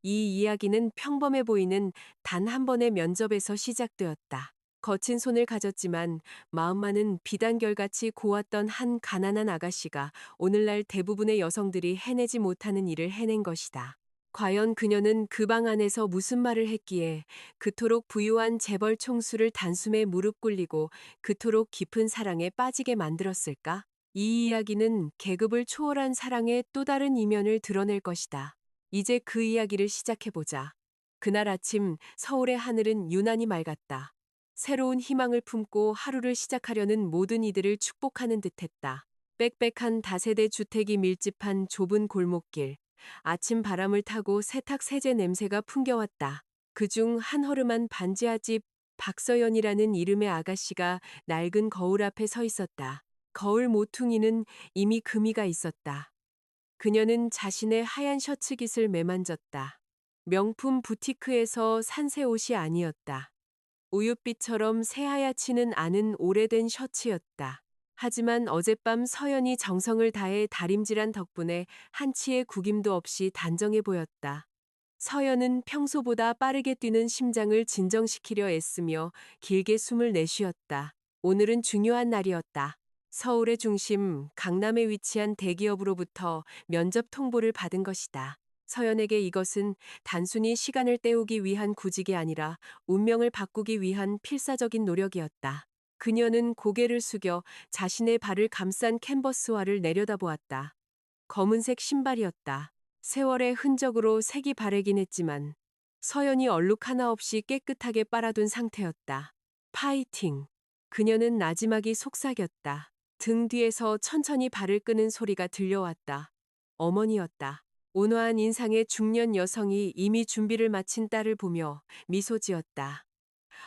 이 이야기는 평범해 보이는 단 한 번의 면접에서 시작되었다. 거친 손을 가졌지만 마음만은 비단결같이 고왔던 한 가난한 아가씨가 오늘날 대부분의 여성들이 해내지 못하는 일을 해낸 것이다. 과연 그녀는 그 방 안에서 무슨 말을 했기에 그토록 부유한 재벌 총수를 단숨에 무릎 꿇리고 그토록 깊은 사랑에 빠지게 만들었을까? 이 이야기는 계급을 초월한 사랑의 또 다른 이면을 드러낼 것이다. 이제 그 이야기를 시작해보자. 그날 아침 서울의 하늘은 유난히 맑았다. 새로운 희망을 품고 하루를 시작하려는 모든 이들을 축복하는 듯했다. 빽빽한 다세대 주택이 밀집한 좁은 골목길. 아침 바람을 타고 세탁 세제 냄새가 풍겨왔다. 그중 한 허름한 반지하 집 박서연이라는 이름의 아가씨가 낡은 거울 앞에 서 있었다. 거울 모퉁이는 이미 금이가 있었다. 그녀는 자신의 하얀 셔츠 깃을 매만졌다. 명품 부티크에서 산 새 옷이 아니었다. 우윳빛처럼 새하얗지는 않은 오래된 셔츠였다. 하지만 어젯밤 서연이 정성을 다해 다림질한 덕분에 한치의 구김도 없이 단정해 보였다. 서연은 평소보다 빠르게 뛰는 심장을 진정시키려 애쓰며 길게 숨을 내쉬었다. 오늘은 중요한 날이었다. 서울의 중심, 강남에 위치한 대기업으로부터 면접 통보를 받은 것이다. 서연에게 이것은 단순히 시간을 때우기 위한 구직이 아니라 운명을 바꾸기 위한 필사적인 노력이었다. 그녀는 고개를 숙여 자신의 발을 감싼 캔버스화를 내려다보았다. 검은색 신발이었다. 세월의 흔적으로 색이 바래긴 했지만 서연이 얼룩 하나 없이 깨끗하게 빨아둔 상태였다. 파이팅! 그녀는 나지막이 속삭였다. 등 뒤에서 천천히 발을 끄는 소리가 들려왔다. 어머니였다. 온화한 인상의 중년 여성이 이미 준비를 마친 딸을 보며 미소 지었다.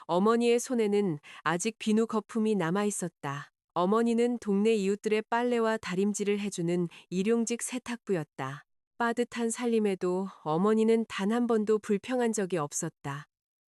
어머니의 손에는 아직 비누 거품이 남아 있었다. 어머니는 동네 이웃들의 빨래와 다림질을 해주는 일용직 세탁부였다. 빠듯한 살림에도 어머니는 단 한 번도 불평한 적이 없었다.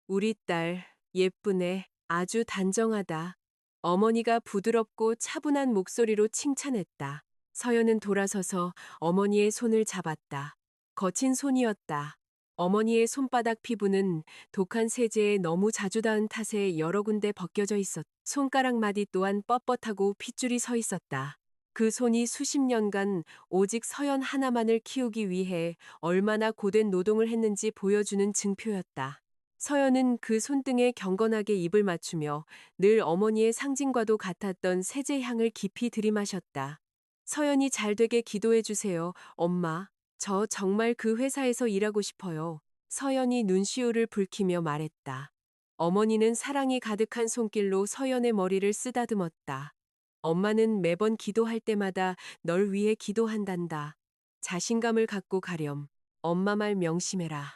우리 딸, 예쁘네, 아주 단정하다. 어머니가 부드럽고 차분한 목소리로 칭찬했다. 서연은 돌아서서 어머니의 손을 잡았다. 거친 손이었다. 어머니의 손바닥 피부는 독한 세제에 너무 자주 닿은 탓에 여러 군데 벗겨져 있었다. 손가락 마디 또한 뻣뻣하고 핏줄이 서 있었다. 그 손이 수십 년간 오직 서연 하나만을 키우기 위해 얼마나 고된 노동을 했는지 보여주는 증표였다. 서연은 그 손등에 경건하게 입을 맞추며 늘 어머니의 상징과도 같았던 세제 향을 깊이 들이마셨다. 서연이 잘 되게 기도해 주세요, 엄마. 저 정말 그 회사에서 일하고 싶어요. 서연이 눈시울을 붉히며 말했다. 어머니는 사랑이 가득한 손길로 서연의 머리를 쓰다듬었다. 엄마는 매번 기도할 때마다 널 위해 기도한단다. 자신감을 갖고 가렴. 엄마 말 명심해라.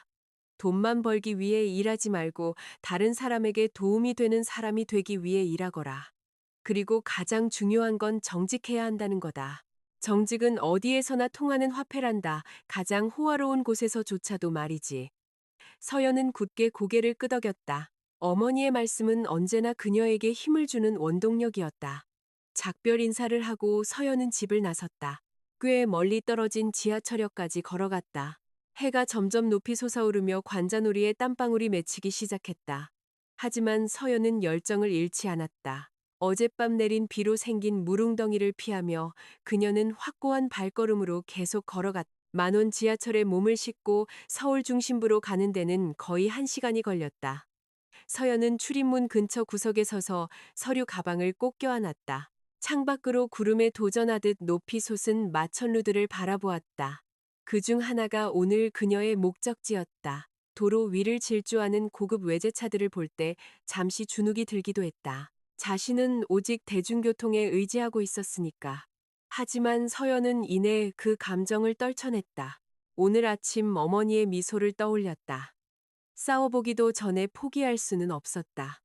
돈만 벌기 위해 일하지 말고 다른 사람에게 도움이 되는 사람이 되기 위해 일하거라. 그리고 가장 중요한 건 정직해야 한다는 거다. 정직은 어디에서나 통하는 화폐란다. 가장 호화로운 곳에서조차도 말이지. 서연은 굳게 고개를 끄덕였다. 어머니의 말씀은 언제나 그녀에게 힘을 주는 원동력이었다. 작별 인사를 하고 서연은 집을 나섰다. 꽤 멀리 떨어진 지하철역까지 걸어갔다. 해가 점점 높이 솟아오르며 관자놀이에 땀방울이 맺히기 시작했다. 하지만 서연은 열정을 잃지 않았다. 어젯밤 내린 비로 생긴 물웅덩이를 피하며 그녀는 확고한 발걸음으로 계속 걸어갔다. 만원 지하철에 몸을 싣고 서울 중심부로 가는 데는 거의 1시간이 걸렸다. 서연은 출입문 근처 구석에 서서 서류 가방을 꼭 껴안았다. 창밖으로 구름에 도전하듯 높이 솟은 마천루들을 바라보았다. 그중 하나가 오늘 그녀의 목적지였다. 도로 위를 질주하는 고급 외제차들을 볼 때 잠시 주눅이 들기도 했다. 자신은 오직 대중교통에 의지하고 있었으니까. 하지만 서연은 이내 그 감정을 떨쳐냈다. 오늘 아침 어머니의 미소를 떠올렸다. 싸워보기도 전에 포기할 수는 없었다.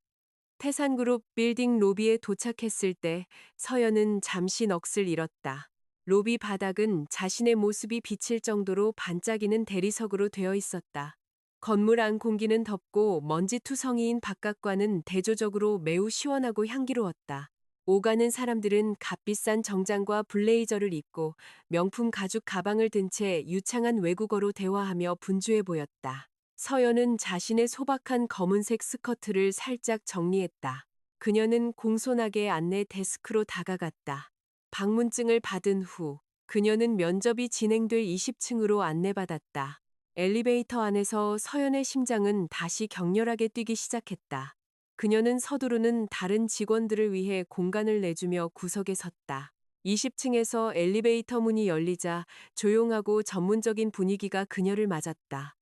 태산그룹 빌딩 로비에 도착했을 때 서연은 잠시 넋을 잃었다. 로비 바닥은 자신의 모습이 비칠 정도로 반짝이는 대리석으로 되어 있었다. 건물 안 공기는 덥고 먼지투성이인 바깥과는 대조적으로 매우 시원하고 향기로웠다. 오가는 사람들은 값비싼 정장과 블레이저를 입고 명품 가죽 가방을 든 채 유창한 외국어로 대화하며 분주해 보였다. 서연은 자신의 소박한 검은색 스커트를 살짝 정리했다. 그녀는 공손하게 안내 데스크로 다가갔다. 방문증을 받은 후 그녀는 면접이 진행될 20층으로 안내받았다. 엘리베이터 안에서 서연의 심장은 다시 격렬하게 뛰기 시작했다. 그녀는 서두르는 다른 직원들을 위해 공간을 내주며 구석에 섰다. 20층에서 엘리베이터 문이 열리자 조용하고 전문적인 분위기가 그녀를 맞았다.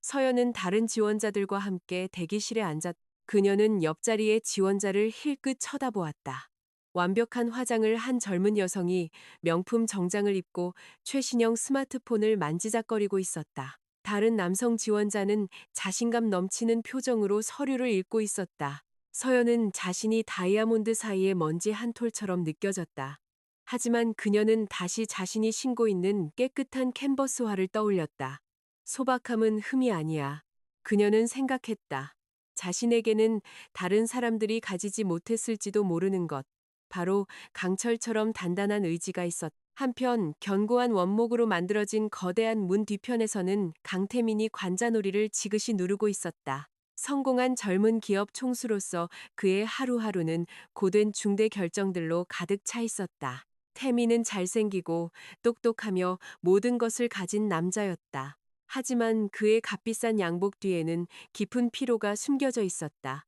서연은 다른 지원자들과 함께 대기실에 앉았다. 그녀는 옆자리의 지원자를 힐끗 쳐다보았다. 완벽한 화장을 한 젊은 여성이 명품 정장을 입고 최신형 스마트폰을 만지작거리고 있었다. 다른 남성 지원자는 자신감 넘치는 표정으로 서류를 읽고 있었다. 서연은 자신이 다이아몬드 사이의 먼지 한 톨처럼 느껴졌다. 하지만 그녀는 다시 자신이 신고 있는 깨끗한 캔버스화를 떠올렸다. 소박함은 흠이 아니야. 그녀는 생각했다. 자신에게는 다른 사람들이 가지지 못했을지도 모르는 것. 바로 강철처럼 단단한 의지가 있었다. 한편 견고한 원목으로 만들어진 거대한 문 뒤편에서는 강태민이 관자놀이를 지그시 누르고 있었다. 성공한 젊은 기업 총수로서 그의 하루하루는 고된 중대 결정들로 가득 차 있었다. 태민은 잘생기고 똑똑하며 모든 것을 가진 남자였다. 하지만 그의 값비싼 양복 뒤에는 깊은 피로가 숨겨져 있었다.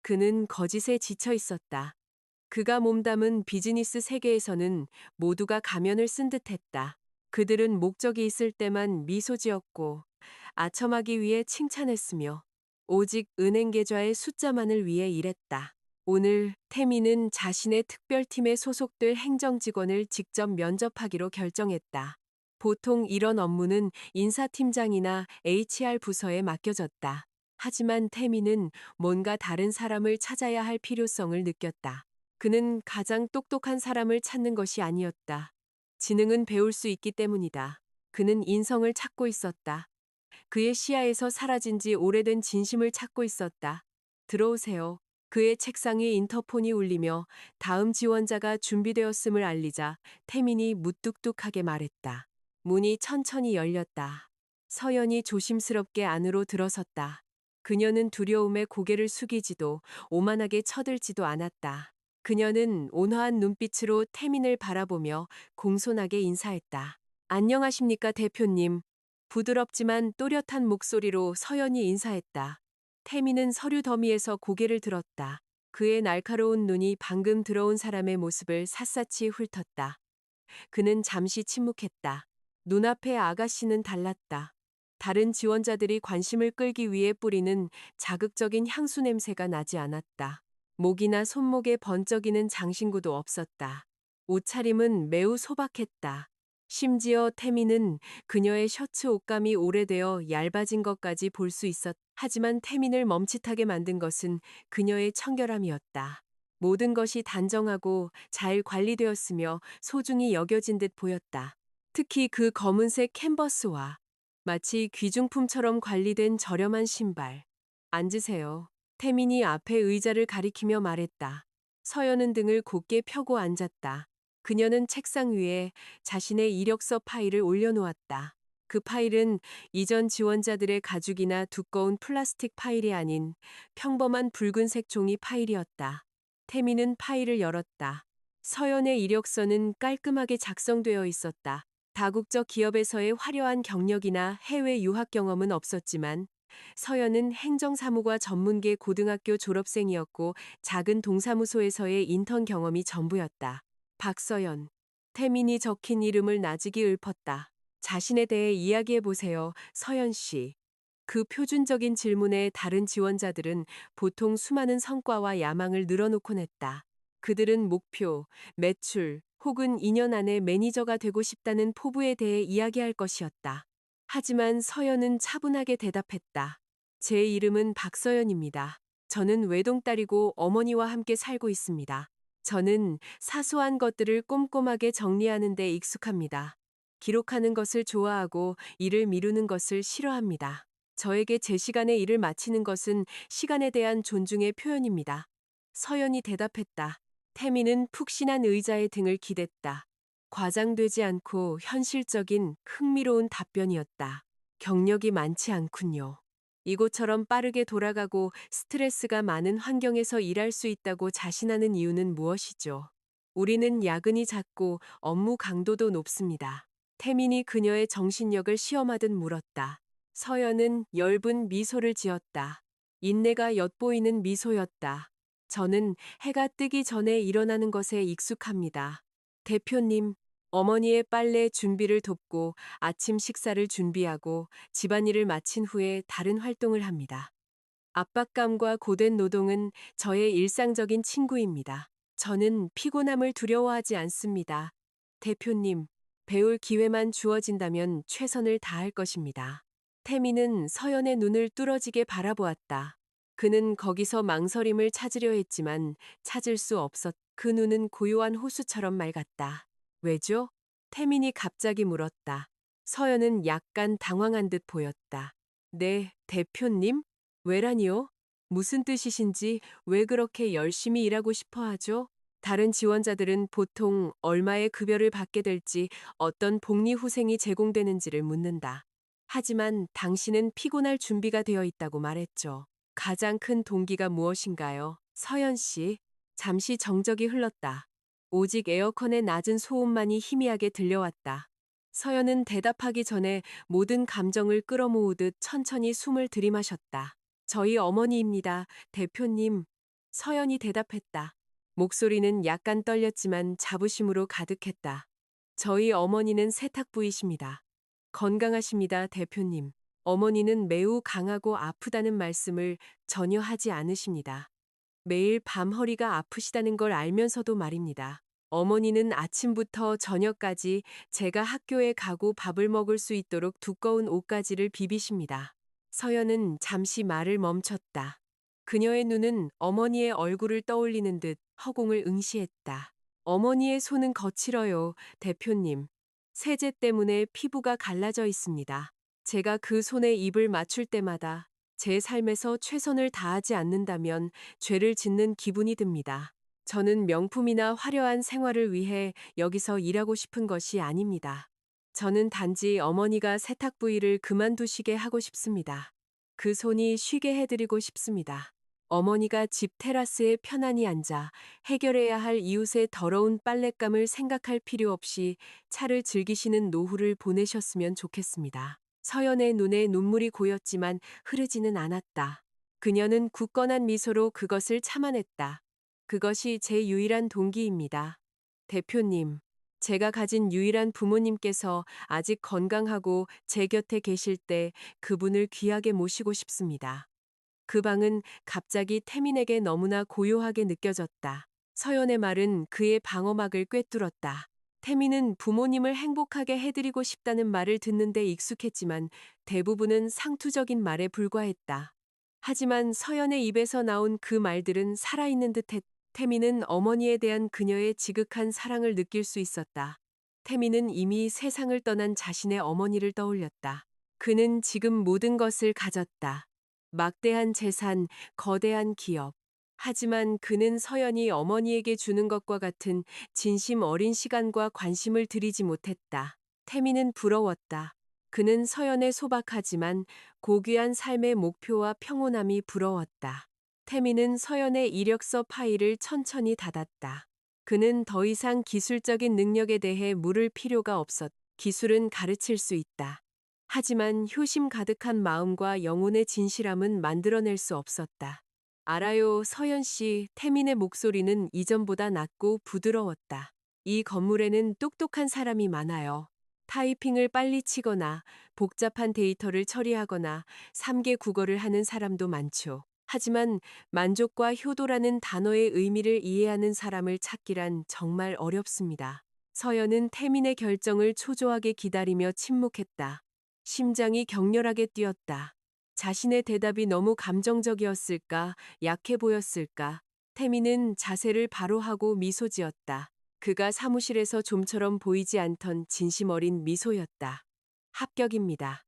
그는 거짓에 지쳐 있었다. 그가 몸담은 비즈니스 세계에서는 모두가 가면을 쓴 듯했다. 그들은 목적이 있을 때만 미소 지었고 아첨하기 위해 칭찬했으며 오직 은행 계좌의 숫자만을 위해 일했다. 오늘 태민은 자신의 특별팀에 소속될 행정직원을 직접 면접하기로 결정했다. 보통 이런 업무는 인사팀장이나 HR 부서에 맡겨졌다. 하지만 태민은 뭔가 다른 사람을 찾아야 할 필요성을 느꼈다. 그는 가장 똑똑한 사람을 찾는 것이 아니었다. 지능은 배울 수 있기 때문이다. 그는 인성을 찾고 있었다. 그의 시야에서 사라진 지 오래된 진심을 찾고 있었다. 들어오세요. 그의 책상 위 인터폰이 울리며 다음 지원자가 준비되었음을 알리자 태민이 무뚝뚝하게 말했다. 문이 천천히 열렸다. 서연이 조심스럽게 안으로 들어섰다. 그녀는 두려움에 고개를 숙이지도 오만하게 쳐들지도 않았다. 그녀는 온화한 눈빛으로 태민을 바라보며 공손하게 인사했다. 안녕하십니까, 대표님. 부드럽지만 또렷한 목소리로 서연이 인사했다. 태민은 서류 더미에서 고개를 들었다. 그의 날카로운 눈이 방금 들어온 사람의 모습을 샅샅이 훑었다. 그는 잠시 침묵했다. 눈앞의 아가씨는 달랐다. 다른 지원자들이 관심을 끌기 위해 뿌리는 자극적인 향수 냄새가 나지 않았다. 목이나 손목에 번쩍이는 장신구도 없었다. 옷차림은 매우 소박했다. 심지어 태민은 그녀의 셔츠 옷감이 오래되어 얇아진 것까지 볼 수 있었다. 하지만 태민을 멈칫하게 만든 것은 그녀의 청결함이었다. 모든 것이 단정하고 잘 관리되었으며 소중히 여겨진 듯 보였다. 특히 그 검은색 캔버스와 마치 귀중품처럼 관리된 저렴한 신발. 앉으세요. 태민이 앞에 의자를 가리키며 말했다. 서연은 등을 곧게 펴고 앉았다. 그녀는 책상 위에 자신의 이력서 파일을 올려놓았다. 그 파일은 이전 지원자들의 가죽이나 두꺼운 플라스틱 파일이 아닌 평범한 붉은색 종이 파일이었다. 태민은 파일을 열었다. 서연의 이력서는 깔끔하게 작성되어 있었다. 다국적 기업에서의 화려한 경력이나 해외 유학 경험은 없었지만 서연은 행정사무과 전문계 고등학교 졸업생이었고 작은 동사무소에서의 인턴 경험이 전부였다. 박서연. 태민이 적힌 이름을 나직이 읊었다. 자신에 대해 이야기해보세요, 서연 씨. 그 표준적인 질문에 다른 지원자들은 보통 수많은 성과와 야망을 늘어놓곤 했다. 그들은 목표, 매출, 혹은 2년 안에 매니저가 되고 싶다는 포부에 대해 이야기할 것이었다. 하지만 서연은 차분하게 대답했다. 제 이름은 박서연입니다. 저는 외동딸이고 어머니와 함께 살고 있습니다. 저는 사소한 것들을 꼼꼼하게 정리하는 데 익숙합니다. 기록하는 것을 좋아하고 일을 미루는 것을 싫어합니다. 저에게 제 시간에 일을 마치는 것은 시간에 대한 존중의 표현입니다. 서연이 대답했다. 태미는 푹신한 의자에 등을 기댔다. 과장되지 않고 현실적인 흥미로운 답변이었다. 경력이 많지 않군요. 이곳처럼 빠르게 돌아가고 스트레스가 많은 환경에서 일할 수 있다고 자신하는 이유는 무엇이죠? 우리는 야근이 잦고 업무 강도도 높습니다. 태민이 그녀의 정신력을 시험하듯 물었다. 서연은 엷은 미소를 지었다. 인내가 엿보이는 미소였다. 저는 해가 뜨기 전에 일어나는 것에 익숙합니다. 대표님, 어머니의 빨래 준비를 돕고 아침 식사를 준비하고 집안일을 마친 후에 다른 활동을 합니다. 압박감과 고된 노동은 저의 일상적인 친구입니다. 저는 피곤함을 두려워하지 않습니다. 대표님, 배울 기회만 주어진다면 최선을 다할 것입니다. 태미는 서연의 눈을 뚫어지게 바라보았다. 그는 거기서 망설임을 찾으려 했지만 찾을 수 없었. 그 눈은 고요한 호수처럼 맑았다. 왜죠? 태민이 갑자기 물었다. 서연은 약간 당황한 듯 보였다. 네, 대표님? 왜라니요? 무슨 뜻이신지 왜 그렇게 열심히 일하고 싶어 하죠? 다른 지원자들은 보통 얼마의 급여를 받게 될지 어떤 복리 후생이 제공되는지를 묻는다. 하지만 당신은 피곤할 준비가 되어 있다고 말했죠. 가장 큰 동기가 무엇인가요? 서연 씨. 잠시 정적이 흘렀다. 오직 에어컨의 낮은 소음만이 희미하게 들려왔다. 서연은 대답하기 전에 모든 감정을 끌어모으듯 천천히 숨을 들이마셨다. 저희 어머니입니다, 대표님. 서연이 대답했다. 목소리는 약간 떨렸지만 자부심으로 가득했다. 저희 어머니는 세탁부이십니다. 건강하십니다, 대표님. 어머니는 매우 강하고 아프다는 말씀을 전혀 하지 않으십니다. 매일 밤 허리가 아프시다는 걸 알면서도 말입니다. 어머니는 아침부터 저녁까지 제가 학교에 가고 밥을 먹을 수 있도록 두꺼운 옷가지를 비비십니다. 서연은 잠시 말을 멈췄다. 그녀의 눈은 어머니의 얼굴을 떠올리는 듯 허공을 응시했다. 어머니의 손은 거칠어요, 대표님. 세제 때문에 피부가 갈라져 있습니다. 제가 그 손에 입을 맞출 때마다 제 삶에서 최선을 다하지 않는다면 죄를 짓는 기분이 듭니다. 저는 명품이나 화려한 생활을 위해 여기서 일하고 싶은 것이 아닙니다. 저는 단지 어머니가 세탁부 일을 그만두시게 하고 싶습니다. 그 손이 쉬게 해드리고 싶습니다. 어머니가 집 테라스에 편안히 앉아 해결해야 할 이웃의 더러운 빨랫감을 생각할 필요 없이 차를 즐기시는 노후를 보내셨으면 좋겠습니다. 서연의 눈에 눈물이 고였지만 흐르지는 않았다. 그녀는 굳건한 미소로 그것을 참아냈다. 그것이 제 유일한 동기입니다. 대표님, 제가 가진 유일한 부모님께서 아직 건강하고 제 곁에 계실 때 그분을 귀하게 모시고 싶습니다. 그 방은 갑자기 태민에게 너무나 고요하게 느껴졌다. 서연의 말은 그의 방어막을 꿰뚫었다. 태민은 부모님을 행복하게 해드리고 싶다는 말을 듣는데 익숙했지만 대부분은 상투적인 말에 불과했다. 하지만 서연의 입에서 나온 그 말들은 살아있는 듯했다. 태민은 어머니에 대한 그녀의 지극한 사랑을 느낄 수 있었다. 태민은 이미 세상을 떠난 자신의 어머니를 떠올렸다. 그는 지금 모든 것을 가졌다. 막대한 재산, 거대한 기업. 하지만 그는 서연이 어머니에게 주는 것과 같은 진심 어린 시간과 관심을 들이지 못했다. 태민은 부러웠다. 그는 서연의 소박하지만 고귀한 삶의 목표와 평온함이 부러웠다. 태민은 서연의 이력서 파일을 천천히 닫았다. 그는 더 이상 기술적인 능력에 대해 물을 필요가 없었다. 기술은 가르칠 수 있다. 하지만 효심 가득한 마음과 영혼의 진실함은 만들어낼 수 없었다. 알아요, 서연 씨. 태민의 목소리는 이전보다 낮고 부드러웠다. 이 건물에는 똑똑한 사람이 많아요. 타이핑을 빨리 치거나 복잡한 데이터를 처리하거나 3개 국어를 하는 사람도 많죠. 하지만 만족과 효도라는 단어의 의미를 이해하는 사람을 찾기란 정말 어렵습니다. 서연은 태민의 결정을 초조하게 기다리며 침묵했다. 심장이 격렬하게 뛰었다. 자신의 대답이 너무 감정적이었을까, 약해 보였을까. 태민은 자세를 바로 하고 미소 지었다. 그가 사무실에서 좀처럼 보이지 않던 진심 어린 미소였다. 합격입니다.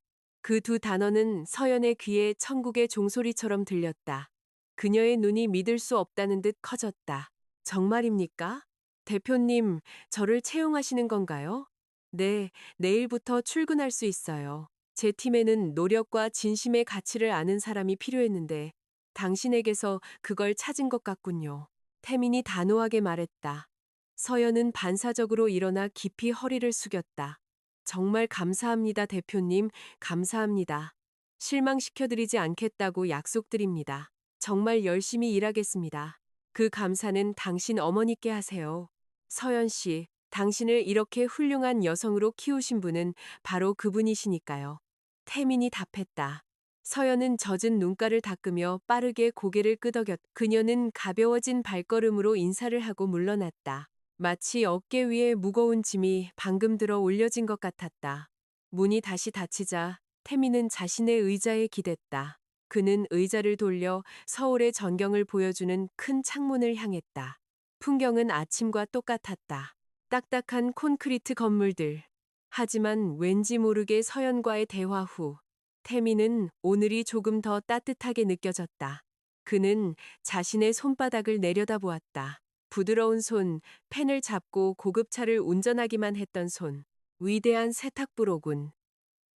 그 두 단어는 서연의 귀에 천국의 종소리처럼 들렸다. 그녀의 눈이 믿을 수 없다는 듯 커졌다. 정말입니까? 대표님, 저를 채용하시는 건가요? 네, 내일부터 출근할 수 있어요. 제 팀에는 노력과 진심의 가치를 아는 사람이 필요했는데, 당신에게서 그걸 찾은 것 같군요. 태민이 단호하게 말했다. 서연은 반사적으로 일어나 깊이 허리를 숙였다. 정말 감사합니다, 대표님. 감사합니다. 실망시켜드리지 않겠다고 약속드립니다. 정말 열심히 일하겠습니다. 그 감사는 당신 어머니께 하세요. 서연 씨, 당신을 이렇게 훌륭한 여성으로 키우신 분은 바로 그분이시니까요. 태민이 답했다. 서연은 젖은 눈가를 닦으며 빠르게 고개를 끄덕였. 그녀는 가벼워진 발걸음으로 인사를 하고 물러났다. 마치 어깨 위에 무거운 짐이 방금 들어 올려진 것 같았다. 문이 다시 닫히자 태민은 자신의 의자에 기댔다. 그는 의자를 돌려 서울의 전경을 보여주는 큰 창문을 향했다. 풍경은 아침과 똑같았다. 딱딱한 콘크리트 건물들. 하지만 왠지 모르게 서연과의 대화 후 태민은 오늘이 조금 더 따뜻하게 느껴졌다. 그는 자신의 손바닥을 내려다보았다. 부드러운 손, 펜을 잡고 고급차를 운전하기만 했던 손. 위대한 세탁부로군.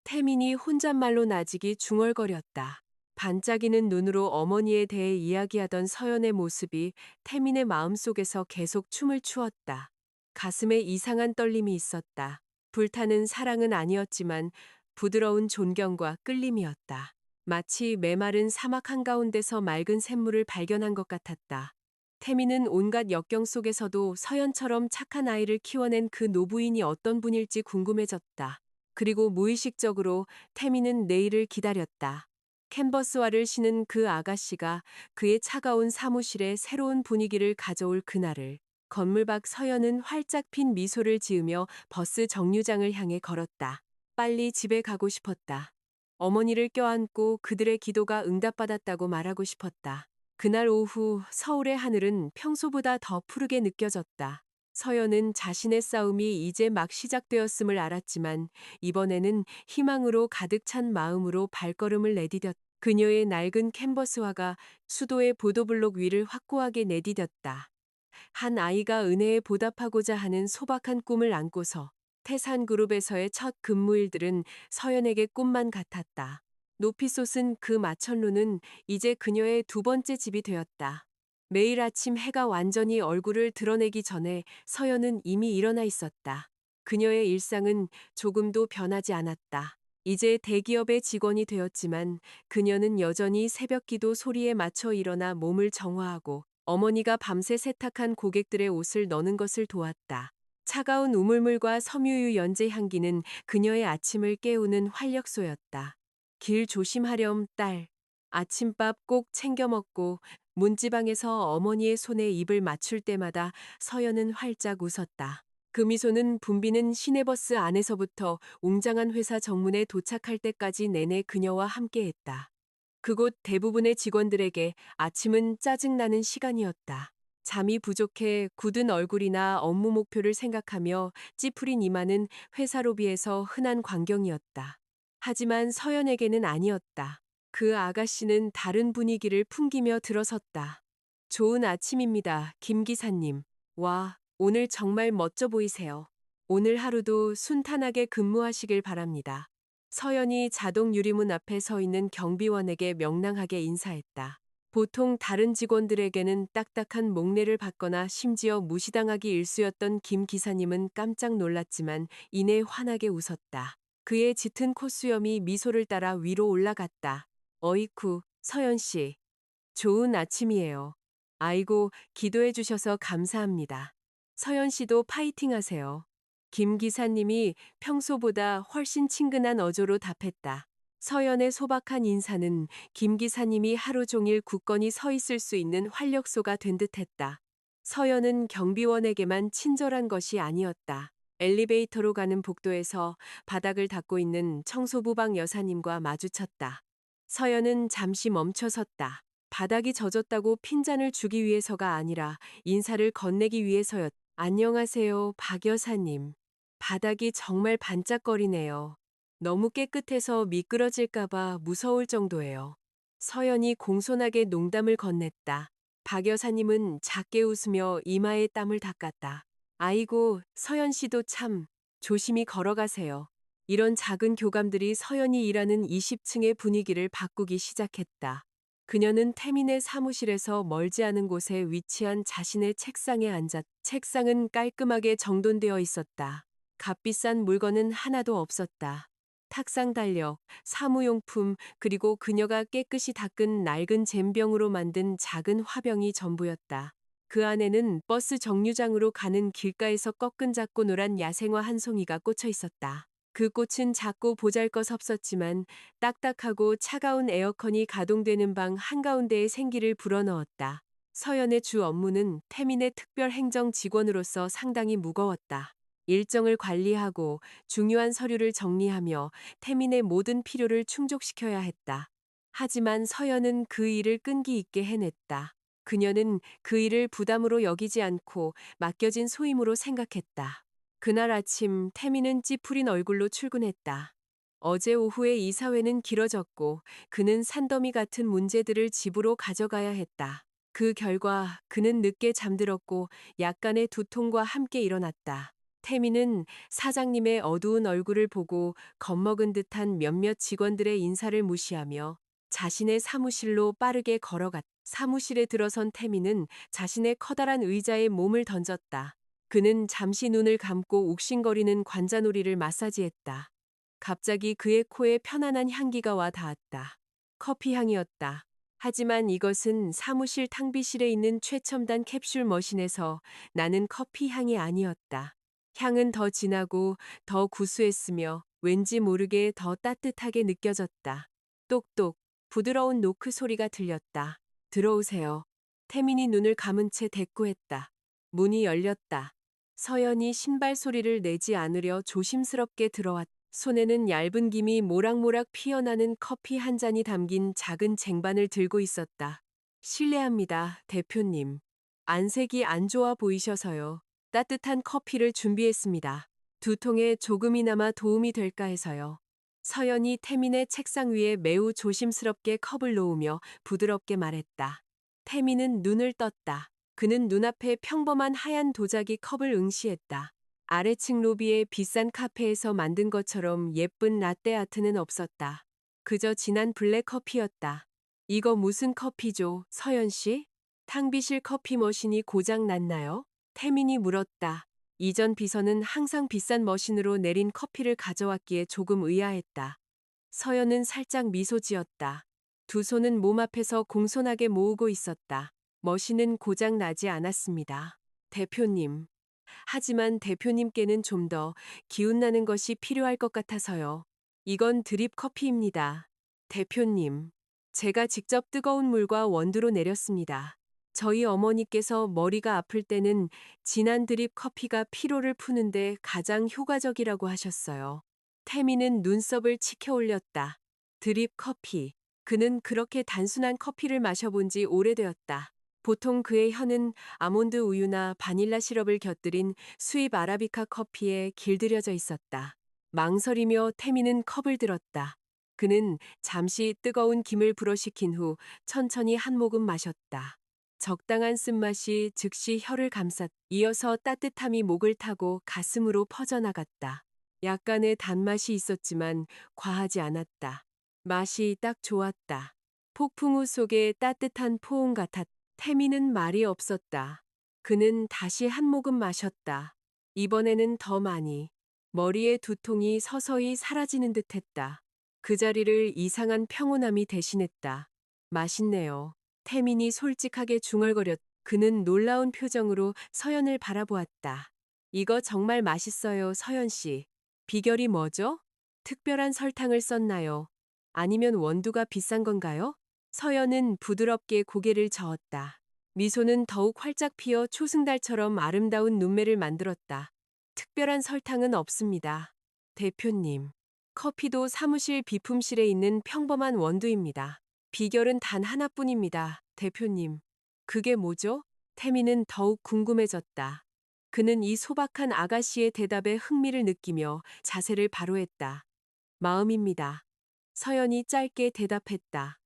태민이 혼잣말로 나직이 중얼거렸다. 반짝이는 눈으로 어머니에 대해 이야기하던 서연의 모습이 태민의 마음속에서 계속 춤을 추었다. 가슴에 이상한 떨림이 있었다. 불타는 사랑은 아니었지만 부드러운 존경과 끌림이었다. 마치 메마른 사막 한가운데서 맑은 샘물을 발견한 것 같았다. 태민은 온갖 역경 속에서도 서연처럼 착한 아이를 키워낸 그 노부인이 어떤 분일지 궁금해졌다. 그리고 무의식적으로 태민은 내일을 기다렸다. 캔버스화를 신은 그 아가씨가 그의 차가운 사무실에 새로운 분위기를 가져올 그날을. 건물 밖 서연은 활짝 핀 미소를 지으며 버스 정류장을 향해 걸었다. 빨리 집에 가고 싶었다. 어머니를 껴안고 그들의 기도가 응답받았다고 말하고 싶었다. 그날 오후 서울의 하늘은 평소보다 더 푸르게 느껴졌다. 서연은 자신의 싸움이 이제 막 시작되었음을 알았지만 이번에는 희망으로 가득 찬 마음으로 발걸음을 내디뎠다. 그녀의 낡은 캔버스화가 수도의 보도블록 위를 확고하게 내디뎠다. 한 아이가 은혜에 보답하고자 하는 소박한 꿈을 안고서 태산그룹에서의 첫 근무일들은 서연에게 꿈만 같았다. 높이 솟은 그 마천루는 이제 그녀의 두 번째 집이 되었다. 매일 아침 해가 완전히 얼굴을 드러내기 전에 서연은 이미 일어나 있었다. 그녀의 일상은 조금도 변하지 않았다. 이제 대기업의 직원이 되었지만 그녀는 여전히 새벽기도 소리에 맞춰 일어나 몸을 정화하고 어머니가 밤새 세탁한 고객들의 옷을 너는 것을 도왔다. 차가운 우물물과 섬유유 연제 향기는 그녀의 아침을 깨우는 활력소였다. 길 조심하렴, 딸. 아침밥 꼭 챙겨 먹고 문지방에서 어머니의 손에 입을 맞출 때마다 서연은 활짝 웃었다. 그 미소는 붐비는 시내버스 안에서부터 웅장한 회사 정문에 도착할 때까지 내내 그녀와 함께했다. 그곳 대부분의 직원들에게 아침은 짜증나는 시간이었다. 잠이 부족해 굳은 얼굴이나 업무 목표를 생각하며 찌푸린 이마는 회사 로비에서 흔한 광경이었다. 하지만 서연에게는 아니었다. 그 아가씨는 다른 분위기를 풍기며 들어섰다. 좋은 아침입니다, 김 기사님. 와, 오늘 정말 멋져 보이세요. 오늘 하루도 순탄하게 근무하시길 바랍니다. 서연이 자동 유리문 앞에 서 있는 경비원에게 명랑하게 인사했다. 보통 다른 직원들에게는 딱딱한 목례를 받거나 심지어 무시당하기 일쑤였던 김 기사님은 깜짝 놀랐지만 이내 환하게 웃었다. 그의 짙은 콧수염이 미소를 따라 위로 올라갔다. 어이쿠, 서연 씨. 좋은 아침이에요. 아이고, 기도해 주셔서 감사합니다. 서연 씨도 파이팅 하세요. 김 기사님이 평소보다 훨씬 친근한 어조로 답했다. 서연의 소박한 인사는 김 기사님이 하루 종일 굳건히 서 있을 수 있는 활력소가 된 듯했다. 서연은 경비원에게만 친절한 것이 아니었다. 엘리베이터로 가는 복도에서 바닥을 닦고 있는 청소부방 여사님과 마주쳤다. 서연은 잠시 멈춰섰다. 바닥이 젖었다고 핀잔을 주기 위해서가 아니라 인사를 건네기 위해서였다. 안녕하세요, 박 여사님. 바닥이 정말 반짝거리네요. 너무 깨끗해서 미끄러질까봐 무서울 정도예요. 서연이 공손하게 농담을 건넸다. 박 여사님은 작게 웃으며 이마에 땀을 닦았다. 아이고, 서연 씨도 참 조심히 걸어가세요. 이런 작은 교감들이 서연이 일하는 20층의 분위기를 바꾸기 시작했다. 그녀는 태민의 사무실에서 멀지 않은 곳에 위치한 자신의 책상에 앉았. 책상은 깔끔하게 정돈되어 있었다. 값비싼 물건은 하나도 없었다. 탁상 달력, 사무용품, 그리고 그녀가 깨끗이 닦은 낡은 잼병으로 만든 작은 화병이 전부였다. 그 안에는 버스 정류장으로 가는 길가에서 꺾은 작고 노란 야생화 한 송이가 꽂혀 있었다. 그 꽃은 작고 보잘것없었지만 딱딱하고 차가운 에어컨이 가동되는 방 한가운데에 생기를 불어넣었다. 서연의 주 업무는 태민의 특별 행정 직원으로서 상당히 무거웠다. 일정을 관리하고 중요한 서류를 정리하며 태민의 모든 필요를 충족시켜야 했다. 하지만 서연은 그 일을 끈기 있게 해냈다. 그녀는 그 일을 부담으로 여기지 않고 맡겨진 소임으로 생각했다. 그날 아침 태민은 찌푸린 얼굴로 출근했다. 어제 오후에 이사회는 길어졌고 그는 산더미 같은 문제들을 집으로 가져가야 했다. 그 결과 그는 늦게 잠들었고 약간의 두통과 함께 일어났다. 태민은 사장님의 어두운 얼굴을 보고 겁먹은 듯한 몇몇 직원들의 인사를 무시하며 자신의 사무실로 빠르게 걸어갔다. 사무실에 들어선 태민은 자신의 커다란 의자에 몸을 던졌다. 그는 잠시 눈을 감고 욱신거리는 관자놀이를 마사지했다. 갑자기 그의 코에 편안한 향기가 와 닿았다. 커피 향이었다. 하지만 이것은 사무실 탕비실에 있는 최첨단 캡슐 머신에서 나는 커피 향이 아니었다. 향은 더 진하고 더 구수했으며 왠지 모르게 더 따뜻하게 느껴졌다. 똑똑, 부드러운 노크 소리가 들렸다. 들어오세요. 태민이 눈을 감은 채 대꾸했다. 문이 열렸다. 서연이 신발 소리를 내지 않으려 조심스럽게 들어왔다. 손에는 얇은 김이 모락모락 피어나는 커피 한 잔이 담긴 작은 쟁반을 들고 있었다. 실례합니다, 대표님. 안색이 안 좋아 보이셔서요. 따뜻한 커피를 준비했습니다. 두 통에 조금이나마 도움이 될까 해서요. 서연이 태민의 책상 위에 매우 조심스럽게 컵을 놓으며 부드럽게 말했다. 태민은 눈을 떴다. 그는 눈앞에 평범한 하얀 도자기 컵을 응시했다. 아래층 로비의 비싼 카페에서 만든 것처럼 예쁜 라떼 아트는 없었다. 그저 진한 블랙 커피였다. 이거 무슨 커피죠, 서연 씨? 탕비실 커피 머신이 고장 났나요? 태민이 물었다. 이전 비서는 항상 비싼 머신으로 내린 커피를 가져왔기에 조금 의아했다. 서연은 살짝 미소 지었다. 두 손은 몸 앞에서 공손하게 모으고 있었다. 머신은 고장 나지 않았습니다. 대표님. 하지만 대표님께는 좀 더 기운나는 것이 필요할 것 같아서요. 이건 드립 커피입니다. 대표님. 제가 직접 뜨거운 물과 원두로 내렸습니다. 저희 어머니께서 머리가 아플 때는 진한 드립 커피가 피로를 푸는데 가장 효과적이라고 하셨어요. 태미는 눈썹을 치켜 올렸다. 드립 커피. 그는 그렇게 단순한 커피를 마셔본 지 오래되었다. 보통 그의 혀는 아몬드 우유나 바닐라 시럽을 곁들인 수입 아라비카 커피에 길들여져 있었다. 망설이며 태미는 컵을 들었다. 그는 잠시 뜨거운 김을 불어식힌 후 천천히 한 모금 마셨다. 적당한 쓴맛이 즉시 혀를 감쌌. 이어서 따뜻함이 목을 타고 가슴으로 퍼져나갔다. 약간의 단맛이 있었지만 과하지 않았다. 맛이 딱 좋았다. 폭풍우 속의 따뜻한 포옹 같았다. 태미는 말이 없었다. 그는 다시 한 모금 마셨다. 이번에는 더 많이. 머리의 두통이 서서히 사라지는 듯했다. 그 자리를 이상한 평온함이 대신했다. 맛있네요. 태민이 솔직하게 중얼거렸. 그는 놀라운 표정으로 서연을 바라보았다. 이거 정말 맛있어요, 서연 씨. 비결이 뭐죠? 특별한 설탕을 썼나요? 아니면 원두가 비싼 건가요? 서연은 부드럽게 고개를 저었다. 미소는 더욱 활짝 피어 초승달처럼 아름다운 눈매를 만들었다. 특별한 설탕은 없습니다. 대표님. 커피도 사무실 비품실에 있는 평범한 원두입니다. 비결은 단 하나뿐입니다. 대표님. 그게 뭐죠? 태미는 더욱 궁금해졌다. 그는 이 소박한 아가씨의 대답에 흥미를 느끼며 자세를 바로 했다. 마음입니다. 서연이 짧게 대답했다.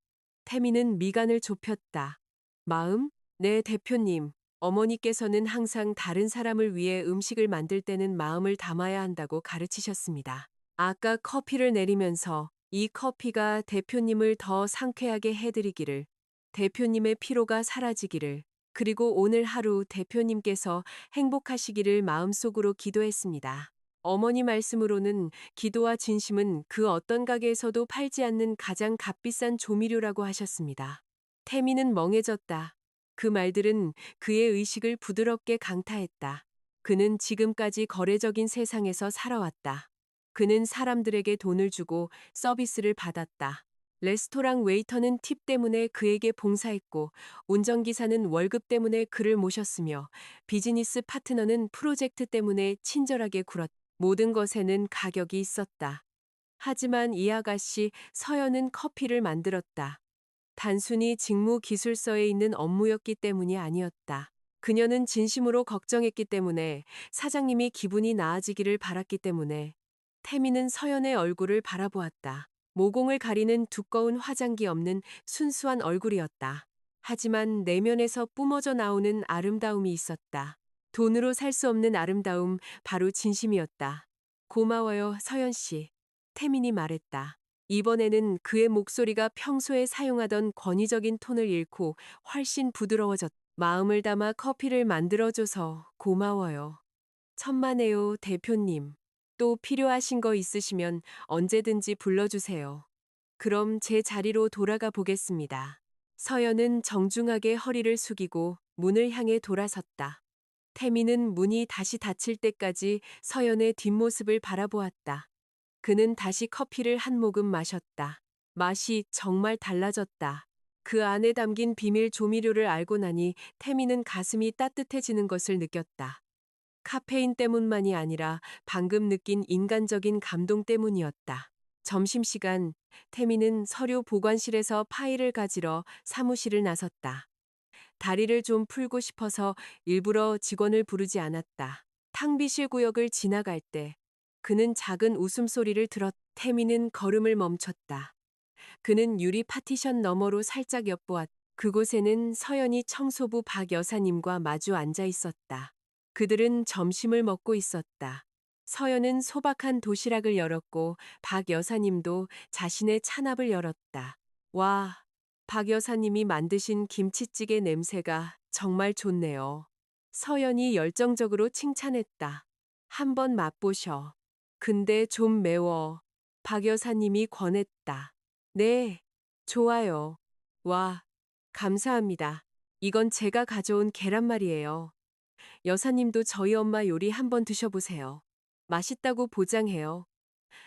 태미는 미간을 좁혔다. 마음? 네, 대표님. 어머니께서는 항상 다른 사람을 위해 음식을 만들 때는 마음을 담아야 한다고 가르치셨습니다. 아까 커피를 내리면서 이 커피가 대표님을 더 상쾌하게 해드리기를, 대표님의 피로가 사라지기를, 그리고 오늘 하루 대표님께서 행복하시기를 마음속으로 기도했습니다. 어머니 말씀으로는 기도와 진심은 그 어떤 가게에서도 팔지 않는 가장 값비싼 조미료라고 하셨습니다. 태미는 멍해졌다. 그 말들은 그의 의식을 부드럽게 강타했다. 그는 지금까지 거래적인 세상에서 살아왔다. 그는 사람들에게 돈을 주고 서비스를 받았다. 레스토랑 웨이터는 팁 때문에 그에게 봉사했고, 운전기사는 월급 때문에 그를 모셨으며, 비즈니스 파트너는 프로젝트 때문에 친절하게 굴었다. 모든 것에는 가격이 있었다. 하지만 이 아가씨 서연은 커피를 만들었다. 단순히 직무 기술서에 있는 업무였기 때문이 아니었다. 그녀는 진심으로 걱정했기 때문에, 사장님이 기분이 나아지기를 바랐기 때문에. 태미는 서연의 얼굴을 바라보았다. 모공을 가리는 두꺼운 화장기 없는 순수한 얼굴이었다. 하지만 내면에서 뿜어져 나오는 아름다움이 있었다. 돈으로 살 수 없는 아름다움, 바로 진심이었다. 고마워요, 서연 씨. 태민이 말했다. 이번에는 그의 목소리가 평소에 사용하던 권위적인 톤을 잃고 훨씬 부드러워졌다. 마음을 담아 커피를 만들어줘서 고마워요. 천만에요, 대표님. 또 필요하신 거 있으시면 언제든지 불러주세요. 그럼 제 자리로 돌아가 보겠습니다. 서연은 정중하게 허리를 숙이고 문을 향해 돌아섰다. 태미는 문이 다시 닫힐 때까지 서연의 뒷모습을 바라보았다. 그는 다시 커피를 한 모금 마셨다. 맛이 정말 달라졌다. 그 안에 담긴 비밀 조미료를 알고 나니 태미는 가슴이 따뜻해지는 것을 느꼈다. 카페인 때문만이 아니라 방금 느낀 인간적인 감동 때문이었다. 점심시간, 태미는 서류 보관실에서 파일을 가지러 사무실을 나섰다. 다리를 좀 풀고 싶어서 일부러 직원을 부르지 않았다. 탕비실 구역을 지나갈 때 그는 작은 웃음소리를 들었. 태미는 걸음을 멈췄다. 그는 유리 파티션 너머로 살짝 엿보았. 그곳에는 서연이 청소부 박 여사님과 마주 앉아 있었다. 그들은 점심을 먹고 있었다. 서연은 소박한 도시락을 열었고 박 여사님도 자신의 찬압을 열었다. 와, 박 여사님이 만드신 김치찌개 냄새가 정말 좋네요. 서연이 열정적으로 칭찬했다. 한번 맛보셔. 근데 좀 매워. 박 여사님이 권했다. 네, 좋아요. 와, 감사합니다. 이건 제가 가져온 계란말이에요. 여사님도 저희 엄마 요리 한번 드셔보세요. 맛있다고 보장해요.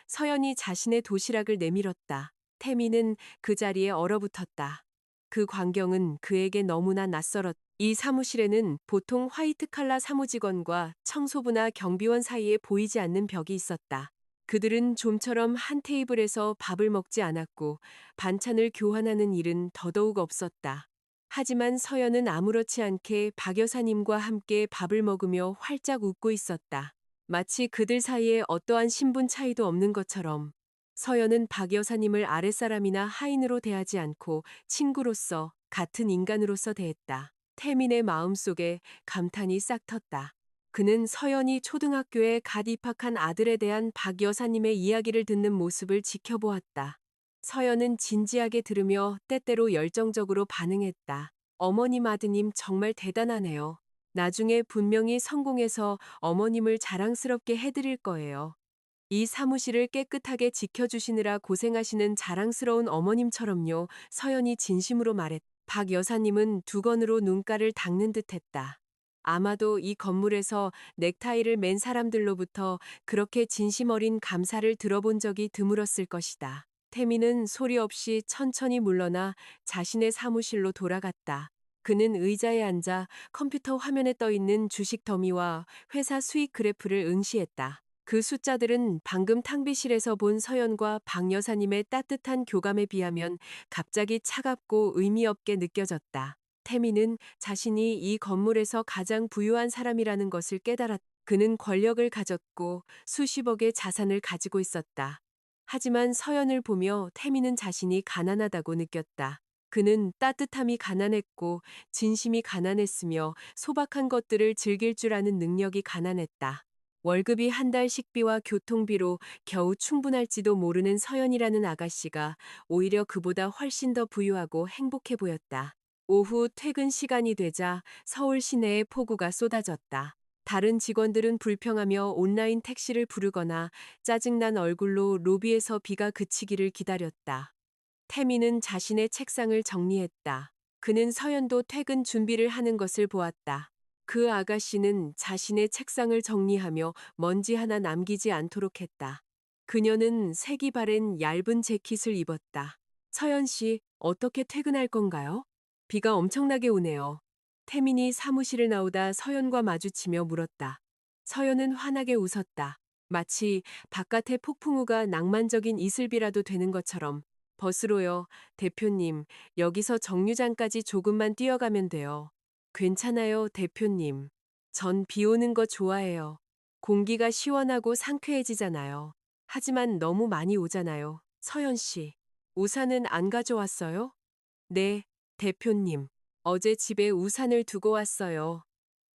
서연이 자신의 도시락을 내밀었다. 태미는 그 자리에 얼어붙었다. 그 광경은 그에게 너무나 낯설었다. 이 사무실에는 보통 화이트 칼라 사무직원과 청소부나 경비원 사이에 보이지 않는 벽이 있었다. 그들은 좀처럼 한 테이블에서 밥을 먹지 않았고 반찬을 교환하는 일은 더더욱 없었다. 하지만 서연은 아무렇지 않게 박 여사님과 함께 밥을 먹으며 활짝 웃고 있었다. 마치 그들 사이에 어떠한 신분 차이도 없는 것처럼. 서연은 박 여사님을 아랫사람이나 하인으로 대하지 않고 친구로서, 같은 인간으로서 대했다. 태민의 마음속에 감탄이 싹 텄다. 그는 서연이 초등학교에 갓 입학한 아들에 대한 박 여사님의 이야기를 듣는 모습을 지켜보았다. 서연은 진지하게 들으며 때때로 열정적으로 반응했다. 어머님 아드님 정말 대단하네요. 나중에 분명히 성공해서 어머님을 자랑스럽게 해드릴 거예요. 이 사무실을 깨끗하게 지켜주시느라 고생하시는 자랑스러운 어머님처럼요. 서연이 진심으로 말했다. 박 여사님은 두건으로 눈가를 닦는 듯했다. 아마도 이 건물에서 넥타이를 맨 사람들로부터 그렇게 진심 어린 감사를 들어본 적이 드물었을 것이다. 태미는 소리 없이 천천히 물러나 자신의 사무실로 돌아갔다. 그는 의자에 앉아 컴퓨터 화면에 떠 있는 주식 더미와 회사 수익 그래프를 응시했다. 그 숫자들은 방금 탕비실에서 본 서연과 박 여사님의 따뜻한 교감에 비하면 갑자기 차갑고 의미 없게 느껴졌다. 태미는 자신이 이 건물에서 가장 부유한 사람이라는 것을 깨달았다. 그는 권력을 가졌고 수십억의 자산을 가지고 있었다. 하지만 서연을 보며 태미는 자신이 가난하다고 느꼈다. 그는 따뜻함이 가난했고 진심이 가난했으며 소박한 것들을 즐길 줄 아는 능력이 가난했다. 월급이 한 달 식비와 교통비로 겨우 충분할지도 모르는 서연이라는 아가씨가 오히려 그보다 훨씬 더 부유하고 행복해 보였다. 오후 퇴근 시간이 되자 서울 시내에 폭우가 쏟아졌다. 다른 직원들은 불평하며 온라인 택시를 부르거나 짜증난 얼굴로 로비에서 비가 그치기를 기다렸다. 태미는 자신의 책상을 정리했다. 그는 서연도 퇴근 준비를 하는 것을 보았다. 그 아가씨는 자신의 책상을 정리하며 먼지 하나 남기지 않도록 했다. 그녀는 색이 바랜 얇은 재킷을 입었다. 서연 씨, 어떻게 퇴근할 건가요? 비가 엄청나게 오네요. 태민이 사무실을 나오다 서연과 마주치며 물었다. 서연은 환하게 웃었다. 마치 바깥의 폭풍우가 낭만적인 이슬비라도 되는 것처럼. 버스로요, 대표님. 여기서 정류장까지 조금만 뛰어가면 돼요. 괜찮아요, 대표님. 전 비 오는 거 좋아해요. 공기가 시원하고 상쾌해지잖아요. 하지만 너무 많이 오잖아요. 서연 씨. 우산은 안 가져왔어요? 네, 대표님. 어제 집에 우산을 두고 왔어요.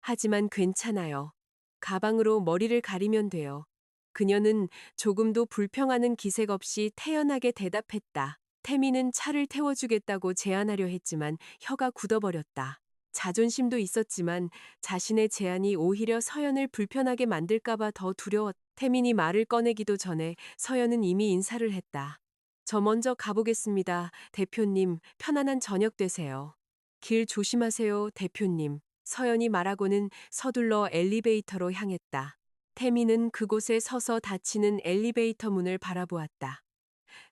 하지만 괜찮아요. 가방으로 머리를 가리면 돼요. 그녀는 조금도 불평하는 기색 없이 태연하게 대답했다. 태미는 차를 태워주겠다고 제안하려 했지만 혀가 굳어버렸다. 자존심도 있었지만 자신의 제안이 오히려 서연을 불편하게 만들까봐 더 두려웠다. 태민이 말을 꺼내기도 전에 서연은 이미 인사를 했다. 저 먼저 가보겠습니다. 대표님, 편안한 저녁 되세요. 길 조심하세요, 대표님. 서연이 말하고는 서둘러 엘리베이터로 향했다. 태미는 그곳에 서서 닫히는 엘리베이터 문을 바라보았다.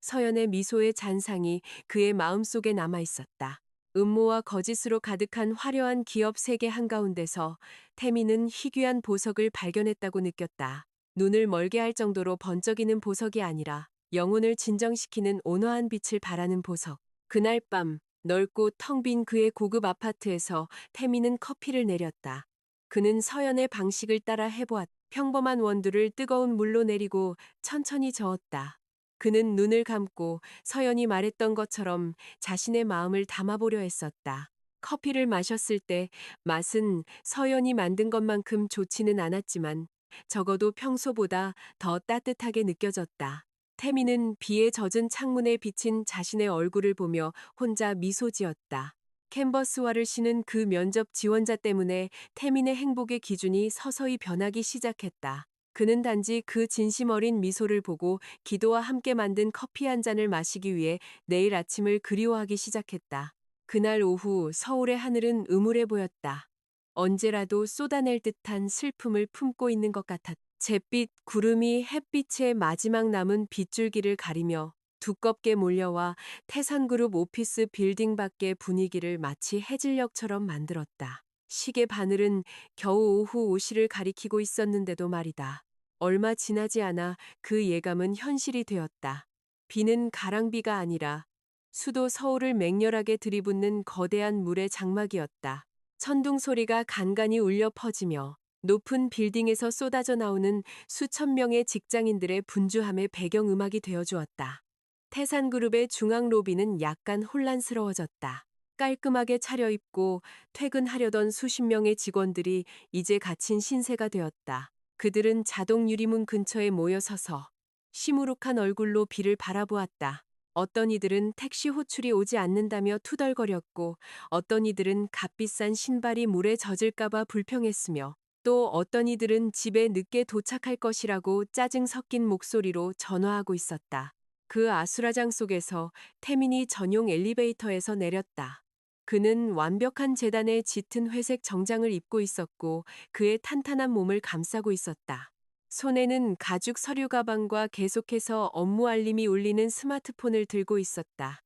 서연의 미소의 잔상이 그의 마음속에 남아 있었다. 음모와 거짓으로 가득한 화려한 기업 세계 한가운데서 태미는 희귀한 보석을 발견했다고 느꼈다. 눈을 멀게 할 정도로 번쩍이는 보석이 아니라 영혼을 진정시키는 온화한 빛을 발하는 보석. 그날 밤 넓고 텅 빈 그의 고급 아파트에서 태미는 커피를 내렸다. 그는 서연의 방식을 따라 해보았다. 평범한 원두를 뜨거운 물로 내리고 천천히 저었다. 그는 눈을 감고 서연이 말했던 것처럼 자신의 마음을 담아보려 했었다. 커피를 마셨을 때 맛은 서연이 만든 것만큼 좋지는 않았지만 적어도 평소보다 더 따뜻하게 느껴졌다. 태미는 비에 젖은 창문에 비친 자신의 얼굴을 보며 혼자 미소 지었다. 캔버스화를 신은 그 면접 지원자 때문에 태민의 행복의 기준이 서서히 변하기 시작했다. 그는 단지 그 진심 어린 미소를 보고 기도와 함께 만든 커피 한 잔을 마시기 위해 내일 아침을 그리워하기 시작했다. 그날 오후 서울의 하늘은 음울해 보였다. 언제라도 쏟아낼 듯한 슬픔을 품고 있는 것 같았다. 잿빛 구름이 햇빛의 마지막 남은 빗줄기를 가리며 두껍게 몰려와 태산그룹 오피스 빌딩 밖의 분위기를 마치 해질녘처럼 만들었다. 시계 바늘은 겨우 오후 5시를 가리키고 있었는데도 말이다. 얼마 지나지 않아 그 예감은 현실이 되었다. 비는 가랑비가 아니라 수도 서울을 맹렬하게 들이붓는 거대한 물의 장막이었다. 천둥 소리가 간간히 울려 퍼지며 높은 빌딩에서 쏟아져 나오는 수천 명의 직장인들의 분주함의 배경음악이 되어주었다. 태산그룹의 중앙 로비는 약간 혼란스러워졌다. 깔끔하게 차려입고 퇴근하려던 수십 명의 직원들이 이제 갇힌 신세가 되었다. 그들은 자동 유리문 근처에 모여 서서 시무룩한 얼굴로 비를 바라보았다. 어떤 이들은 택시 호출이 오지 않는다며 투덜거렸고 어떤 이들은 값비싼 신발이 물에 젖을까봐 불평했으며 또 어떤 이들은 집에 늦게 도착할 것이라고 짜증 섞인 목소리로 전화하고 있었다. 그 아수라장 속에서 태민이 전용 엘리베이터에서 내렸다. 그는 완벽한 재단의 짙은 회색 정장을 입고 있었고 그의 탄탄한 몸을 감싸고 있었다. 손에는 가죽 서류 가방과 계속해서 업무 알림이 울리는 스마트폰을 들고 있었다.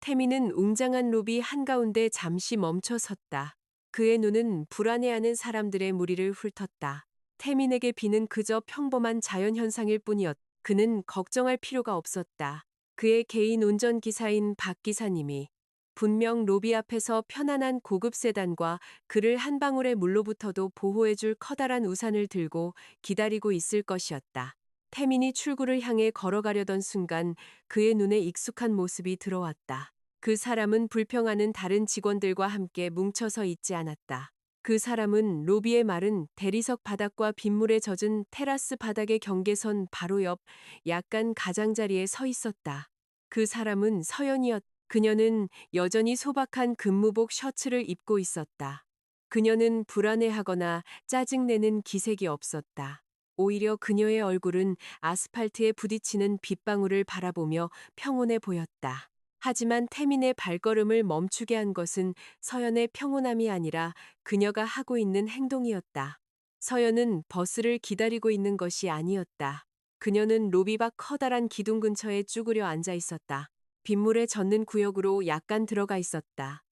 태민은 웅장한 로비 한가운데 잠시 멈춰 섰다. 그의 눈은 불안해하는 사람들의 무리를 훑었다. 태민에게 비는 그저 평범한 자연현상일 뿐이었다. 그는 걱정할 필요가 없었다. 그의 개인 운전기사인 박 기사님이 분명 로비 앞에서 편안한 고급 세단과 그를 한 방울의 물로부터도 보호해줄 커다란 우산을 들고 기다리고 있을 것이었다. 태민이 출구를 향해 걸어가려던 순간 그의 눈에 익숙한 모습이 들어왔다. 그 사람은 불평하는 다른 직원들과 함께 뭉쳐서 있지 않았다. 그 사람은 로비의 마른 대리석 바닥과 빗물에 젖은 테라스 바닥의 경계선 바로 옆 약간 가장자리에 서 있었다. 그 사람은 서연이었다. 그녀는 여전히 소박한 근무복 셔츠를 입고 있었다. 그녀는 불안해하거나 짜증내는 기색이 없었다. 오히려 그녀의 얼굴은 아스팔트에 부딪히는 빗방울을 바라보며 평온해 보였다. 하지만 태민의 발걸음을 멈추게 한 것은 서연의 평온함이 아니라 그녀가 하고 있는 행동이었다. 서연은 버스를 기다리고 있는 것이 아니었다. 그녀는 로비 밖 커다란 기둥 근처에 쭈그려 앉아 있었다. 빗물에 젖는 구역으로 약간 들어가 있었다.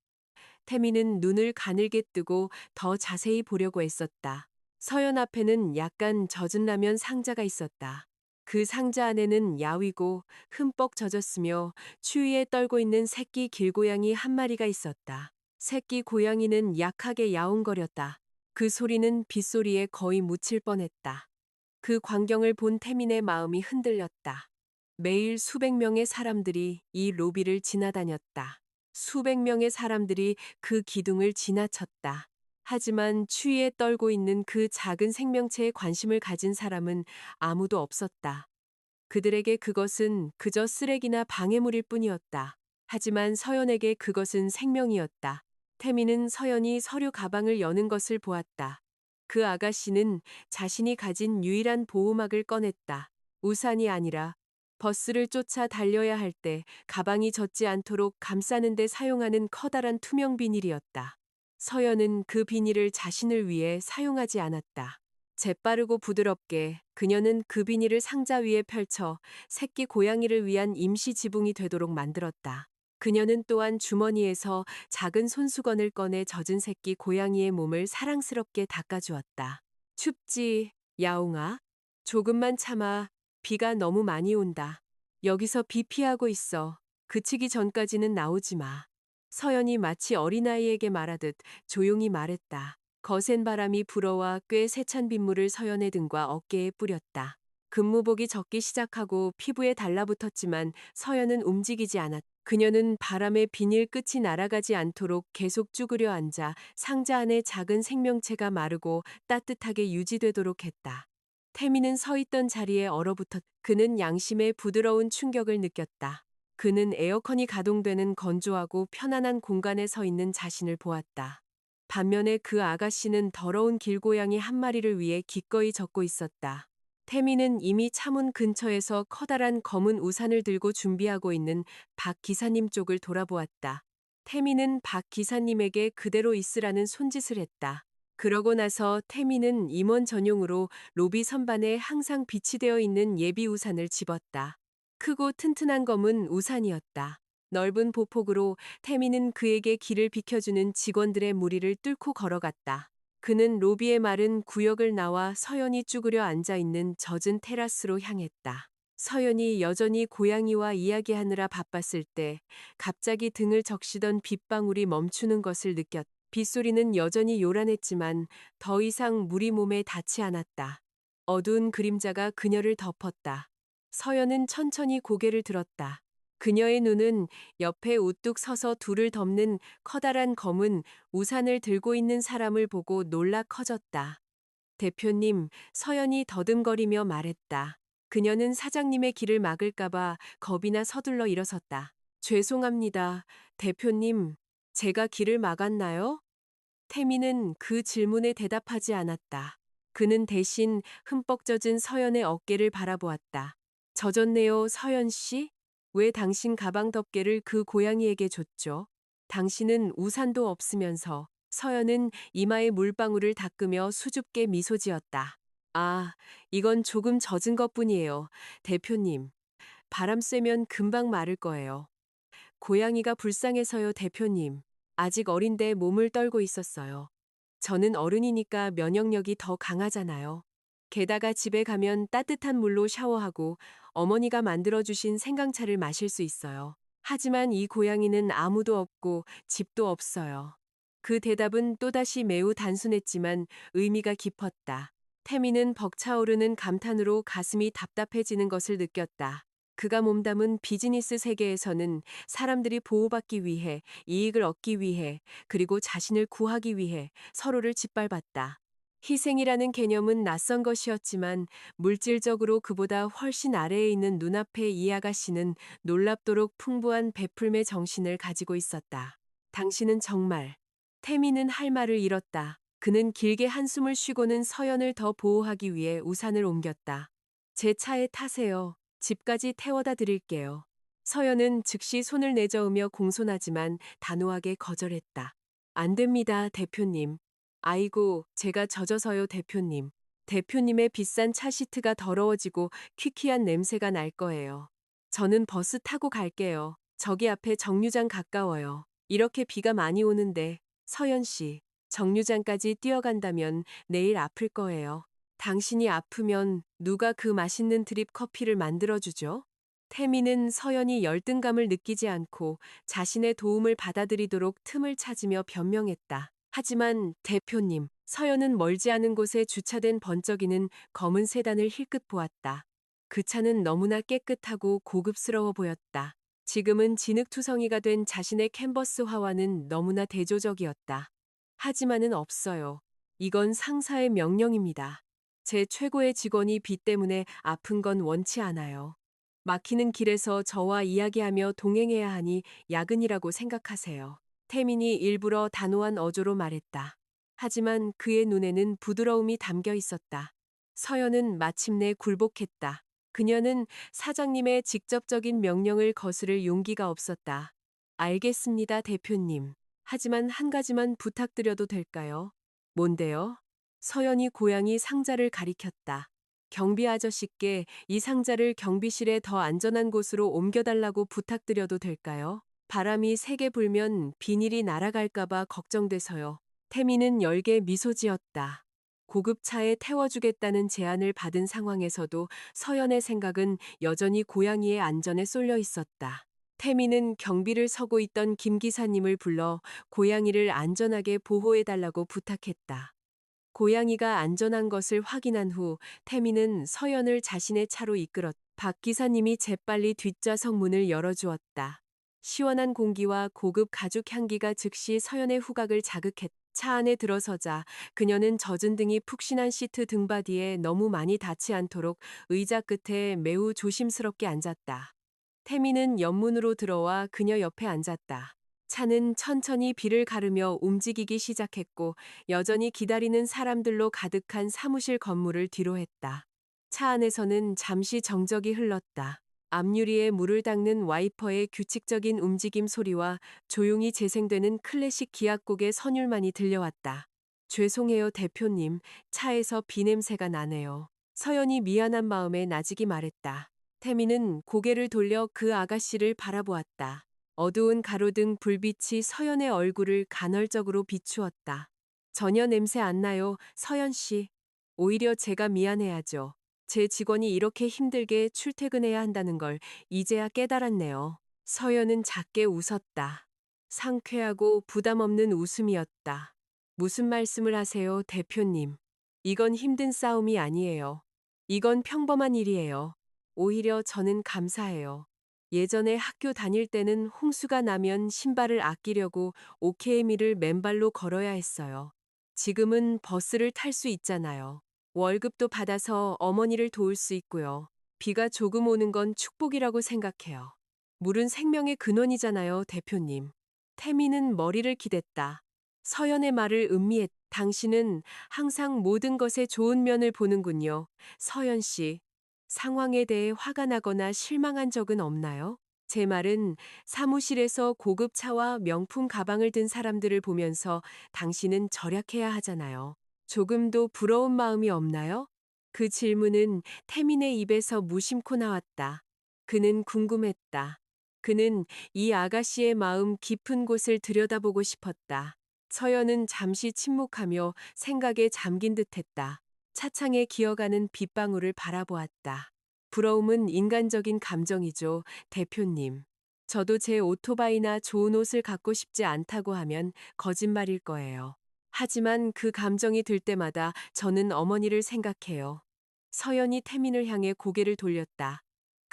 태미는 눈을 가늘게 뜨고 더 자세히 보려고 애썼다. 서연 앞에는 약간 젖은 라면 상자가 있었다. 그 상자 안에는 야위고 흠뻑 젖었으며 추위에 떨고 있는 새끼 길고양이 한 마리가 있었다. 새끼 고양이는 약하게 야옹거렸다. 그 소리는 빗소리에 거의 묻힐 뻔했다. 그 광경을 본 태민의 마음이 흔들렸다. 매일 수백 명의 사람들이 이 로비를 지나다녔다. 수백 명의 사람들이 그 기둥을 지나쳤다. 하지만 추위에 떨고 있는 그 작은 생명체에 관심을 가진 사람은 아무도 없었다. 그들에게 그것은 그저 쓰레기나 방해물일 뿐이었다. 하지만 서연에게 그것은 생명이었다. 태미는 서연이 서류 가방을 여는 것을 보았다. 그 아가씨는 자신이 가진 유일한 보호막을 꺼냈다. 우산이 아니라 버스를 쫓아 달려야 할 때 가방이 젖지 않도록 감싸는 데 사용하는 커다란 투명 비닐이었다. 서연은 그 비닐을 자신을 위해 사용하지 않았다. 재빠르고 부드럽게 그녀는 그 비닐을 상자 위에 펼쳐 새끼 고양이를 위한 임시 지붕이 되도록 만들었다. 그녀는 또한 주머니에서 작은 손수건을 꺼내 젖은 새끼 고양이의 몸을 사랑스럽게 닦아주었다. 춥지, 야옹아? 조금만 참아. 비가 너무 많이 온다. 여기서 비 피하고 있어. 그치기 전까지는 나오지 마. 서연이 마치 어린아이에게 말하듯 조용히 말했다. 거센 바람이 불어와 꽤 세찬 빗물을 서연의 등과 어깨에 뿌렸다. 근무복이 젖기 시작하고 피부에 달라붙었지만 서연은 움직이지 않았다. 그녀는 바람에 비닐 끝이 날아가지 않도록 계속 쭈그려 앉아 상자 안에 작은 생명체가 마르고 따뜻하게 유지되도록 했다. 태미는 서 있던 자리에 얼어붙었. 그는 양심의 부드러운 충격을 느꼈다. 그는 에어컨이 가동되는 건조하고 편안한 공간에 서 있는 자신을 보았다. 반면에 그 아가씨는 더러운 길고양이 한 마리를 위해 기꺼이 젖고 있었다. 태미는 이미 차문 근처에서 커다란 검은 우산을 들고 준비하고 있는 박 기사님 쪽을 돌아보았다. 태미는 박 기사님에게 그대로 있으라는 손짓을 했다. 그러고 나서 태미는 임원 전용으로 로비 선반에 항상 비치되어 있는 예비 우산을 집었다. 크고 튼튼한 검은 우산이었다. 넓은 보폭으로 태미는 그에게 길을 비켜주는 직원들의 무리를 뚫고 걸어갔다. 그는 로비의 마른 구역을 나와 서연이 쭈그려 앉아있는 젖은 테라스로 향했다. 서연이 여전히 고양이와 이야기하느라 바빴을 때 갑자기 등을 적시던 빗방울이 멈추는 것을 느꼈다. 빗소리는 여전히 요란했지만 더 이상 물이 몸에 닿지 않았다. 어두운 그림자가 그녀를 덮었다. 서연은 천천히 고개를 들었다. 그녀의 눈은 옆에 우뚝 서서 둘을 덮는 커다란 검은 우산을 들고 있는 사람을 보고 놀라 커졌다. 대표님, 서연이 더듬거리며 말했다. 그녀는 사장님의 길을 막을까봐 겁이나 서둘러 일어섰다. 죄송합니다. 대표님, 제가 길을 막았나요? 태미는 그 질문에 대답하지 않았다. 그는 대신 흠뻑 젖은 서연의 어깨를 바라보았다. 젖었네요, 서연 씨? 왜 당신 가방 덮개를 그 고양이에게 줬죠? 당신은 우산도 없으면서. 서연은 이마에 물방울을 닦으며 수줍게 미소 지었다. 아, 이건 조금 젖은 것뿐이에요. 대표님. 바람 쐬면 금방 마를 거예요. 고양이가 불쌍해서요, 대표님. 아직 어린데 몸을 떨고 있었어요. 저는 어른이니까 면역력이 더 강하잖아요. 게다가 집에 가면 따뜻한 물로 샤워하고 어머니가 만들어주신 생강차를 마실 수 있어요. 하지만 이 고양이는 아무도 없고 집도 없어요. 그 대답은 또다시 매우 단순했지만 의미가 깊었다. 태미는 벅차오르는 감탄으로 가슴이 답답해지는 것을 느꼈다. 그가 몸담은 비즈니스 세계에서는 사람들이 보호받기 위해, 이익을 얻기 위해, 그리고 자신을 구하기 위해 서로를 짓밟았다. 희생이라는 개념은 낯선 것이었지만 물질적으로 그보다 훨씬 아래에 있는 눈앞의 이 아가씨는 놀랍도록 풍부한 베풀매 정신을 가지고 있었다. 당신은 정말. 태미는 할 말을 잃었다. 그는 길게 한숨을 쉬고는 서연을 더 보호하기 위해 우산을 옮겼다. 제 차에 타세요. 집까지 태워다 드릴게요. 서연은 즉시 손을 내저으며 공손하지만 단호하게 거절했다. 안 됩니다, 대표님. 아이고, 제가 젖어서요, 대표님. 대표님의 비싼 차 시트가 더러워지고 퀴퀴한 냄새가 날 거예요. 저는 버스 타고 갈게요. 저기 앞에 정류장 가까워요. 이렇게 비가 많이 오는데, 서연 씨, 정류장까지 뛰어간다면 내일 아플 거예요. 당신이 아프면 누가 그 맛있는 드립 커피를 만들어주죠? 태미는 서연이 열등감을 느끼지 않고 자신의 도움을 받아들이도록 틈을 찾으며 변명했다. 하지만 대표님, 서연은 멀지 않은 곳에 주차된 번쩍이는 검은 세단을 힐끗 보았다. 그 차는 너무나 깨끗하고 고급스러워 보였다. 지금은 진흙투성이가 된 자신의 캔버스 화와는 너무나 대조적이었다. 하지만은 없어요. 이건 상사의 명령입니다. 제 최고의 직원이 비 때문에 아픈 건 원치 않아요. 막히는 길에서 저와 이야기하며 동행해야 하니 야근이라고 생각하세요. 태민이 일부러 단호한 어조로 말했다. 하지만 그의 눈에는 부드러움이 담겨 있었다. 서연은 마침내 굴복했다. 그녀는 사장님의 직접적인 명령을 거스를 용기가 없었다. 알겠습니다, 대표님. 하지만 한 가지만 부탁드려도 될까요? 뭔데요? 서연이 고양이 상자를 가리켰다. 경비 아저씨께 이 상자를 경비실에 더 안전한 곳으로 옮겨달라고 부탁드려도 될까요? 바람이 세게 불면 비닐이 날아갈까봐 걱정돼서요. 태미는 열게 미소 지었다. 고급차에 태워주겠다는 제안을 받은 상황에서도 서연의 생각은 여전히 고양이의 안전에 쏠려 있었다. 태미는 경비를 서고 있던 김 기사님을 불러 고양이를 안전하게 보호해달라고 부탁했다. 고양이가 안전한 것을 확인한 후 태미는 서연을 자신의 차로 이끌었. 박 기사님이 재빨리 뒷좌석 문을 열어주었다. 시원한 공기와 고급 가죽 향기가 즉시 서연의 후각을 자극했다. 차 안에 들어서자 그녀는 젖은 등이 푹신한 시트 등받이에 너무 많이 닿지 않도록 의자 끝에 매우 조심스럽게 앉았다. 태미는 옆문으로 들어와 그녀 옆에 앉았다. 차는 천천히 비를 가르며 움직이기 시작했고 여전히 기다리는 사람들로 가득한 사무실 건물을 뒤로했다. 차 안에서는 잠시 정적이 흘렀다. 앞유리에 물을 닦는 와이퍼의 규칙적인 움직임 소리와 조용히 재생되는 클래식 기악곡의 선율만이 들려왔다. 죄송해요, 대표님. 차에서 비냄새가 나네요. 서연이 미안한 마음에 나직이 말했다. 태미는 고개를 돌려 그 아가씨를 바라보았다. 어두운 가로등 불빛이 서연의 얼굴을 간헐적으로 비추었다. 전혀 냄새 안 나요, 서연 씨. 오히려 제가 미안해야죠. 제 직원이 이렇게 힘들게 출퇴근해야 한다는 걸 이제야 깨달았네요. 서연은 작게 웃었다. 상쾌하고 부담 없는 웃음이었다. 무슨 말씀을 하세요, 대표님. 이건 힘든 싸움이 아니에요. 이건 평범한 일이에요. 오히려 저는 감사해요. 예전에 학교 다닐 때는 홍수가 나면 신발을 아끼려고 오케이미를 맨발로 걸어야 했어요. 지금은 버스를 탈 수 있잖아요. 월급도 받아서 어머니를 도울 수 있고요. 비가 조금 오는 건 축복이라고 생각해요. 물은 생명의 근원이잖아요, 대표님. 태미는 머리를 기댔다. 서연의 말을 음미했다. 당신은 항상 모든 것의 좋은 면을 보는군요. 서연 씨, 상황에 대해 화가 나거나 실망한 적은 없나요? 제 말은 사무실에서 고급 차와 명품 가방을 든 사람들을 보면서 당신은 절약해야 하잖아요. 조금도 부러운 마음이 없나요? 그 질문은 태민의 입에서 무심코 나왔다. 그는 궁금했다. 그는 이 아가씨의 마음 깊은 곳을 들여다보고 싶었다. 서연은 잠시 침묵하며 생각에 잠긴 듯했다. 차창에 기어가는 빗방울을 바라보았다. 부러움은 인간적인 감정이죠, 대표님. 저도 제 오토바이나 좋은 옷을 갖고 싶지 않다고 하면 거짓말일 거예요. 하지만 그 감정이 들 때마다 저는 어머니를 생각해요. 서연이 태민을 향해 고개를 돌렸다.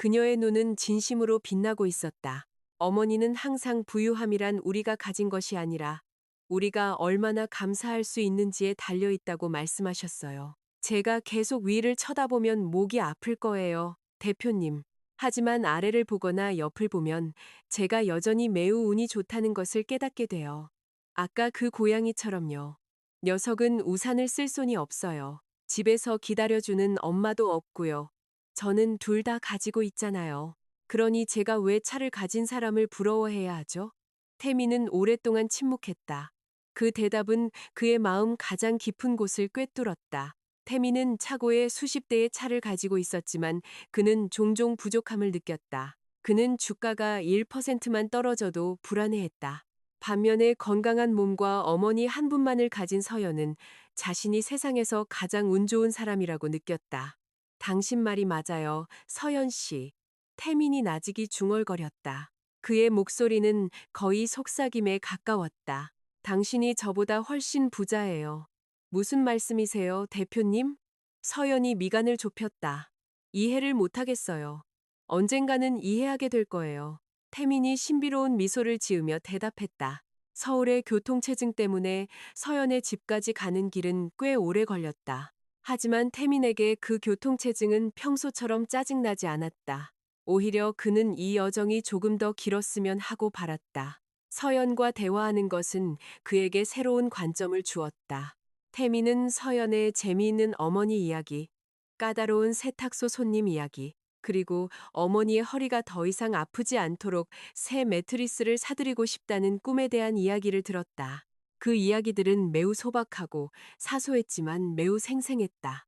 그녀의 눈은 진심으로 빛나고 있었다. 어머니는 항상 부유함이란 우리가 가진 것이 아니라 우리가 얼마나 감사할 수 있는지에 달려 있다고 말씀하셨어요. 제가 계속 위를 쳐다보면 목이 아플 거예요, 대표님. 하지만 아래를 보거나 옆을 보면 제가 여전히 매우 운이 좋다는 것을 깨닫게 돼요. 아까 그 고양이처럼요. 녀석은 우산을 쓸 손이 없어요. 집에서 기다려주는 엄마도 없고요. 저는 둘 다 가지고 있잖아요. 그러니 제가 왜 차를 가진 사람을 부러워해야 하죠? 태미는 오랫동안 침묵했다. 그 대답은 그의 마음 가장 깊은 곳을 꿰뚫었다. 태미는 차고에 수십 대의 차를 가지고 있었지만 그는 종종 부족함을 느꼈다. 그는 주가가 1%만 떨어져도 불안해했다. 반면에 건강한 몸과 어머니 한 분만을 가진 서연은 자신이 세상에서 가장 운 좋은 사람이라고 느꼈다. 당신 말이 맞아요, 서연 씨. 태민이 나직이 중얼거렸다. 그의 목소리는 거의 속삭임에 가까웠다. 당신이 저보다 훨씬 부자예요. 무슨 말씀이세요, 대표님? 서연이 미간을 좁혔다. 이해를 못하겠어요. 언젠가는 이해하게 될 거예요. 태민이 신비로운 미소를 지으며 대답했다. 서울의 교통체증 때문에 서연의 집까지 가는 길은 꽤 오래 걸렸다. 하지만 태민에게 그 교통체증은 평소처럼 짜증나지 않았다. 오히려 그는 이 여정이 조금 더 길었으면 하고 바랐다. 서연과 대화하는 것은 그에게 새로운 관점을 주었다. 태민은 서연의 재미있는 어머니 이야기, 까다로운 세탁소 손님 이야기, 그리고 어머니의 허리가 더 이상 아프지 않도록 새 매트리스를 사드리고 싶다는 꿈에 대한 이야기를 들었다. 그 이야기들은 매우 소박하고 사소했지만 매우 생생했다.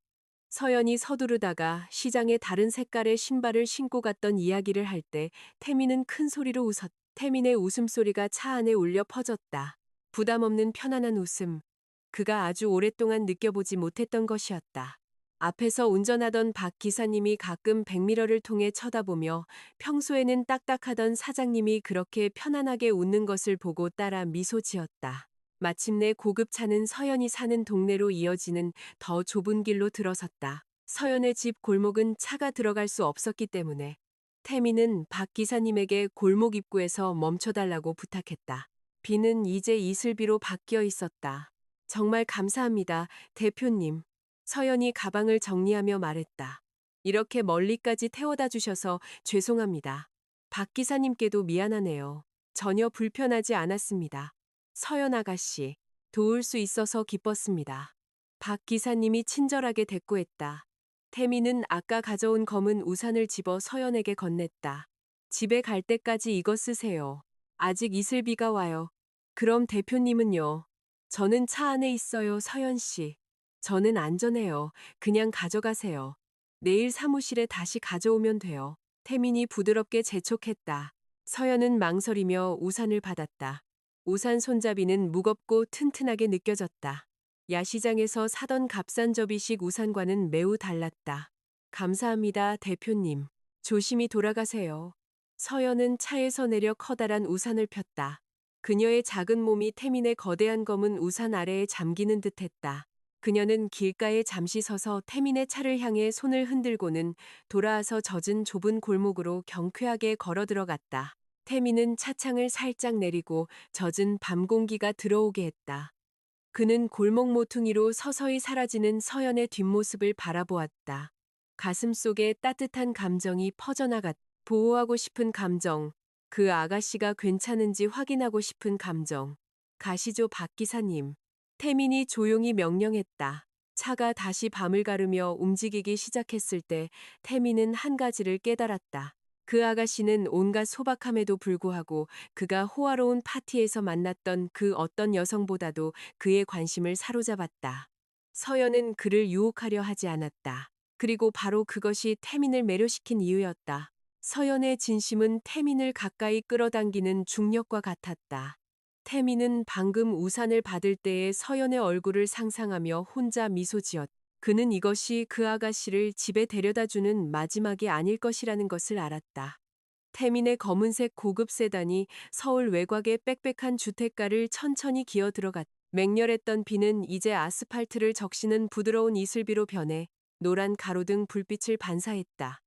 서연이 서두르다가 시장에 다른 색깔의 신발을 신고 갔던 이야기를 할 때 태민은 큰 소리로 웃었다. 태민의 웃음소리가 차 안에 울려 퍼졌다. 부담 없는 편안한 웃음. 그가 아주 오랫동안 느껴보지 못했던 것이었다. 앞에서 운전하던 박 기사님이 가끔 백미러를 통해 쳐다보며 평소에는 딱딱하던 사장님이 그렇게 편안하게 웃는 것을 보고 따라 미소 지었다. 마침내 고급차는 서연이 사는 동네로 이어지는 더 좁은 길로 들어섰다. 서연의 집 골목은 차가 들어갈 수 없었기 때문에 태미는 박 기사님에게 골목 입구에서 멈춰달라고 부탁했다. 비는 이제 이슬비로 바뀌어 있었다. 정말 감사합니다, 대표님. 서연이 가방을 정리하며 말했다. 이렇게 멀리까지 태워다 주셔서 죄송합니다. 박 기사님께도 미안하네요. 전혀 불편하지 않았습니다. 서연 아가씨, 도울 수 있어서 기뻤습니다. 박 기사님이 친절하게 대꾸했다. 태미는 아까 가져온 검은 우산을 집어 서연에게 건넸다. 집에 갈 때까지 이거 쓰세요. 아직 이슬비가 와요. 그럼 대표님은요? 저는 차 안에 있어요, 서연 씨. 저는 안전해요. 그냥 가져가세요. 내일 사무실에 다시 가져오면 돼요. 태민이 부드럽게 재촉했다. 서연은 망설이며 우산을 받았다. 우산 손잡이는 무겁고 튼튼하게 느껴졌다. 야시장에서 사던 값싼 접이식 우산과는 매우 달랐다. 감사합니다, 대표님. 조심히 돌아가세요. 서연은 차에서 내려 커다란 우산을 폈다. 그녀의 작은 몸이 태민의 거대한 검은 우산 아래에 잠기는 듯했다. 그녀는 길가에 잠시 서서 태민의 차를 향해 손을 흔들고는 돌아와서 젖은 좁은 골목으로 경쾌하게 걸어 들어갔다. 태민은 차창을 살짝 내리고 젖은 밤 공기가 들어오게 했다. 그는 골목 모퉁이로 서서히 사라지는 서연의 뒷모습을 바라보았다. 가슴속에 따뜻한 감정이 퍼져나갔다. 보호하고 싶은 감정, 그 아가씨가 괜찮은지 확인하고 싶은 감정. 가시죠, 박 기사님. 태민이 조용히 명령했다. 차가 다시 밤을 가르며 움직이기 시작했을 때 태민은 한 가지를 깨달았다. 그 아가씨는 온갖 소박함에도 불구하고 그가 호화로운 파티에서 만났던 그 어떤 여성보다도 그의 관심을 사로잡았다. 서연은 그를 유혹하려 하지 않았다. 그리고 바로 그것이 태민을 매료시킨 이유였다. 서연의 진심은 태민을 가까이 끌어당기는 중력과 같았다. 태민은 방금 우산을 받을 때의 서연의 얼굴을 상상하며 혼자 미소 지었다. 그는 이것이 그 아가씨를 집에 데려다주는 마지막이 아닐 것이라는 것을 알았다. 태민의 검은색 고급 세단이 서울 외곽의 빽빽한 주택가를 천천히 기어 들어갔다. 맹렬했던 비는 이제 아스팔트를 적시는 부드러운 이슬비로 변해 노란 가로등 불빛을 반사했다.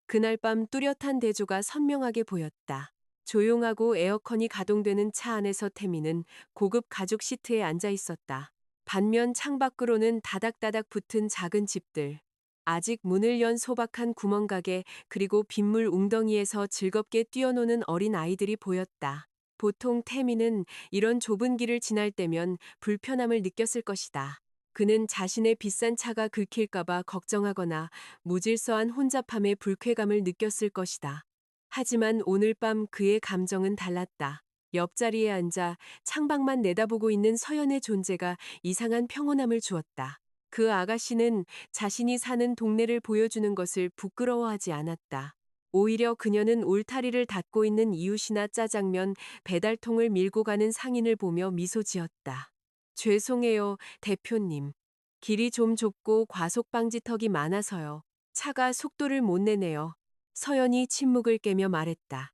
그날 밤 뚜렷한 대조가 선명하게 보였다. 조용하고 에어컨이 가동되는 차 안에서 태미는 고급 가죽 시트에 앉아 있었다. 반면 창밖으로는 다닥다닥 붙은 작은 집들. 아직 문을 연 소박한 구멍가게 그리고 빗물 웅덩이에서 즐겁게 뛰어노는 어린 아이들이 보였다. 보통 태미는 이런 좁은 길을 지날 때면 불편함을 느꼈을 것이다. 그는 자신의 비싼 차가 긁힐까봐 걱정하거나 무질서한 혼잡함에 불쾌감을 느꼈을 것이다. 하지만 오늘 밤 그의 감정은 달랐다. 옆자리에 앉아 창밖만 내다보고 있는 서연의 존재가 이상한 평온함을 주었다. 그 아가씨는 자신이 사는 동네를 보여주는 것을 부끄러워하지 않았다. 오히려 그녀는 울타리를 닫고 있는 이웃이나 짜장면 배달통을 밀고 가는 상인을 보며 미소 지었다. 죄송해요, 대표님. 길이 좀 좁고 과속방지턱이 많아서요. 차가 속도를 못 내네요. 서연이 침묵을 깨며 말했다.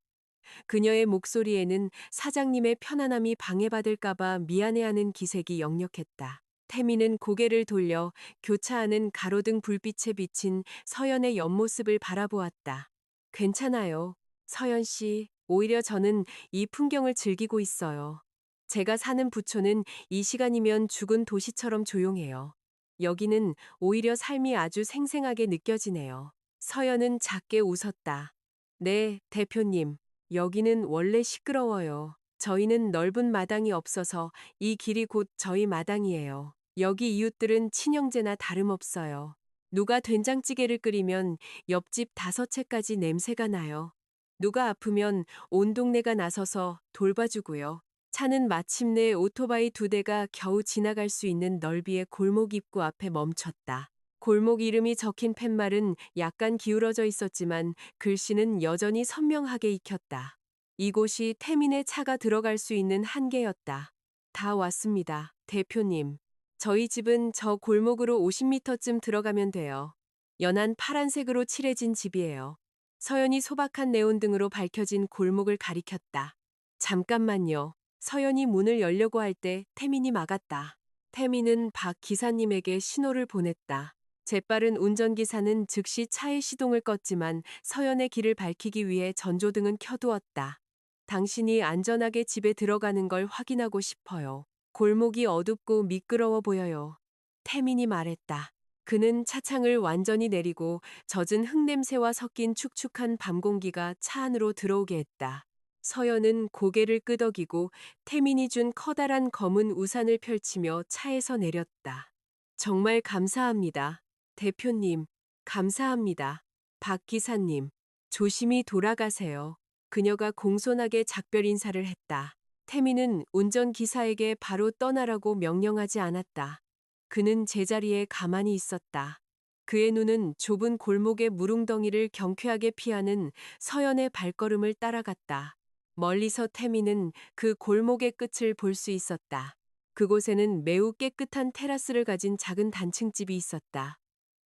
그녀의 목소리에는 사장님의 편안함이 방해받을까봐 미안해하는 기색이 역력했다. 태미는 고개를 돌려 교차하는 가로등 불빛에 비친 서연의 옆모습을 바라보았다. 괜찮아요. 서연 씨, 오히려 저는 이 풍경을 즐기고 있어요. 제가 사는 부촌은 이 시간이면 죽은 도시처럼 조용해요. 여기는 오히려 삶이 아주 생생하게 느껴지네요. 서연은 작게 웃었다. 네, 대표님. 여기는 원래 시끄러워요. 저희는 넓은 마당이 없어서 이 길이 곧 저희 마당이에요. 여기 이웃들은 친형제나 다름없어요. 누가 된장찌개를 끓이면 옆집 5채까지 냄새가 나요. 누가 아프면 온 동네가 나서서 돌봐주고요. 차는 마침내 오토바이 2대가 겨우 지나갈 수 있는 넓이의 골목 입구 앞에 멈췄다. 골목 이름이 적힌 팻말은 약간 기울어져 있었지만 글씨는 여전히 선명하게 익혔다. 이곳이 태민의 차가 들어갈 수 있는 한계였다. 다 왔습니다, 대표님. 저희 집은 저 골목으로 50m쯤 들어가면 돼요. 연한 파란색으로 칠해진 집이에요. 서연이 소박한 네온등으로 밝혀진 골목을 가리켰다. 잠깐만요. 서연이 문을 열려고 할 때 태민이 막았다. 태민은 박 기사님에게 신호를 보냈다. 재빠른 운전기사는 즉시 차의 시동을 껐지만 서연의 길을 밝히기 위해 전조등은 켜두었다. 당신이 안전하게 집에 들어가는 걸 확인하고 싶어요. 골목이 어둡고 미끄러워 보여요. 태민이 말했다. 그는 차창을 완전히 내리고 젖은 흙냄새와 섞인 축축한 밤 공기가 차 안으로 들어오게 했다. 서연은 고개를 끄덕이고 태민이 준 커다란 검은 우산을 펼치며 차에서 내렸다. 정말 감사합니다. 대표님, 감사합니다. 박 기사님, 조심히 돌아가세요. 그녀가 공손하게 작별 인사를 했다. 태민은 운전기사에게 바로 떠나라고 명령하지 않았다. 그는 제자리에 가만히 있었다. 그의 눈은 좁은 골목의 물웅덩이를 경쾌하게 피하는 서연의 발걸음을 따라갔다. 멀리서 태민은 그 골목의 끝을 볼 수 있었다. 그곳에는 매우 깨끗한 테라스를 가진 작은 단층집이 있었다.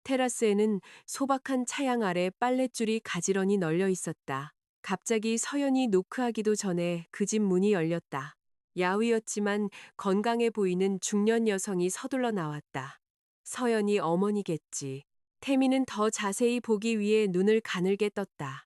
테라스에는 소박한 차양 아래 빨랫줄이 가지런히 널려 있었다. 갑자기 서연이 노크하기도 전에 그 집 문이 열렸다. 야위었지만 건강해 보이는 중년 여성이 서둘러 나왔다. 서연이 어머니겠지. 태미는 더 자세히 보기 위해 눈을 가늘게 떴다.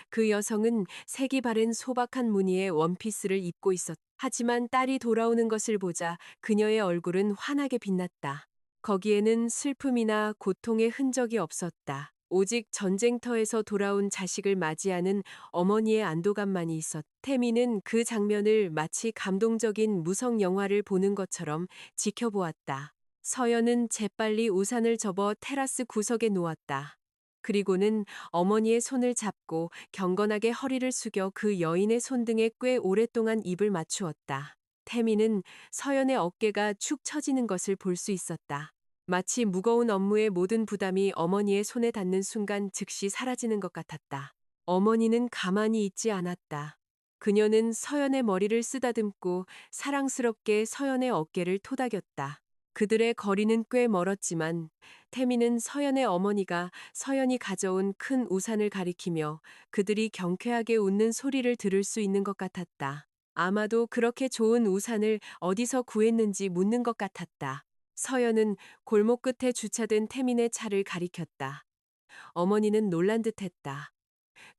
그 여성은 색이 바랜 소박한 무늬의 원피스를 입고 있었다. 하지만 딸이 돌아오는 것을 보자 그녀의 얼굴은 환하게 빛났다. 거기에는 슬픔이나 고통의 흔적이 없었다. 오직 전쟁터에서 돌아온 자식을 맞이하는 어머니의 안도감만이 있었다. 태미는 그 장면을 마치 감동적인 무성 영화를 보는 것처럼 지켜보았다. 서연은 재빨리 우산을 접어 테라스 구석에 놓았다. 그리고는 어머니의 손을 잡고 경건하게 허리를 숙여 그 여인의 손등에 꽤 오랫동안 입을 맞추었다. 태미는 서연의 어깨가 축 처지는 것을 볼 수 있었다. 마치 무거운 업무의 모든 부담이 어머니의 손에 닿는 순간 즉시 사라지는 것 같았다. 어머니는 가만히 있지 않았다. 그녀는 서연의 머리를 쓰다듬고 사랑스럽게 서연의 어깨를 토닥였다. 그들의 거리는 꽤 멀었지만 태미는 서연의 어머니가 서연이 가져온 큰 우산을 가리키며 그들이 경쾌하게 웃는 소리를 들을 수 있는 것 같았다. 아마도 그렇게 좋은 우산을 어디서 구했는지 묻는 것 같았다. 서연은 골목 끝에 주차된 태민의 차를 가리켰다. 어머니는 놀란 듯했다.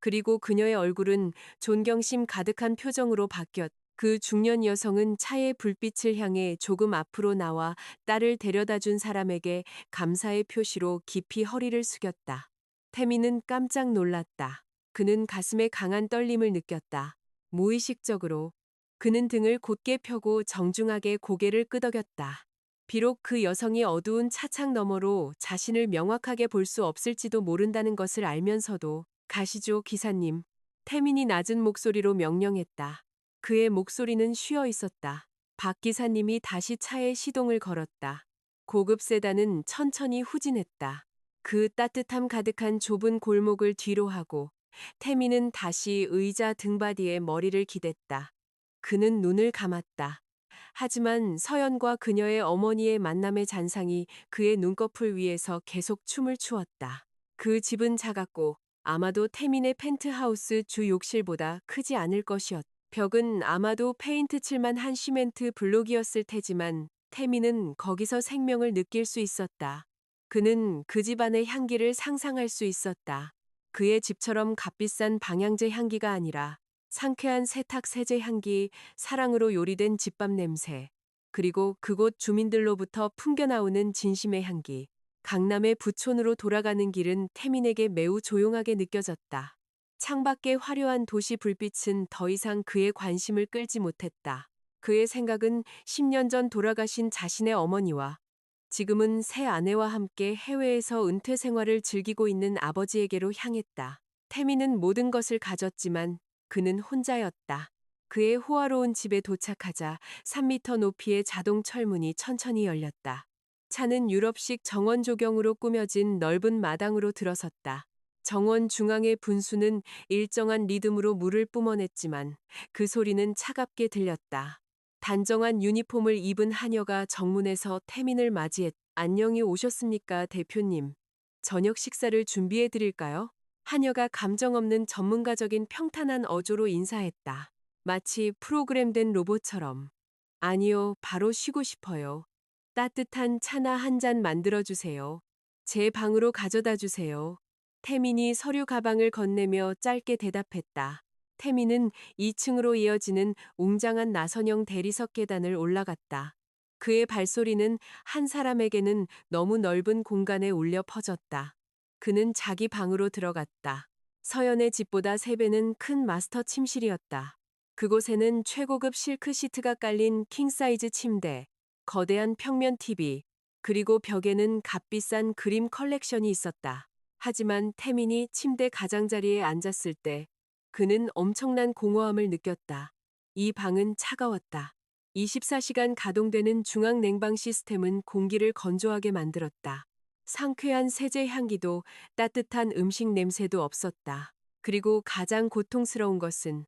그리고 그녀의 얼굴은 존경심 가득한 표정으로 바뀌었다. 그 중년 여성은 차의 불빛을 향해 조금 앞으로 나와 딸을 데려다 준 사람에게 감사의 표시로 깊이 허리를 숙였다. 태미는 깜짝 놀랐다. 그는 가슴에 강한 떨림을 느꼈다. 무의식적으로 그는 등을 곧게 펴고 정중하게 고개를 끄덕였다. 비록 그 여성이 어두운 차창 너머로 자신을 명확하게 볼 수 없을지도 모른다는 것을 알면서도 가시죠, 기사님. 태민이 낮은 목소리로 명령했다. 그의 목소리는 쉬어 있었다. 박 기사님이 다시 차에 시동을 걸었다. 고급 세단은 천천히 후진했다. 그 따뜻함 가득한 좁은 골목을 뒤로 하고 태민은 다시 의자 등받이에 머리를 기댔다. 그는 눈을 감았다. 하지만 서연과 그녀의 어머니의 만남의 잔상이 그의 눈꺼풀 위에서 계속 춤을 추었다. 그 집은 작았고 아마도 태민의 펜트하우스 주 욕실보다 크지 않을 것이었다. 벽은 아마도 페인트 칠만 한 시멘트 블록이었을 테지만 태민은 거기서 생명을 느낄 수 있었다. 그는 그 집안의 향기를 상상할 수 있었다. 그의 집처럼 값비싼 방향제 향기가 아니라 상쾌한 세탁 세제 향기, 사랑으로 요리된 집밥 냄새, 그리고 그곳 주민들로부터 풍겨나오는 진심의 향기. 강남의 부촌으로 돌아가는 길은 태민에게 매우 조용하게 느껴졌다. 창밖의 화려한 도시 불빛은 더 이상 그의 관심을 끌지 못했다. 그의 생각은 10년 전 돌아가신 자신의 어머니와 지금은 새 아내와 함께 해외에서 은퇴 생활을 즐기고 있는 아버지에게로 향했다. 태민은 모든 것을 가졌지만 그는 혼자였다. 그의 호화로운 집에 도착하자 3미터 높이의 자동 철문이 천천히 열렸다. 차는 유럽식 정원 조경으로 꾸며진 넓은 마당으로 들어섰다. 정원 중앙의 분수는 일정한 리듬으로 물을 뿜어냈지만 그 소리는 차갑게 들렸다. 단정한 유니폼을 입은 하녀가 정문에서 태민을 맞이했다. 안녕히 오셨습니까, 대표님. 저녁 식사를 준비해 드릴까요? 하녀가 감정 없는 전문가적인 평탄한 어조로 인사했다. 마치 프로그램된 로봇처럼. 아니요, 바로 쉬고 싶어요. 따뜻한 차나 한 잔 만들어주세요. 제 방으로 가져다 주세요. 태민이 서류 가방을 건네며 짧게 대답했다. 태민은 2층으로 이어지는 웅장한 나선형 대리석 계단을 올라갔다. 그의 발소리는 한 사람에게는 너무 넓은 공간에 울려 퍼졌다. 그는 자기 방으로 들어갔다. 서연의 집보다 3배는 큰 마스터 침실이었다. 그곳에는 최고급 실크 시트가 깔린 킹사이즈 침대, 거대한 평면 TV, 그리고 벽에는 값비싼 그림 컬렉션이 있었다. 하지만 태민이 침대 가장자리에 앉았을 때 그는 엄청난 공허함을 느꼈다. 이 방은 차가웠다. 24시간 가동되는 중앙 냉방 시스템은 공기를 건조하게 만들었다. 상쾌한 세제 향기도 따뜻한 음식 냄새도 없었다. 그리고 가장 고통스러운 것은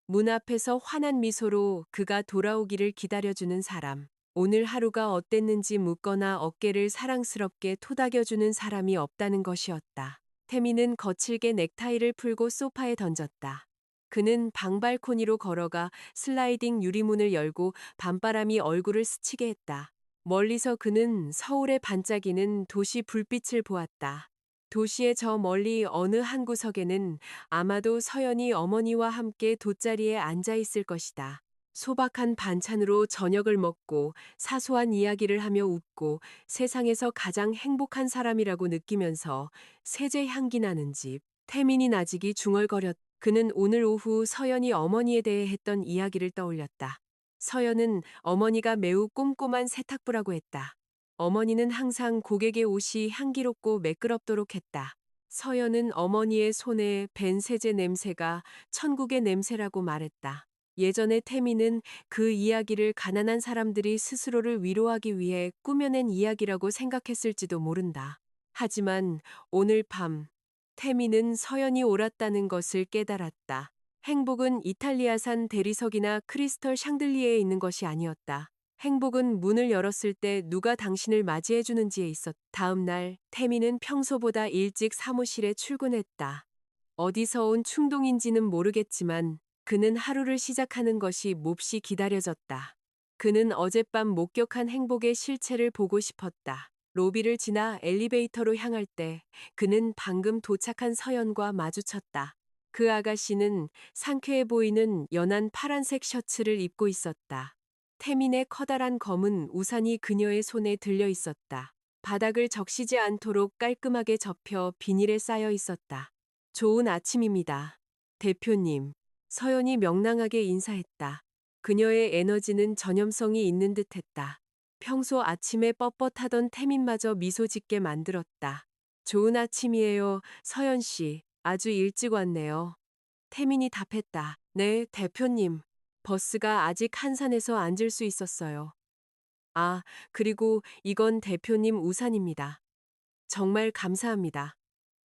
문 앞에서 환한 미소로 그가 돌아오기를 기다려주는 사람. 오늘 하루가 어땠는지 묻거나 어깨를 사랑스럽게 토닥여주는 사람이 없다는 것이었다. 태미는 거칠게 넥타이를 풀고 소파에 던졌다. 그는 방 발코니로 걸어가 슬라이딩 유리문을 열고 밤바람이 얼굴을 스치게 했다. 멀리서 그는 서울의 반짝이는 도시 불빛을 보았다. 도시의 저 멀리 어느 한 구석에는 아마도 서연이 어머니와 함께 돗자리에 앉아 있을 것이다. 소박한 반찬으로 저녁을 먹고 사소한 이야기를 하며 웃고 세상에서 가장 행복한 사람이라고 느끼면서 세제 향기 나는 집. 태민이 나직이 중얼거렸. 그는 오늘 오후 서연이 어머니에 대해 했던 이야기를 떠올렸다. 서연은 어머니가 매우 꼼꼼한 세탁부라고 했다. 어머니는 항상 고객의 옷이 향기롭고 매끄럽도록 했다. 서연은 어머니의 손에 밴 세제 냄새가 천국의 냄새라고 말했다. 예전에 태미는 그 이야기를 가난한 사람들이 스스로를 위로하기 위해 꾸며낸 이야기라고 생각했을지도 모른다. 하지만 오늘 밤 태미는 서연이 옳았다는 것을 깨달았다. 행복은 이탈리아산 대리석이나 크리스털 샹들리에에 있는 것이 아니었다. 행복은 문을 열었을 때 누가 당신을 맞이해 주는지에 있었다. 다음 날 태미는 평소보다 일찍 사무실에 출근했다. 어디서 온 충동인지는 모르겠지만 그는 하루를 시작하는 것이 몹시 기다려졌다. 그는 어젯밤 목격한 행복의 실체를 보고 싶었다. 로비를 지나 엘리베이터로 향할 때 그는 방금 도착한 서연과 마주쳤다. 그 아가씨는 상쾌해 보이는 연한 파란색 셔츠를 입고 있었다. 태민의 커다란 검은 우산이 그녀의 손에 들려 있었다. 바닥을 적시지 않도록 깔끔하게 접혀 비닐에 쌓여 있었다. 좋은 아침입니다. 대표님. 서연이 명랑하게 인사했다. 그녀의 에너지는 전염성이 있는 듯 했다. 평소 아침에 뻣뻣하던 태민마저 미소 짓게 만들었다. 좋은 아침이에요, 서연 씨. 아주 일찍 왔네요. 태민이 답했다. 네, 대표님. 버스가 아직 한산에서 앉을 수 있었어요. 아, 그리고 이건 대표님 우산입니다. 정말 감사합니다.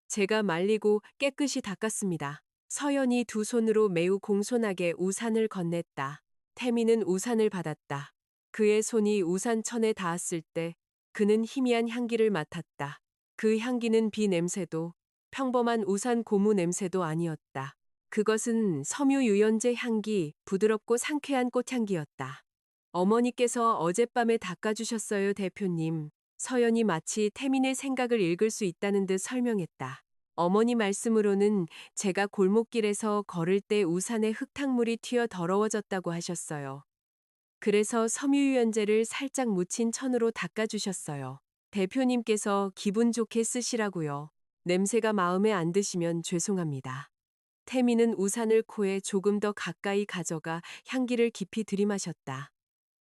제가 말리고 깨끗이 닦았습니다. 서연이 두 손으로 매우 공손하게 우산을 건넸다. 태미는 우산을 받았다. 그의 손이 우산천에 닿았을 때 그는 희미한 향기를 맡았다. 그 향기는 비 냄새도 평범한 우산 고무 냄새도 아니었다. 그것은 섬유 유연제 향기, 부드럽고 상쾌한 꽃향기였다. 어머니께서 어젯밤에 닦아주셨어요, 대표님. 서연이 마치 태민의 생각을 읽을 수 있다는 듯 설명했다. 어머니 말씀으로는 제가 골목길에서 걸을 때 우산에 흙탕물이 튀어 더러워졌다고 하셨어요. 그래서 섬유유연제를 살짝 묻힌 천으로 닦아주셨어요. 대표님께서 기분 좋게 쓰시라고요. 냄새가 마음에 안 드시면 죄송합니다. 태민은 우산을 코에 조금 더 가까이 가져가 향기를 깊이 들이마셨다.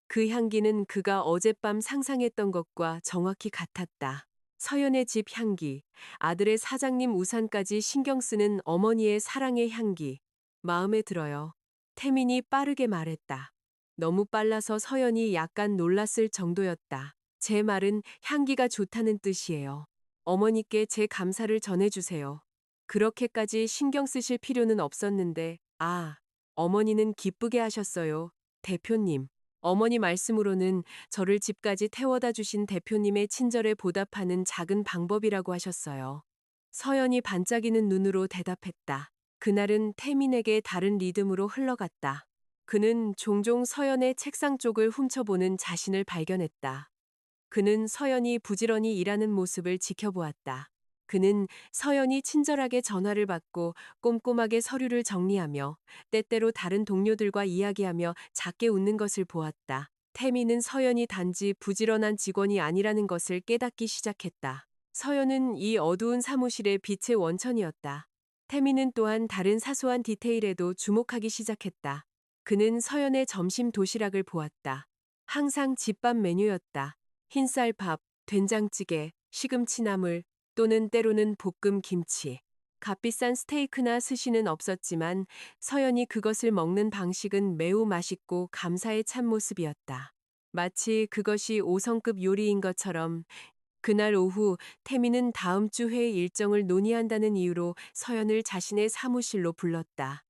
그 향기는 그가 어젯밤 상상했던 것과 정확히 같았다. 서연의 집 향기, 아들의 사장님 우산까지 신경 쓰는 어머니의 사랑의 향기. 마음에 들어요. 태민이 빠르게 말했다. 너무 빨라서 서연이 약간 놀랐을 정도였다. 제 말은 향기가 좋다는 뜻이에요. 어머니께 제 감사를 전해주세요. 그렇게까지 신경 쓰실 필요는 없었는데, 어머니는 기쁘게 하셨어요. 대표님. 어머니 말씀으로는 저를 집까지 태워다 주신 대표님의 친절에 보답하는 작은 방법이라고 하셨어요. 서연이 반짝이는 눈으로 대답했다. 그날은 태민에게 다른 리듬으로 흘러갔다. 그는 종종 서연의 책상 쪽을 훔쳐보는 자신을 발견했다. 그는 서연이 부지런히 일하는 모습을 지켜보았다. 그는 서연이 친절하게 전화를 받고 꼼꼼하게 서류를 정리하며 때때로 다른 동료들과 이야기하며 작게 웃는 것을 보았다. 태미는 서연이 단지 부지런한 직원이 아니라는 것을 깨닫기 시작했다. 서연은 이 어두운 사무실의 빛의 원천이었다. 태미는 또한 다른 사소한 디테일에도 주목하기 시작했다. 그는 서연의 점심 도시락을 보았다. 항상 집밥 메뉴였다. 흰쌀밥, 된장찌개, 시금치나물 또는 때로는 볶음 김치. 값비싼 스테이크나 스시는 없었지만 서연이 그것을 먹는 방식은 매우 맛있고 감사의 참모습이었다. 마치 그것이 5성급 요리인 것처럼 그날 오후 태미는 다음 주 회의 일정을 논의한다는 이유로 서연을 자신의 사무실로 불렀다.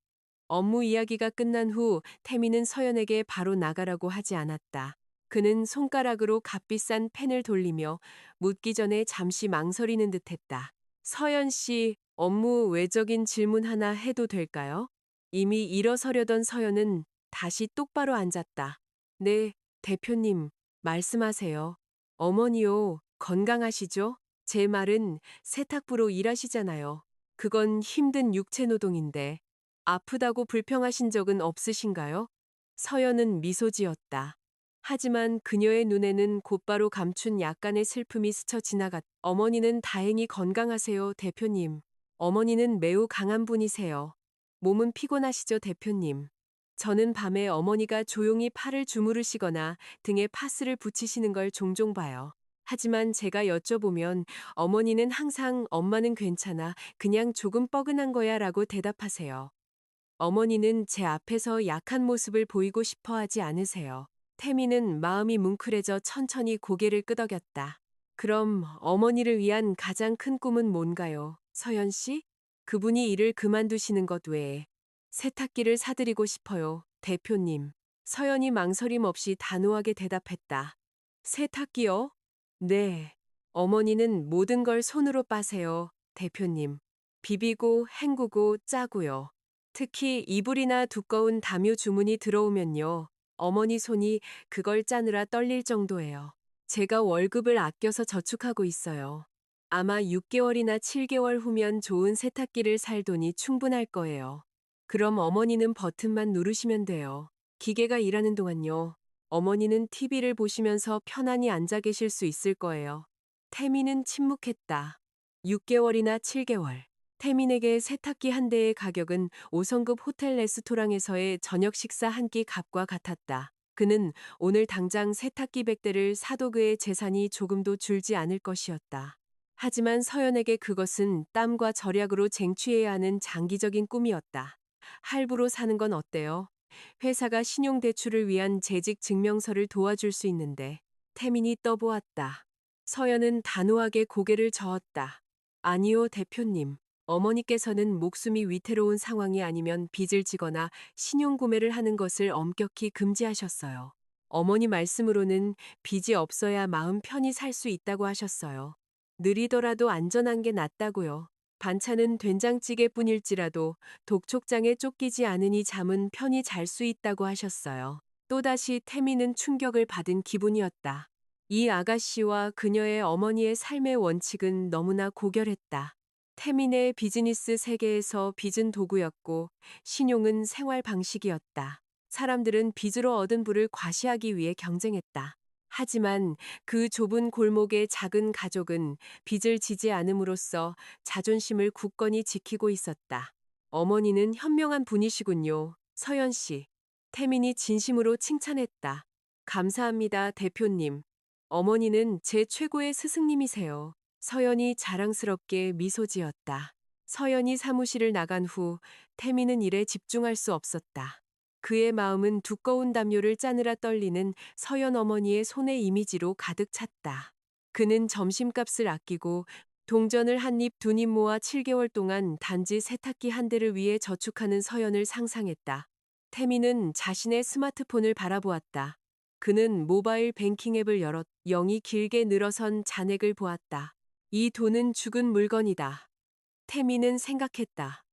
업무 이야기가 끝난 후 태미는 서연에게 바로 나가라고 하지 않았다. 그는 손가락으로 값비싼 펜을 돌리며 묻기 전에 잠시 망설이는 듯했다. 서연 씨, 업무 외적인 질문 하나 해도 될까요? 이미 일어서려던 서연은 다시 똑바로 앉았다. 네, 대표님, 말씀하세요. 어머니요, 건강하시죠? 제 말은 세탁부로 일하시잖아요. 그건 힘든 육체 노동인데. 아프다고 불평하신 적은 없으신가요? 서연은 미소 지었다. 하지만 그녀의 눈에는 곧바로 감춘 약간의 슬픔이 스쳐 지나갔다. 어머니는 다행히 건강하세요, 대표님. 어머니는 매우 강한 분이세요. 몸은 피곤하시죠, 대표님. 저는 밤에 어머니가 조용히 팔을 주무르시거나 등에 파스를 붙이시는 걸 종종 봐요. 하지만 제가 여쭤보면 어머니는 항상 엄마는 괜찮아, 그냥 조금 뻐근한 거야 라고 대답하세요. 어머니는 제 앞에서 약한 모습을 보이고 싶어 하지 않으세요. 태미는 마음이 뭉클해져 천천히 고개를 끄덕였다. 그럼 어머니를 위한 가장 큰 꿈은 뭔가요? 서연 씨? 그분이 일을 그만두시는 것 외에 세탁기를 사드리고 싶어요, 대표님. 서연이 망설임 없이 단호하게 대답했다. 세탁기요? 네. 어머니는 모든 걸 손으로 빠세요, 대표님. 비비고 헹구고 짜고요. 특히 이불이나 두꺼운 담요 주문이 들어오면요. 어머니 손이 그걸 짜느라 떨릴 정도예요. 제가 월급을 아껴서 저축하고 있어요. 아마 6개월이나 7개월 후면 좋은 세탁기를 살 돈이 충분할 거예요. 그럼 어머니는 버튼만 누르시면 돼요. 기계가 일하는 동안요. 어머니는 TV를 보시면서 편안히 앉아 계실 수 있을 거예요. 태민은 침묵했다. 6개월이나 7개월. 태민에게 세탁기 한 대의 가격은 5성급 호텔 레스토랑에서의 저녁 식사 한 끼 값과 같았다. 그는 오늘 당장 세탁기 100대를 사도 그의 재산이 조금도 줄지 않을 것이었다. 하지만 서연에게 그것은 땀과 절약으로 쟁취해야 하는 장기적인 꿈이었다. 할부로 사는 건 어때요? 회사가 신용대출을 위한 재직 증명서를 도와줄 수 있는데. 태민이 떠보았다. 서연은 단호하게 고개를 저었다. 아니요, 대표님. 어머니께서는 목숨이 위태로운 상황이 아니면 빚을 지거나 신용구매를 하는 것을 엄격히 금지하셨어요. 어머니 말씀으로는 빚이 없어야 마음 편히 살 수 있다고 하셨어요. 느리더라도 안전한 게 낫다고요. 반찬은 된장찌개뿐일지라도 독촉장에 쫓기지 않으니 잠은 편히 잘 수 있다고 하셨어요. 또다시 태미는 충격을 받은 기분이었다. 이 아가씨와 그녀의 어머니의 삶의 원칙은 너무나 고결했다. 태민의 비즈니스 세계에서 빚은 도구였고 신용은 생활 방식이었다. 사람들은 빚으로 얻은 부를 과시하기 위해 경쟁했다. 하지만 그 좁은 골목의 작은 가족은 빚을 지지 않음으로써 자존심을 굳건히 지키고 있었다. 어머니는 현명한 분이시군요. 서연 씨. 태민이 진심으로 칭찬했다. 감사합니다, 대표님. 어머니는 제 최고의 스승님이세요. 서연이 자랑스럽게 미소 지었다. 서연이 사무실을 나간 후 태민은 일에 집중할 수 없었다. 그의 마음은 두꺼운 담요를 짜느라 떨리는 서연 어머니의 손의 이미지로 가득 찼다. 그는 점심값을 아끼고 동전을 한 입 두 입 모아 7개월 동안 단지 세탁기 한 대를 위해 저축하는 서연을 상상했다. 태민은 자신의 스마트폰을 바라보았다. 그는 모바일 뱅킹 앱을 열었 0이 길게 늘어선 잔액을 보았다. 이 돈은 죽은 물건이다. 태민은 생각했다.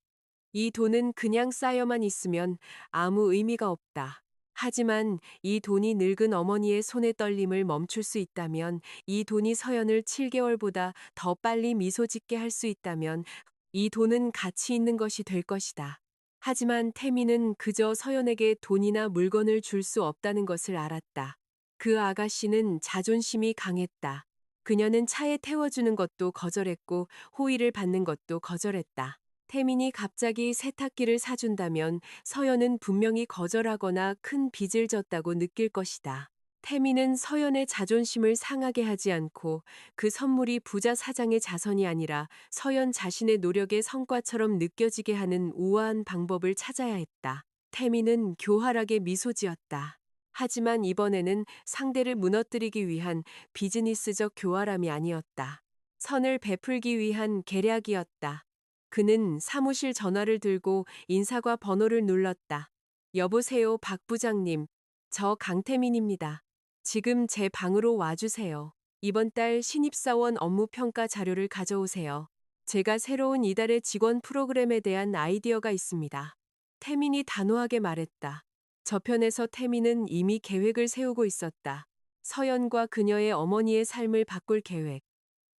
이 돈은 그냥 쌓여만 있으면 아무 의미가 없다. 하지만 이 돈이 늙은 어머니의 손의 떨림을 멈출 수 있다면, 이 돈이 서연을 7개월보다 더 빨리 미소 짓게 할 수 있다면 이 돈은 가치 있는 것이 될 것이다. 하지만 태미는 그저 서연에게 돈이나 물건을 줄 수 없다는 것을 알았다. 그 아가씨는 자존심이 강했다. 그녀는 차에 태워주는 것도 거절했고 호의를 받는 것도 거절했다. 태민이 갑자기 세탁기를 사준다면 서연은 분명히 거절하거나 큰 빚을 졌다고 느낄 것이다. 태민은 서연의 자존심을 상하게 하지 않고 그 선물이 부자 사장의 자선이 아니라 서연 자신의 노력의 성과처럼 느껴지게 하는 우아한 방법을 찾아야 했다. 태민은 교활하게 미소 지었다. 하지만 이번에는 상대를 무너뜨리기 위한 비즈니스적 교활함이 아니었다. 선을 베풀기 위한 계략이었다. 그는 사무실 전화를 들고 인사과 번호를 눌렀다. 여보세요, 박 부장님. 저 강태민입니다. 지금 제 방으로 와주세요. 이번 달 신입사원 업무평가 자료를 가져오세요. 제가 새로운 이달의 직원 프로그램에 대한 아이디어가 있습니다. 태민이 단호하게 말했다. 저편에서 태민은 이미 계획을 세우고 있었다. 서연과 그녀의 어머니의 삶을 바꿀 계획.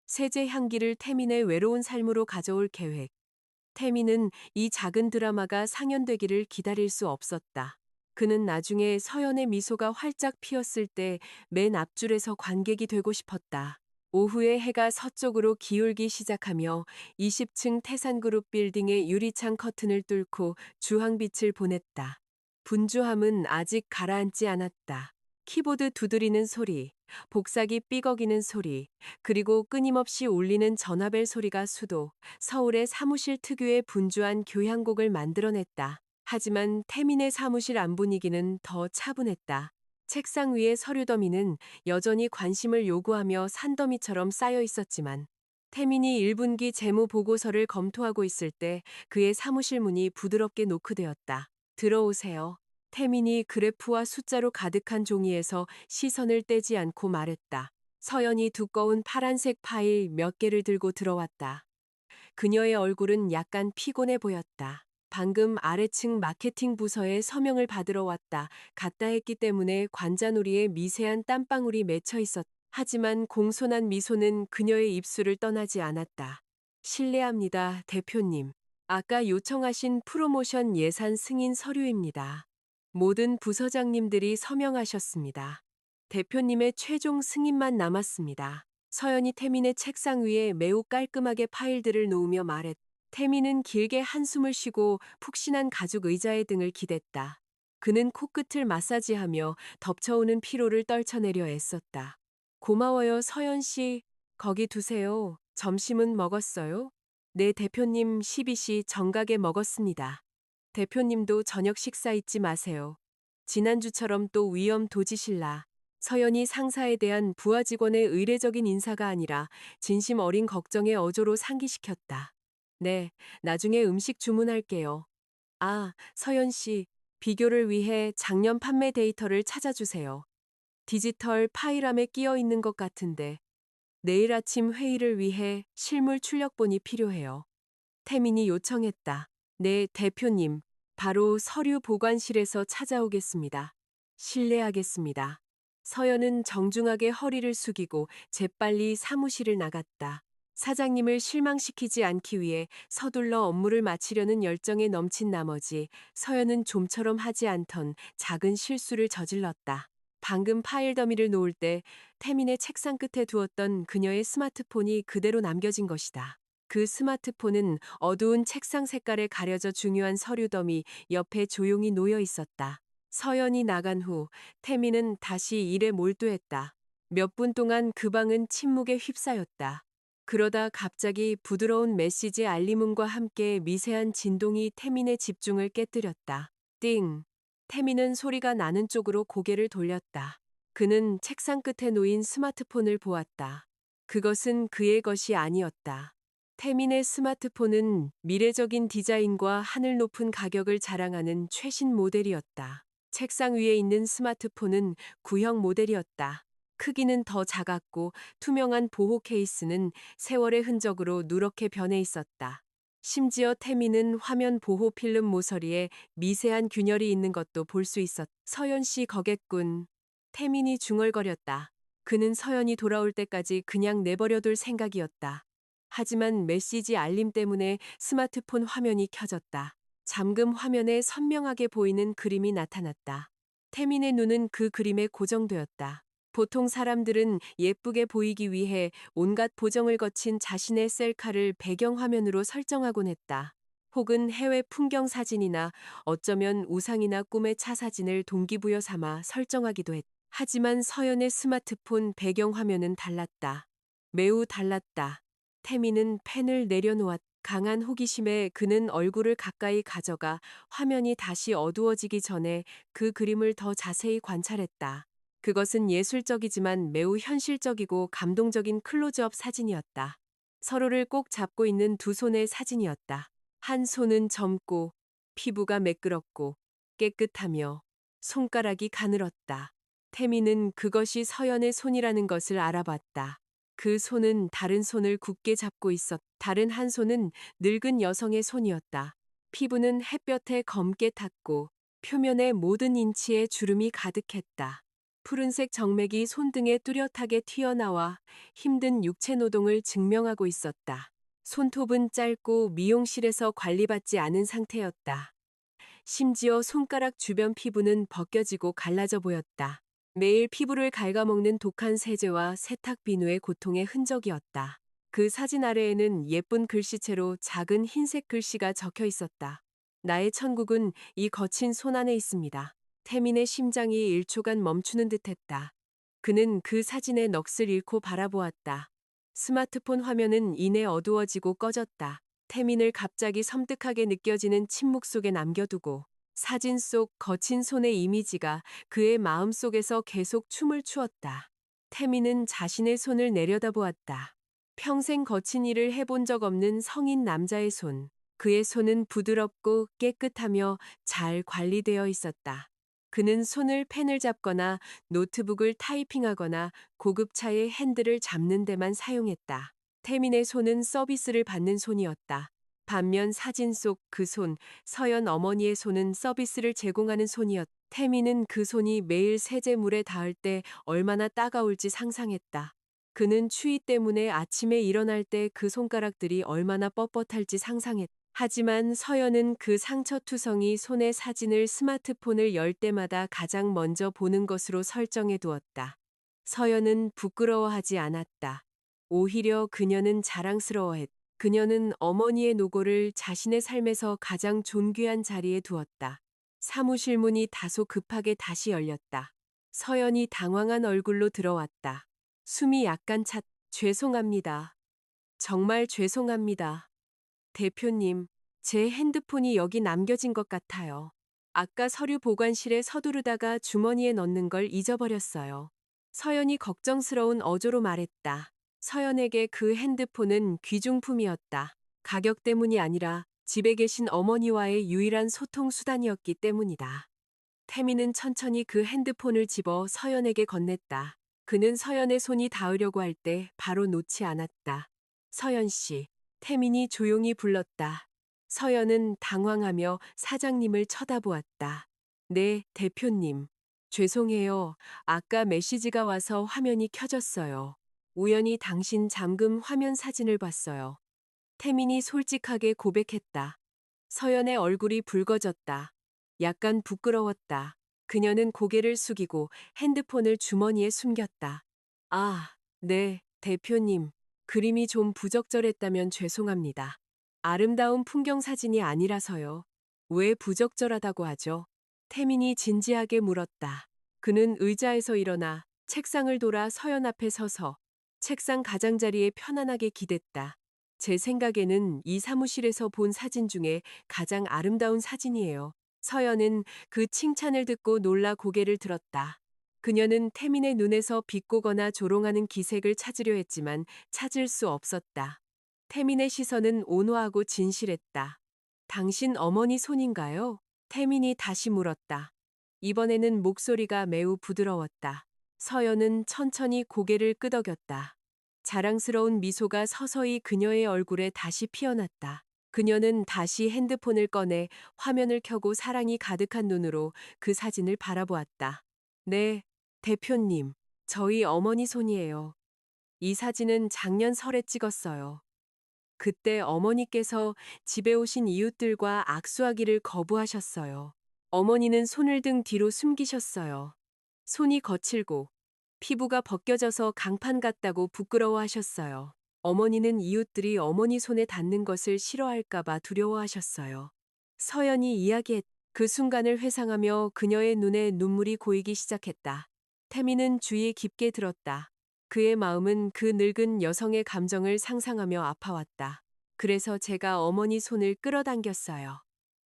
세제 향기를 태민의 외로운 삶으로 가져올 계획. 태민은 이 작은 드라마가 상연되기를 기다릴 수 없었다. 그는 나중에 서연의 미소가 활짝 피었을 때 맨 앞줄에서 관객이 되고 싶었다. 오후에 해가 서쪽으로 기울기 시작하며 20층 태산그룹 빌딩의 유리창 커튼을 뚫고 주황빛을 보냈다. 분주함은 아직 가라앉지 않았다. 키보드 두드리는 소리, 복사기 삐걱이는 소리, 그리고 끊임없이 울리는 전화벨 소리가 수도, 서울의 사무실 특유의 분주한 교향곡을 만들어냈다. 하지만 태민의 사무실 안 분위기는 더 차분했다. 책상 위의 서류 더미는 여전히 관심을 요구하며 산더미처럼 쌓여 있었지만, 태민이 1분기 재무 보고서를 검토하고 있을 때 그의 사무실 문이 부드럽게 노크되었다. 들어오세요. 태민이 그래프와 숫자로 가득한 종이에서 시선을 떼지 않고 말했다. 서연이 두꺼운 파란색 파일 몇 개를 들고 들어왔다. 그녀의 얼굴은 약간 피곤해 보였다. 방금 아래층 마케팅 부서에 서명을 받으러 왔다 갔다 했기 때문에 관자놀이에 미세한 땀방울이 맺혀 있었다. 하지만 공손한 미소는 그녀의 입술을 떠나지 않았다. 실례합니다, 대표님. 아까 요청하신 프로모션 예산 승인 서류입니다. 모든 부서장님들이 서명하셨습니다. 대표님의 최종 승인만 남았습니다. 서연이 태민의 책상 위에 매우 깔끔하게 파일들을 놓으며 말했다. 태민은 길게 한숨을 쉬고 푹신한 가죽 의자의 등을 기댔다. 그는 코끝을 마사지하며 덮쳐오는 피로를 떨쳐내려 애썼다. 고마워요, 서연 씨. 거기 두세요. 점심은 먹었어요? 네, 대표님. 12시 정각에 먹었습니다. 대표님도 저녁 식사 잊지 마세요. 지난주처럼 또 위험 도지실라. 서연이 상사에 대한 부하 직원의 의례적인 인사가 아니라 진심 어린 걱정의 어조로 상기시켰다. 네, 나중에 음식 주문할게요. 아, 서연 씨, 비교를 위해 작년 판매 데이터를 찾아주세요. 디지털 파일함에 끼어 있는 것 같은데 내일 아침 회의를 위해 실물 출력본이 필요해요. 태민이 요청했다. 네, 대표님. 바로 서류 보관실에서 찾아오겠습니다. 실례하겠습니다. 서연은 정중하게 허리를 숙이고 재빨리 사무실을 나갔다. 사장님을 실망시키지 않기 위해 서둘러 업무를 마치려는 열정에 넘친 나머지 서연은 좀처럼 하지 않던 작은 실수를 저질렀다. 방금 파일 더미를 놓을 때 태민의 책상 끝에 두었던 그녀의 스마트폰이 그대로 남겨진 것이다. 그 스마트폰은 어두운 책상 색깔에 가려져 중요한 서류 더미 옆에 조용히 놓여 있었다. 서연이 나간 후 태민은 다시 일에 몰두했다. 몇 분 동안 그 방은 침묵에 휩싸였다. 그러다 갑자기 부드러운 메시지 알림음과 함께 미세한 진동이 태민의 집중을 깨뜨렸다. 띵! 태민은 소리가 나는 쪽으로 고개를 돌렸다. 그는 책상 끝에 놓인 스마트폰을 보았다. 그것은 그의 것이 아니었다. 태민의 스마트폰은 미래적인 디자인과 하늘 높은 가격을 자랑하는 최신 모델이었다. 책상 위에 있는 스마트폰은 구형 모델이었다. 크기는 더 작았고 투명한 보호 케이스는 세월의 흔적으로 누렇게 변해 있었다. 심지어 태민은 화면 보호 필름 모서리에 미세한 균열이 있는 것도 볼 수 있었다. 서연 씨 거겠군. 태민이 중얼거렸다. 그는 서연이 돌아올 때까지 그냥 내버려둘 생각이었다. 하지만 메시지 알림 때문에 스마트폰 화면이 켜졌다. 잠금 화면에 선명하게 보이는 그림이 나타났다. 태민의 눈은 그 그림에 고정되었다. 보통 사람들은 예쁘게 보이기 위해 온갖 보정을 거친 자신의 셀카를 배경화면으로 설정하곤 했다. 혹은 해외 풍경 사진이나 어쩌면 우상이나 꿈의 차 사진을 동기부여 삼아 설정하기도 했다. 하지만 서연의 스마트폰 배경화면은 달랐다. 매우 달랐다. 태민은 펜을 내려놓았다. 강한 호기심에 그는 얼굴을 가까이 가져가 화면이 다시 어두워지기 전에 그 그림을 더 자세히 관찰했다. 그것은 예술적이지만 매우 현실적이고 감동적인 클로즈업 사진이었다. 서로를 꼭 잡고 있는 두 손의 사진이었다. 한 손은 젊고 피부가 매끄럽고 깨끗하며 손가락이 가늘었다. 태민은 그것이 서연의 손이라는 것을 알아봤다. 그 손은 다른 손을 굳게 잡고 있었다. 다른 한 손은 늙은 여성의 손이었다. 피부는 햇볕에 검게 탔고 표면에 모든 인치에 주름이 가득했다. 푸른색 정맥이 손등에 뚜렷하게 튀어나와 힘든 육체 노동을 증명하고 있었다. 손톱은 짧고 미용실에서 관리받지 않은 상태였다. 심지어 손가락 주변 피부는 벗겨지고 갈라져 보였다. 매일 피부를 갉아먹는 독한 세제와 세탁 비누의 고통의 흔적이었다. 그 사진 아래에는 예쁜 글씨체로 작은 흰색 글씨가 적혀 있었다. 나의 천국은 이 거친 손 안에 있습니다. 태민의 심장이 1초간 멈추는 듯했다. 그는 그 사진의 넋을 잃고 바라보았다. 스마트폰 화면은 이내 어두워지고 꺼졌다. 태민을 갑자기 섬뜩하게 느껴지는 침묵 속에 남겨두고 사진 속 거친 손의 이미지가 그의 마음속에서 계속 춤을 추었다. 태민은 자신의 손을 내려다보았다. 평생 거친 일을 해본 적 없는 성인 남자의 손. 그의 손은 부드럽고 깨끗하며 잘 관리되어 있었다. 그는 손을 펜을 잡거나 노트북을 타이핑하거나 고급차의 핸들을 잡는 데만 사용했다. 태민의 손은 서비스를 받는 손이었다. 반면 사진 속 그 손, 서연 어머니의 손은 서비스를 제공하는 손이었다. 태미는 그 손이 매일 세제물에 닿을 때 얼마나 따가울지 상상했다. 그는 추위 때문에 아침에 일어날 때 그 손가락들이 얼마나 뻣뻣할지 상상했다. 하지만 서연은 그 상처투성이 손의 사진을 스마트폰을 열 때마다 가장 먼저 보는 것으로 설정해 두었다. 서연은 부끄러워하지 않았다. 오히려 그녀는 자랑스러워했다. 그녀는 어머니의 노고를 자신의 삶에서 가장 존귀한 자리에 두었다. 사무실 문이 다소 급하게 다시 열렸다. 서연이 당황한 얼굴로 들어왔다. 숨이 약간 찼. 죄송합니다. 정말 죄송합니다. 대표님, 제 핸드폰이 여기 남겨진 것 같아요. 아까 서류 보관실에 서두르다가 주머니에 넣는 걸 잊어버렸어요. 서연이 걱정스러운 어조로 말했다. 서연에게 그 핸드폰은 귀중품이었다. 가격 때문이 아니라 집에 계신 어머니와의 유일한 소통 수단이었기 때문이다. 태미는 천천히 그 핸드폰을 집어 서연에게 건넸다. 그는 서연의 손이 닿으려고 할 때 바로 놓지 않았다. 서연 씨, 태민이 조용히 불렀다. 서연은 당황하며 사장님을 쳐다보았다. 네, 대표님. 죄송해요. 아까 메시지가 와서 화면이 켜졌어요. 우연히 당신 잠금 화면 사진을 봤어요. 태민이 솔직하게 고백했다. 서연의 얼굴이 붉어졌다. 약간 부끄러웠다. 그녀는 고개를 숙이고 핸드폰을 주머니에 숨겼다. 아, 네, 대표님. 그림이 좀 부적절했다면 죄송합니다. 아름다운 풍경 사진이 아니라서요. 왜 부적절하다고 하죠? 태민이 진지하게 물었다. 그는 의자에서 일어나 책상을 돌아 서연 앞에 서서 책상 가장자리에 편안하게 기댔다. 제 생각에는 이 사무실에서 본 사진 중에 가장 아름다운 사진이에요. 서연은 그 칭찬을 듣고 놀라 고개를 들었다. 그녀는 태민의 눈에서 비꼬거나 조롱하는 기색을 찾으려 했지만 찾을 수 없었다. 태민의 시선은 온화하고 진실했다. 당신 어머니 손인가요? 태민이 다시 물었다. 이번에는 목소리가 매우 부드러웠다. 서연은 천천히 고개를 끄덕였다. 자랑스러운 미소가 서서히 그녀의 얼굴에 다시 피어났다. 그녀는 다시 핸드폰을 꺼내 화면을 켜고 사랑이 가득한 눈으로 그 사진을 바라보았다. 네, 대표님. 저희 어머니 손이에요. 이 사진은 작년 설에 찍었어요. 그때 어머니께서 집에 오신 이웃들과 악수하기를 거부하셨어요. 어머니는 손을 등 뒤로 숨기셨어요. 손이 거칠고 피부가 벗겨져서 강판 같다고 부끄러워하셨어요. 어머니는 이웃들이 어머니 손에 닿는 것을 싫어할까봐 두려워하셨어요. 서연이 이야기했. 그 순간을 회상하며 그녀의 눈에 눈물이 고이기 시작했다. 태미는 주의 깊게 들었다. 그의 마음은 그 늙은 여성의 감정을 상상하며 아파왔다. 그래서 제가 어머니 손을 끌어당겼어요.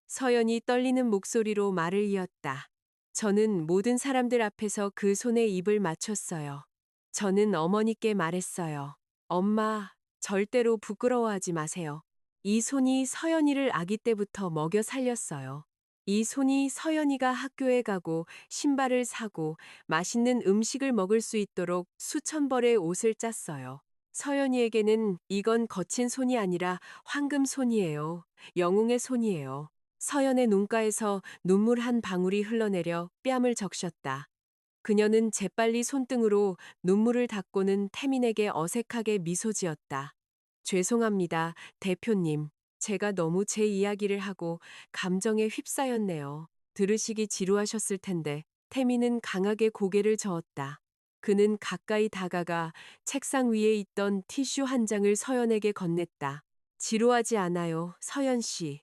서연이 떨리는 목소리로 말을 이었다. 저는 모든 사람들 앞에서 그 손에 입을 맞췄어요. 저는 어머니께 말했어요. 엄마, 절대로 부끄러워하지 마세요. 이 손이 서연이를 아기 때부터 먹여 살렸어요. 이 손이 서연이가 학교에 가고 신발을 사고 맛있는 음식을 먹을 수 있도록 수천 벌의 옷을 짰어요. 서연이에게는 이건 거친 손이 아니라 황금 손이에요. 영웅의 손이에요. 서연의 눈가에서 눈물 한 방울이 흘러내려 뺨을 적셨다. 그녀는 재빨리 손등으로 눈물을 닦고는 태민에게 어색하게 미소 지었다. 죄송합니다, 대표님. 제가 너무 제 이야기를 하고 감정에 휩싸였네요. 들으시기 지루하셨을 텐데. 태민은 강하게 고개를 저었다. 그는 가까이 다가가 책상 위에 있던 티슈 한 장을 서연에게 건넸다. 지루하지 않아요, 서연 씨.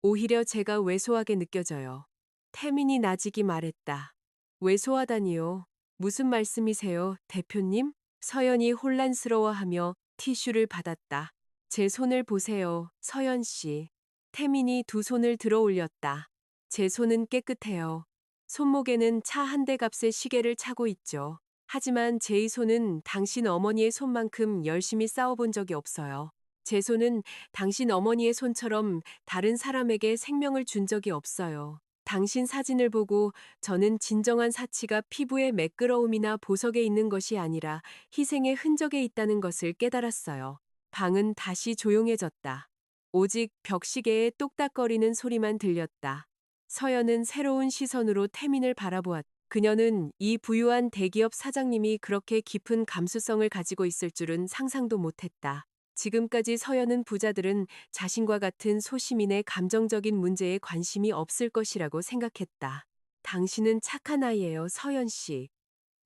오히려 제가 왜소하게 느껴져요. 태민이 나직이 말했다. 왜소하다니요? 무슨 말씀이세요, 대표님? 서연이 혼란스러워하며 티슈를 받았다. 제 손을 보세요, 서연 씨. 태민이 두 손을 들어 올렸다. 제 손은 깨끗해요. 손목에는 차 한 대 값의 시계를 차고 있죠. 하지만 제 이 손은 당신 어머니의 손만큼 열심히 싸워본 적이 없어요. 제 손은 당신 어머니의 손처럼 다른 사람에게 생명을 준 적이 없어요. 당신 사진을 보고 저는 진정한 사치가 피부의 매끄러움이나 보석에 있는 것이 아니라 희생의 흔적에 있다는 것을 깨달았어요. 방은 다시 조용해졌다. 오직 벽시계의 똑딱거리는 소리만 들렸다. 서연은 새로운 시선으로 태민을 바라보았다. 그녀는 이 부유한 대기업 사장님이 그렇게 깊은 감수성을 가지고 있을 줄은 상상도 못했다. 지금까지 서연은 부자들은 자신과 같은 소시민의 감정적인 문제에 관심이 없을 것이라고 생각했다. 당신은 착한 아이예요, 서연 씨.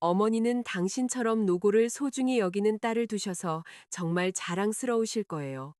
어머니는 당신처럼 노고를 소중히 여기는 딸을 두셔서 정말 자랑스러우실 거예요.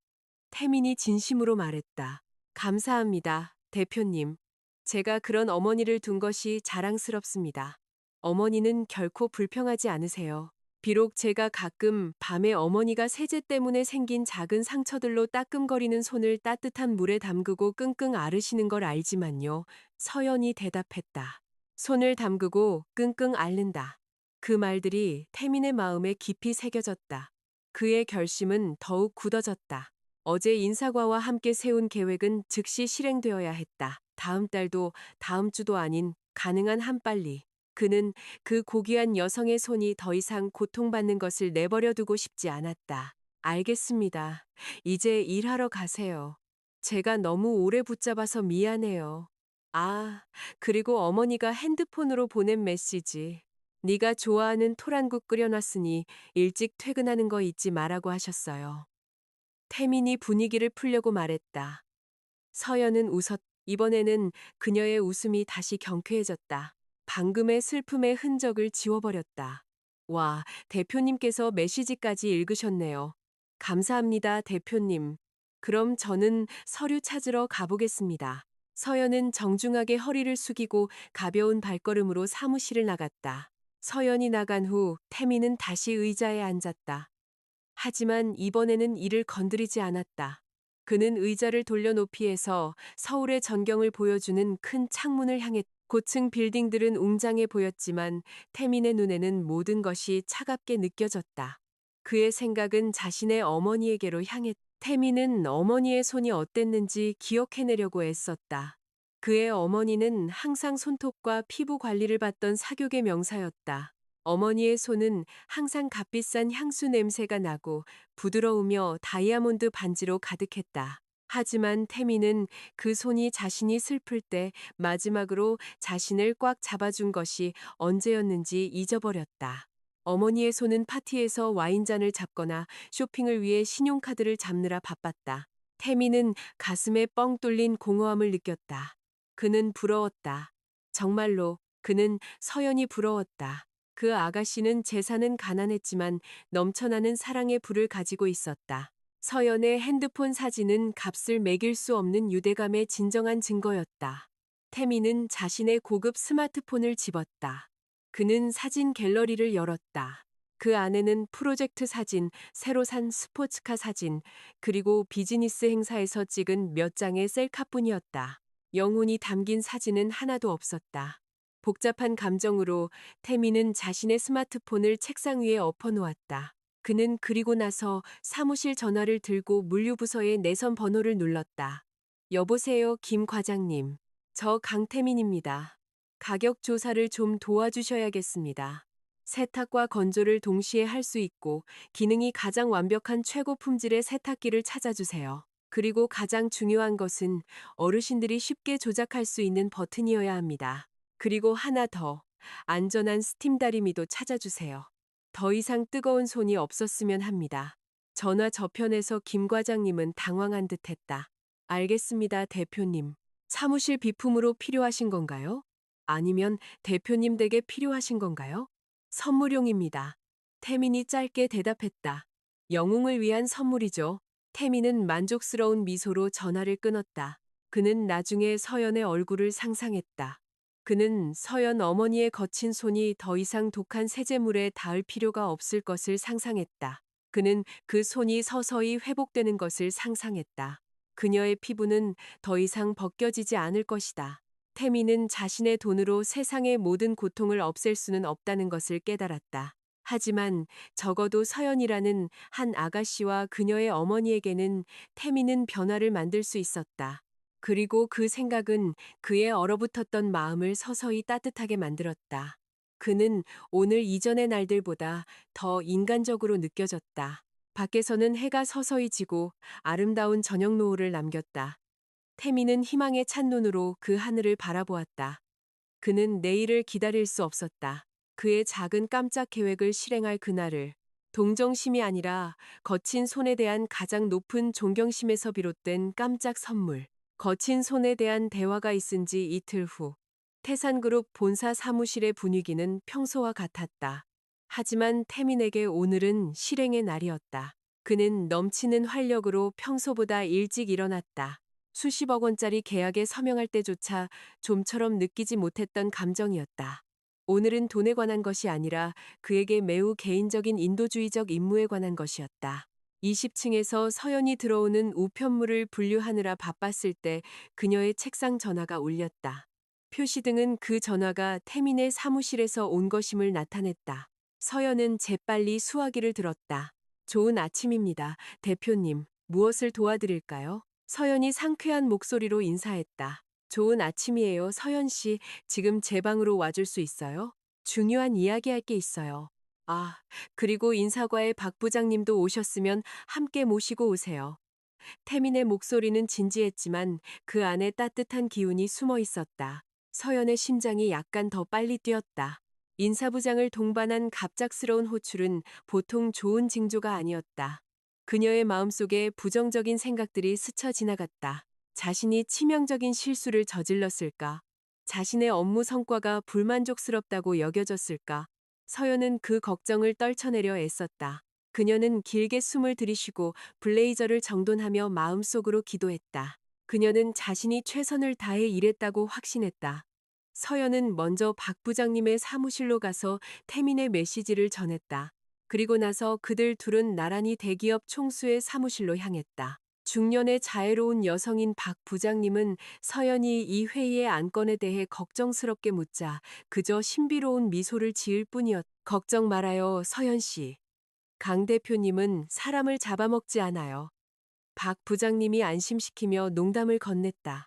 태민이 진심으로 말했다. 감사합니다, 대표님. 제가 그런 어머니를 둔 것이 자랑스럽습니다. 어머니는 결코 불평하지 않으세요. 비록 제가 가끔 밤에 어머니가 세제 때문에 생긴 작은 상처들로 따끔거리는 손을 따뜻한 물에 담그고 끙끙 앓으시는 걸 알지만요. 서연이 대답했다. 손을 담그고 끙끙 앓는다. 그 말들이 태민의 마음에 깊이 새겨졌다. 그의 결심은 더욱 굳어졌다. 어제 인사과와 함께 세운 계획은 즉시 실행되어야 했다. 다음 달도 다음 주도 아닌 가능한 한빨리. 그는 그 고귀한 여성의 손이 더 이상 고통받는 것을 내버려 두고 싶지 않았다. 알겠습니다. 이제 일하러 가세요. 제가 너무 오래 붙잡아서 미안해요. 아, 그리고 어머니가 핸드폰으로 보낸 메시지. 네가 좋아하는 토란국 끓여놨으니 일찍 퇴근하는 거 잊지 말라고 하셨어요. 태민이 분위기를 풀려고 말했다. 서연은 웃었. 이번에는 그녀의 웃음이 다시 경쾌해졌다. 방금의 슬픔의 흔적을 지워버렸다. 와, 대표님께서 메시지까지 읽으셨네요. 감사합니다, 대표님. 그럼 저는 서류 찾으러 가보겠습니다. 서연은 정중하게 허리를 숙이고 가벼운 발걸음으로 사무실을 나갔다. 서연이 나간 후 태민은 다시 의자에 앉았다. 하지만 이번에는 이를 건드리지 않았다. 그는 의자를 돌려놓기해서 서울의 전경을 보여주는 큰 창문을 향해 고층 빌딩들은 웅장해 보였지만 태민의 눈에는 모든 것이 차갑게 느껴졌다. 그의 생각은 자신의 어머니에게로 향했. 태민은 어머니의 손이 어땠는지 기억해내려고 애썼다. 그의 어머니는 항상 손톱과 피부 관리를 받던 사교계 명사였다. 어머니의 손은 항상 값비싼 향수 냄새가 나고 부드러우며 다이아몬드 반지로 가득했다. 하지만 태미는 그 손이 자신이 슬플 때 마지막으로 자신을 꽉 잡아준 것이 언제였는지 잊어버렸다. 어머니의 손은 파티에서 와인잔을 잡거나 쇼핑을 위해 신용카드를 잡느라 바빴다. 태미는 가슴에 뻥 뚫린 공허함을 느꼈다. 그는 부러웠다. 정말로 그는 서연이 부러웠다. 그 아가씨는 재산은 가난했지만 넘쳐나는 사랑의 불을 가지고 있었다. 서연의 핸드폰 사진은 값을 매길 수 없는 유대감의 진정한 증거였다. 태미는 자신의 고급 스마트폰을 집었다. 그는 사진 갤러리를 열었다. 그 안에는 프로젝트 사진, 새로 산 스포츠카 사진, 그리고 비즈니스 행사에서 찍은 몇 장의 셀카뿐이었다. 영혼이 담긴 사진은 하나도 없었다. 복잡한 감정으로 태미는 자신의 스마트폰을 책상 위에 엎어놓았다. 그는 그리고 나서 사무실 전화를 들고 물류부서의 내선 번호를 눌렀다. 여보세요, 김 과장님. 저 강태민입니다. 가격 조사를 좀 도와주셔야겠습니다. 세탁과 건조를 동시에 할 수 있고 기능이 가장 완벽한 최고 품질의 세탁기를 찾아주세요. 그리고 가장 중요한 것은 어르신들이 쉽게 조작할 수 있는 버튼이어야 합니다. 그리고 하나 더, 안전한 스팀 다리미도 찾아주세요. 더 이상 뜨거운 손이 없었으면 합니다. 전화 저편에서 김 과장님은 당황한 듯 했다. 알겠습니다, 대표님. 사무실 비품으로 필요하신 건가요? 아니면 대표님 댁에 필요하신 건가요? 선물용입니다. 태민이 짧게 대답했다. 영웅을 위한 선물이죠. 태민은 만족스러운 미소로 전화를 끊었다. 그는 나중에 서연의 얼굴을 상상했다. 그는 서연 어머니의 거친 손이 더 이상 독한 세제물에 닿을 필요가 없을 것을 상상했다. 그는 그 손이 서서히 회복되는 것을 상상했다. 그녀의 피부는 더 이상 벗겨지지 않을 것이다. 태미는 자신의 돈으로 세상의 모든 고통을 없앨 수는 없다는 것을 깨달았다. 하지만 적어도 서연이라는 한 아가씨와 그녀의 어머니에게는 태미는 변화를 만들 수 있었다. 그리고 그 생각은 그의 얼어붙었던 마음을 서서히 따뜻하게 만들었다. 그는 오늘 이전의 날들보다 더 인간적으로 느껴졌다. 밖에서는 해가 서서히 지고 아름다운 저녁 노을을 남겼다. 태미는 희망에 찬 눈으로 그 하늘을 바라보았다. 그는 내일을 기다릴 수 없었다. 그의 작은 깜짝 계획을 실행할 그날을 동정심이 아니라 거친 손에 대한 가장 높은 존경심에서 비롯된 깜짝 선물. 거친 손에 대한 대화가 있은 지 이틀 후 태산그룹 본사 사무실의 분위기는 평소와 같았다. 하지만 태민에게 오늘은 실행의 날이었다. 그는 넘치는 활력으로 평소보다 일찍 일어났다. 수십억 원짜리 계약에 서명할 때조차 좀처럼 느끼지 못했던 감정이었다. 오늘은 돈에 관한 것이 아니라 그에게 매우 개인적인 인도주의적 임무에 관한 것이었다. 20층에서 서연이 들어오는 우편물을 분류하느라 바빴을 때 그녀의 책상 전화가 울렸다. 표시등은 그 전화가 태민의 사무실에서 온 것임을 나타냈다. 서연은 재빨리 수화기를 들었다. 좋은 아침입니다, 대표님. 무엇을 도와드릴까요? 서연이 상쾌한 목소리로 인사했다. 좋은 아침이에요, 서연 씨. 지금 제 방으로 와줄 수 있어요? 중요한 이야기할 게 있어요. 아, 그리고 인사과의 박 부장님도 오셨으면 함께 모시고 오세요. 태민의 목소리는 진지했지만 그 안에 따뜻한 기운이 숨어 있었다. 서연의 심장이 약간 더 빨리 뛰었다. 인사부장을 동반한 갑작스러운 호출은 보통 좋은 징조가 아니었다. 그녀의 마음속에 부정적인 생각들이 스쳐 지나갔다. 자신이 치명적인 실수를 저질렀을까? 자신의 업무 성과가 불만족스럽다고 여겨졌을까? 서연은 그 걱정을 떨쳐내려 애썼다. 그녀는 길게 숨을 들이쉬고 블레이저를 정돈하며 마음속으로 기도했다. 그녀는 자신이 최선을 다해 일했다고 확신했다. 서연은 먼저 박 부장님의 사무실로 가서 태민의 메시지를 전했다. 그리고 나서 그들 둘은 나란히 대기업 총수의 사무실로 향했다. 중년의 자애로운 여성인 박 부장님은 서연이 이 회의의 안건에 대해 걱정스럽게 묻자 그저 신비로운 미소를 지을 뿐이었다. 걱정 말아요, 서연 씨. 강 대표님은 사람을 잡아먹지 않아요. 박 부장님이 안심시키며 농담을 건넸다.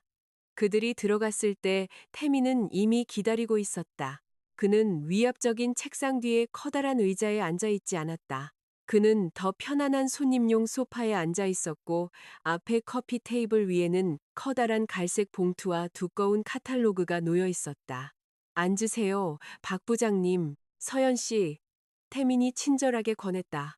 그들이 들어갔을 때 태미는 이미 기다리고 있었다. 그는 위압적인 책상 뒤에 커다란 의자에 앉아 있지 않았다. 그는 더 편안한 손님용 소파에 앉아 있었고 앞에 커피 테이블 위에는 커다란 갈색 봉투와 두꺼운 카탈로그가 놓여 있었다. 앉으세요, 박 부장님. 서연 씨. 태민이 친절하게 권했다.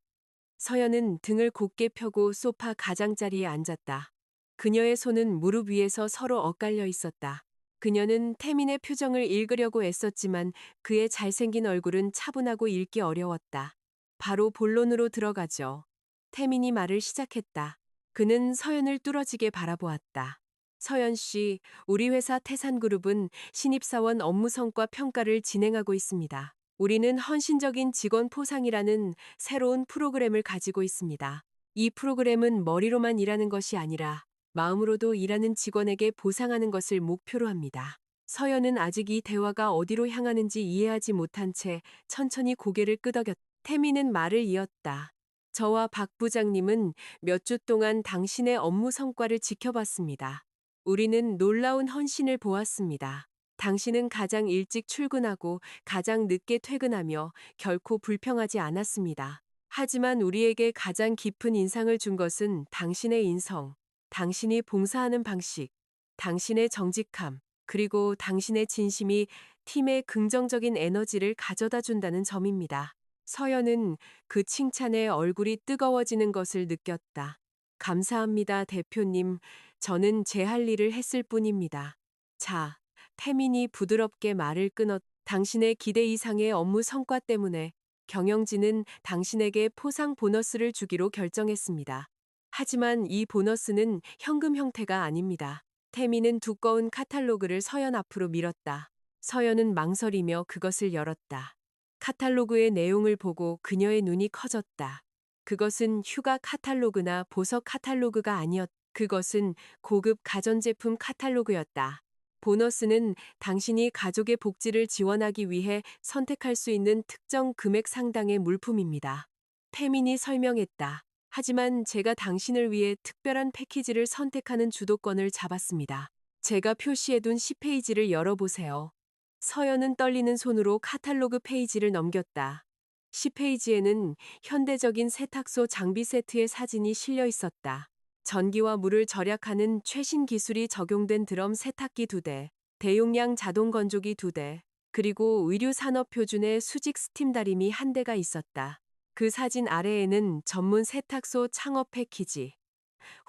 서연은 등을 곧게 펴고 소파 가장자리에 앉았다. 그녀의 손은 무릎 위에서 서로 엇갈려 있었다. 그녀는 태민의 표정을 읽으려고 애썼지만 그의 잘생긴 얼굴은 차분하고 읽기 어려웠다. 바로 본론으로 들어가죠. 태민이 말을 시작했다. 그는 서연을 뚫어지게 바라보았다. 서연 씨, 우리 회사 태산그룹은 신입사원 업무 성과 평가를 진행하고 있습니다. 우리는 헌신적인 직원 포상이라는 새로운 프로그램을 가지고 있습니다. 이 프로그램은 머리로만 일하는 것이 아니라 마음으로도 일하는 직원에게 보상하는 것을 목표로 합니다. 서연은 아직 이 대화가 어디로 향하는지 이해하지 못한 채 천천히 고개를 끄덕였다. 태미는 말을 이었다. 저와 박 부장님은 몇 주 동안 당신의 업무 성과를 지켜봤습니다. 우리는 놀라운 헌신을 보았습니다. 당신은 가장 일찍 출근하고 가장 늦게 퇴근하며 결코 불평하지 않았습니다. 하지만 우리에게 가장 깊은 인상을 준 것은 당신의 인성, 당신이 봉사하는 방식, 당신의 정직함, 그리고 당신의 진심이 팀에 긍정적인 에너지를 가져다 준다는 점입니다. 서연은 그 칭찬에 얼굴이 뜨거워지는 것을 느꼈다. 감사합니다, 대표님. 저는 제 할 일을 했을 뿐입니다. 자, 태민이 부드럽게 말을 끊었. 당신의 기대 이상의 업무 성과 때문에 경영진은 당신에게 포상 보너스를 주기로 결정했습니다. 하지만 이 보너스는 현금 형태가 아닙니다. 태민은 두꺼운 카탈로그를 서연 앞으로 밀었다. 서연은 망설이며 그것을 열었다. 카탈로그의 내용을 보고 그녀의 눈이 커졌다. 그것은 휴가 카탈로그나 보석 카탈로그가 아니었. 그것은 고급 가전제품 카탈로그였다. 보너스는 당신이 가족의 복지를 지원하기 위해 선택할 수 있는 특정 금액 상당의 물품입니다. 태민이 설명했다. 하지만 제가 당신을 위해 특별한 패키지를 선택하는 주도권을 잡았습니다. 제가 표시해둔 10페이지를 열어보세요. 서연은 떨리는 손으로 카탈로그 페이지를 넘겼다. 10페이지에는 현대적인 세탁소 장비 세트의 사진이 실려 있었다. 전기와 물을 절약하는 최신 기술이 적용된 드럼 세탁기 2대, 대용량 자동 건조기 2대, 그리고 의류 산업 표준의 수직 스팀 다리미 1대가 있었다. 그 사진 아래에는 전문 세탁소 창업 패키지,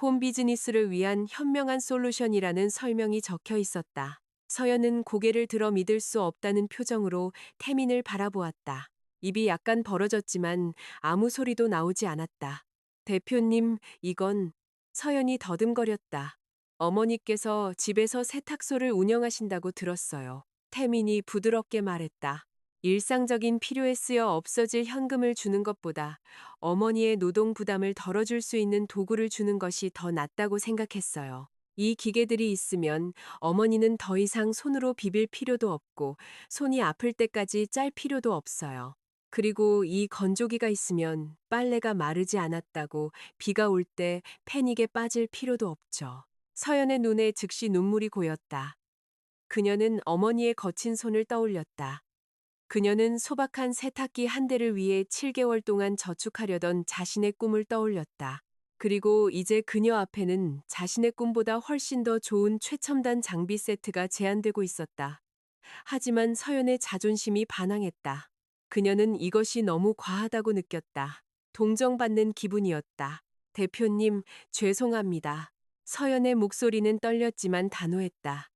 홈 비즈니스를 위한 현명한 솔루션이라는 설명이 적혀 있었다. 서연은 고개를 들어 믿을 수 없다는 표정으로 태민을 바라보았다. 입이 약간 벌어졌지만 아무 소리도 나오지 않았다. 대표님, 이건 서연이 더듬거렸다. 어머니께서 집에서 세탁소를 운영하신다고 들었어요. 태민이 부드럽게 말했다. 일상적인 필요에 쓰여 없어질 현금을 주는 것보다 어머니의 노동 부담을 덜어줄 수 있는 도구를 주는 것이 더 낫다고 생각했어요. 이 기계들이 있으면 어머니는 더 이상 손으로 비빌 필요도 없고 손이 아플 때까지 짤 필요도 없어요. 그리고 이 건조기가 있으면 빨래가 마르지 않았다고 비가 올 때 패닉에 빠질 필요도 없죠. 서연의 눈에 즉시 눈물이 고였다. 그녀는 어머니의 거친 손을 떠올렸다. 그녀는 소박한 세탁기 1대를 위해 7개월 동안 저축하려던 자신의 꿈을 떠올렸다. 그리고 이제 그녀 앞에는 자신의 꿈보다 훨씬 더 좋은 최첨단 장비 세트가 제안되고 있었다. 하지만 서연의 자존심이 반항했다. 그녀는 이것이 너무 과하다고 느꼈다. 동정받는 기분이었다. 대표님, 죄송합니다. 서연의 목소리는 떨렸지만 단호했다.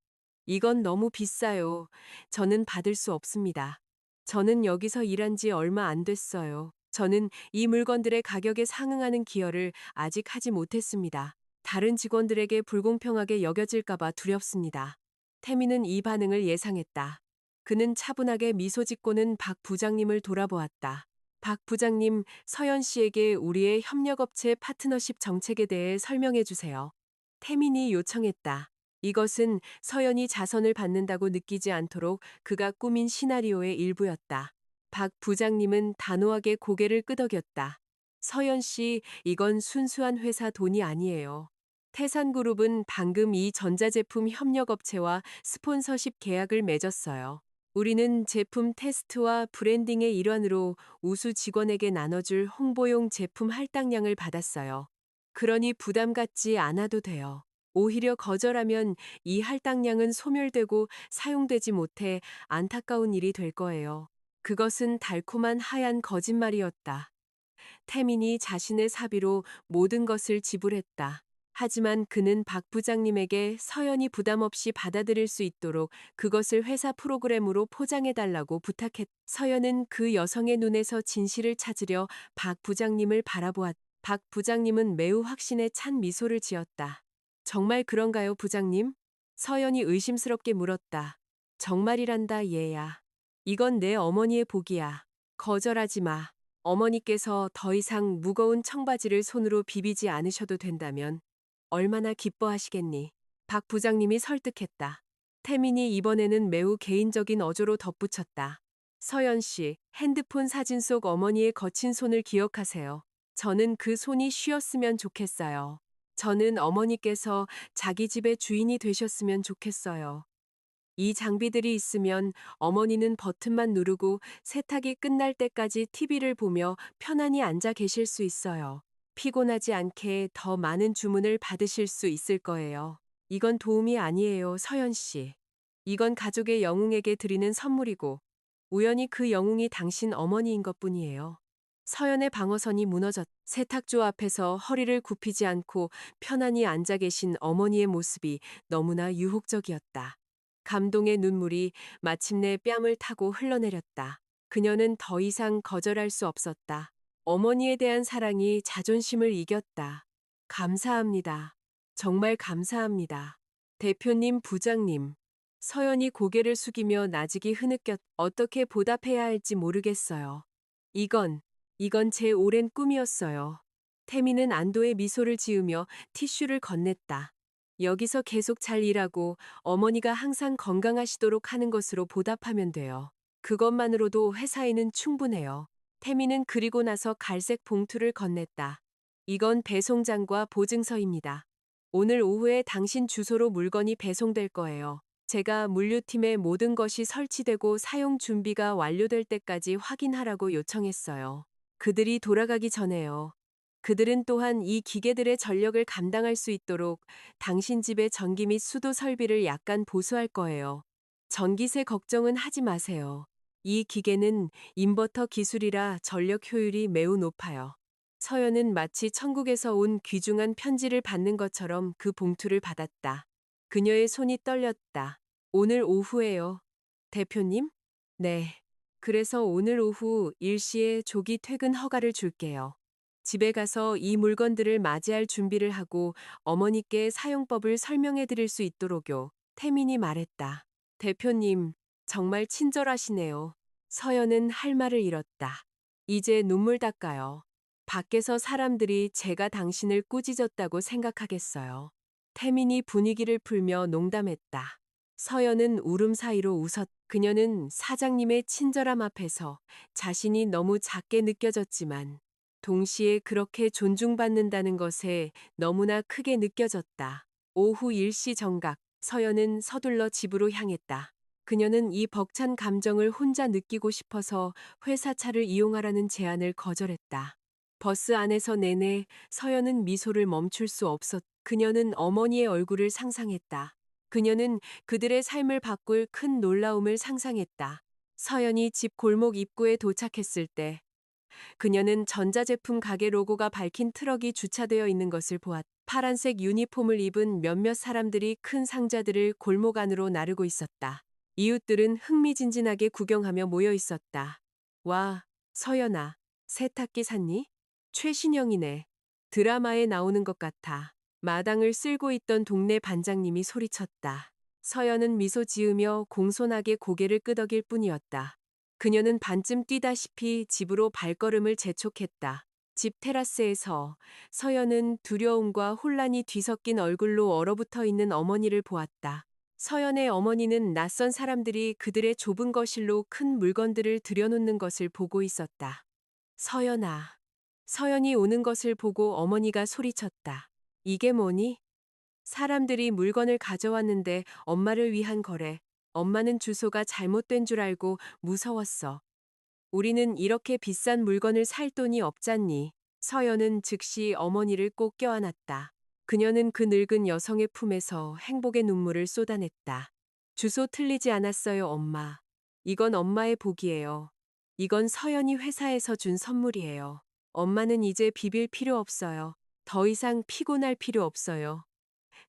이건 너무 비싸요. 저는 받을 수 없습니다. 저는 여기서 일한 지 얼마 안 됐어요. 저는 이 물건들의 가격에 상응하는 기여를 아직 하지 못했습니다. 다른 직원들에게 불공평하게 여겨질까봐 두렵습니다. 태미는 이 반응을 예상했다. 그는 차분하게 미소 짓고는 박 부장님을 돌아보았다. 박 부장님, 서연 씨에게 우리의 협력업체 파트너십 정책에 대해 설명해 주세요. 태민이 요청했다. 이것은 서연이 자선을 받는다고 느끼지 않도록 그가 꾸민 시나리오의 일부였다. 박 부장님은 단호하게 고개를 끄덕였다. 서연 씨, 이건 순수한 회사 돈이 아니에요. 태산그룹은 방금 이 전자제품 협력업체와 스폰서십 계약을 맺었어요. 우리는 제품 테스트와 브랜딩의 일환으로 우수 직원에게 나눠줄 홍보용 제품 할당량을 받았어요. 그러니 부담 갖지 않아도 돼요. 오히려 거절하면 이 할당량은 소멸되고 사용되지 못해 안타까운 일이 될 거예요. 그것은 달콤한 하얀 거짓말이었다. 태민이 자신의 사비로 모든 것을 지불했다. 하지만 그는 박 부장님에게 서연이 부담 없이 받아들일 수 있도록 그것을 회사 프로그램으로 포장해달라고 부탁했다. 서연은 그 여성의 눈에서 진실을 찾으려 박 부장님을 바라보았다. 박 부장님은 매우 확신에 찬 미소를 지었다. 정말 그런가요, 부장님? 서연이 의심스럽게 물었다. 정말이란다, 얘야. 이건 내 어머니의 복이야. 거절하지 마. 어머니께서 더 이상 무거운 청바지를 손으로 비비지 않으셔도 된다면 얼마나 기뻐하시겠니? 박 부장님이 설득했다. 태민이 이번에는 매우 개인적인 어조로 덧붙였다. 서연 씨, 핸드폰 사진 속 어머니의 거친 손을 기억하세요. 저는 그 손이 쉬었으면 좋겠어요. 저는 어머니께서 자기 집의 주인이 되셨으면 좋겠어요. 이 장비들이 있으면 어머니는 버튼만 누르고 세탁이 끝날 때까지 TV를 보며 편안히 앉아 계실 수 있어요. 피곤하지 않게 더 많은 주문을 받으실 수 있을 거예요. 이건 도움이 아니에요, 서연 씨. 이건 가족의 영웅에게 드리는 선물이고, 우연히 그 영웅이 당신 어머니인 것뿐이에요. 서연의 방어선이 무너졌. 세탁조 앞에서 허리를 굽히지 않고 편안히 앉아 계신 어머니의 모습이 너무나 유혹적이었다. 감동의 눈물이 마침내 뺨을 타고 흘러내렸다. 그녀는 더 이상 거절할 수 없었다. 어머니에 대한 사랑이 자존심을 이겼다. 감사합니다. 정말 감사합니다. 대표님, 부장님. 서연이 고개를 숙이며 나직이 흐느꼈. 어떻게 보답해야 할지 모르겠어요. 이건 제 오랜 꿈이었어요. 태미는 안도의 미소를 지으며 티슈를 건넸다. 여기서 계속 잘 일하고 어머니가 항상 건강하시도록 하는 것으로 보답하면 돼요. 그것만으로도 회사에는 충분해요. 태미는 그리고 나서 갈색 봉투를 건넸다. 이건 배송장과 보증서입니다. 오늘 오후에 당신 주소로 물건이 배송될 거예요. 제가 물류팀에 모든 것이 설치되고 사용 준비가 완료될 때까지 확인하라고 요청했어요. 그들이 돌아가기 전에요. 그들은 또한 이 기계들의 전력을 감당할 수 있도록 당신 집의 전기 및 수도 설비를 약간 보수할 거예요. 전기세 걱정은 하지 마세요. 이 기계는 인버터 기술이라 전력 효율이 매우 높아요. 서연은 마치 천국에서 온 귀중한 편지를 받는 것처럼 그 봉투를 받았다. 그녀의 손이 떨렸다. 오늘 오후에요. 대표님? 네. 그래서 오늘 오후 일시에 조기 퇴근 허가를 줄게요. 집에 가서 이 물건들을 맞이할 준비를 하고 어머니께 사용법을 설명해 드릴 수 있도록요. 태민이 말했다. 대표님, 정말 친절하시네요. 서연은 할 말을 잃었다. 이제 눈물 닦아요. 밖에서 사람들이 제가 당신을 꾸짖었다고 생각하겠어요. 태민이 분위기를 풀며 농담했다. 서연은 울음 사이로 웃었. 그녀는 사장님의 친절함 앞에서 자신이 너무 작게 느껴졌지만 동시에 그렇게 존중받는다는 것에 너무나 크게 느껴졌다. 오후 일시 정각, 서연은 서둘러 집으로 향했다. 그녀는 이 벅찬 감정을 혼자 느끼고 싶어서 회사 차를 이용하라는 제안을 거절했다. 버스 안에서 내내 서연은 미소를 멈출 수 없었. 그녀는 어머니의 얼굴을 상상했다. 그녀는 그들의 삶을 바꿀 큰 놀라움을 상상했다. 서연이 집 골목 입구에 도착했을 때 그녀는 전자제품 가게 로고가 밝힌 트럭이 주차되어 있는 것을 보았다. 파란색 유니폼을 입은 몇몇 사람들이 큰 상자들을 골목 안으로 나르고 있었다. 이웃들은 흥미진진하게 구경하며 모여 있었다. 와, 서연아, 세탁기 샀니? 최신형이네. 드라마에 나오는 것 같아. 마당을 쓸고 있던 동네 반장님이 소리쳤다. 서연은 미소 지으며 공손하게 고개를 끄덕일 뿐이었다. 그녀는 반쯤 뛰다시피 집으로 발걸음을 재촉했다. 집 테라스에서 서연은 두려움과 혼란이 뒤섞인 얼굴로 얼어붙어 있는 어머니를 보았다. 서연의 어머니는 낯선 사람들이 그들의 좁은 거실로 큰 물건들을 들여놓는 것을 보고 있었다. 서연아. 서연이 오는 것을 보고 어머니가 소리쳤다. 이게 뭐니? 사람들이 물건을 가져왔는데 엄마를 위한 거래. 엄마는 주소가 잘못된 줄 알고 무서웠어. 우리는 이렇게 비싼 물건을 살 돈이 없잖니. 서연은 즉시 어머니를 꼭 껴안았다. 그녀는 그 늙은 여성의 품에서 행복의 눈물을 쏟아냈다. 주소 틀리지 않았어요, 엄마. 이건 엄마의 복이에요. 이건 서연이 회사에서 준 선물이에요. 엄마는 이제 비빌 필요 없어요. 더 이상 피곤할 필요 없어요.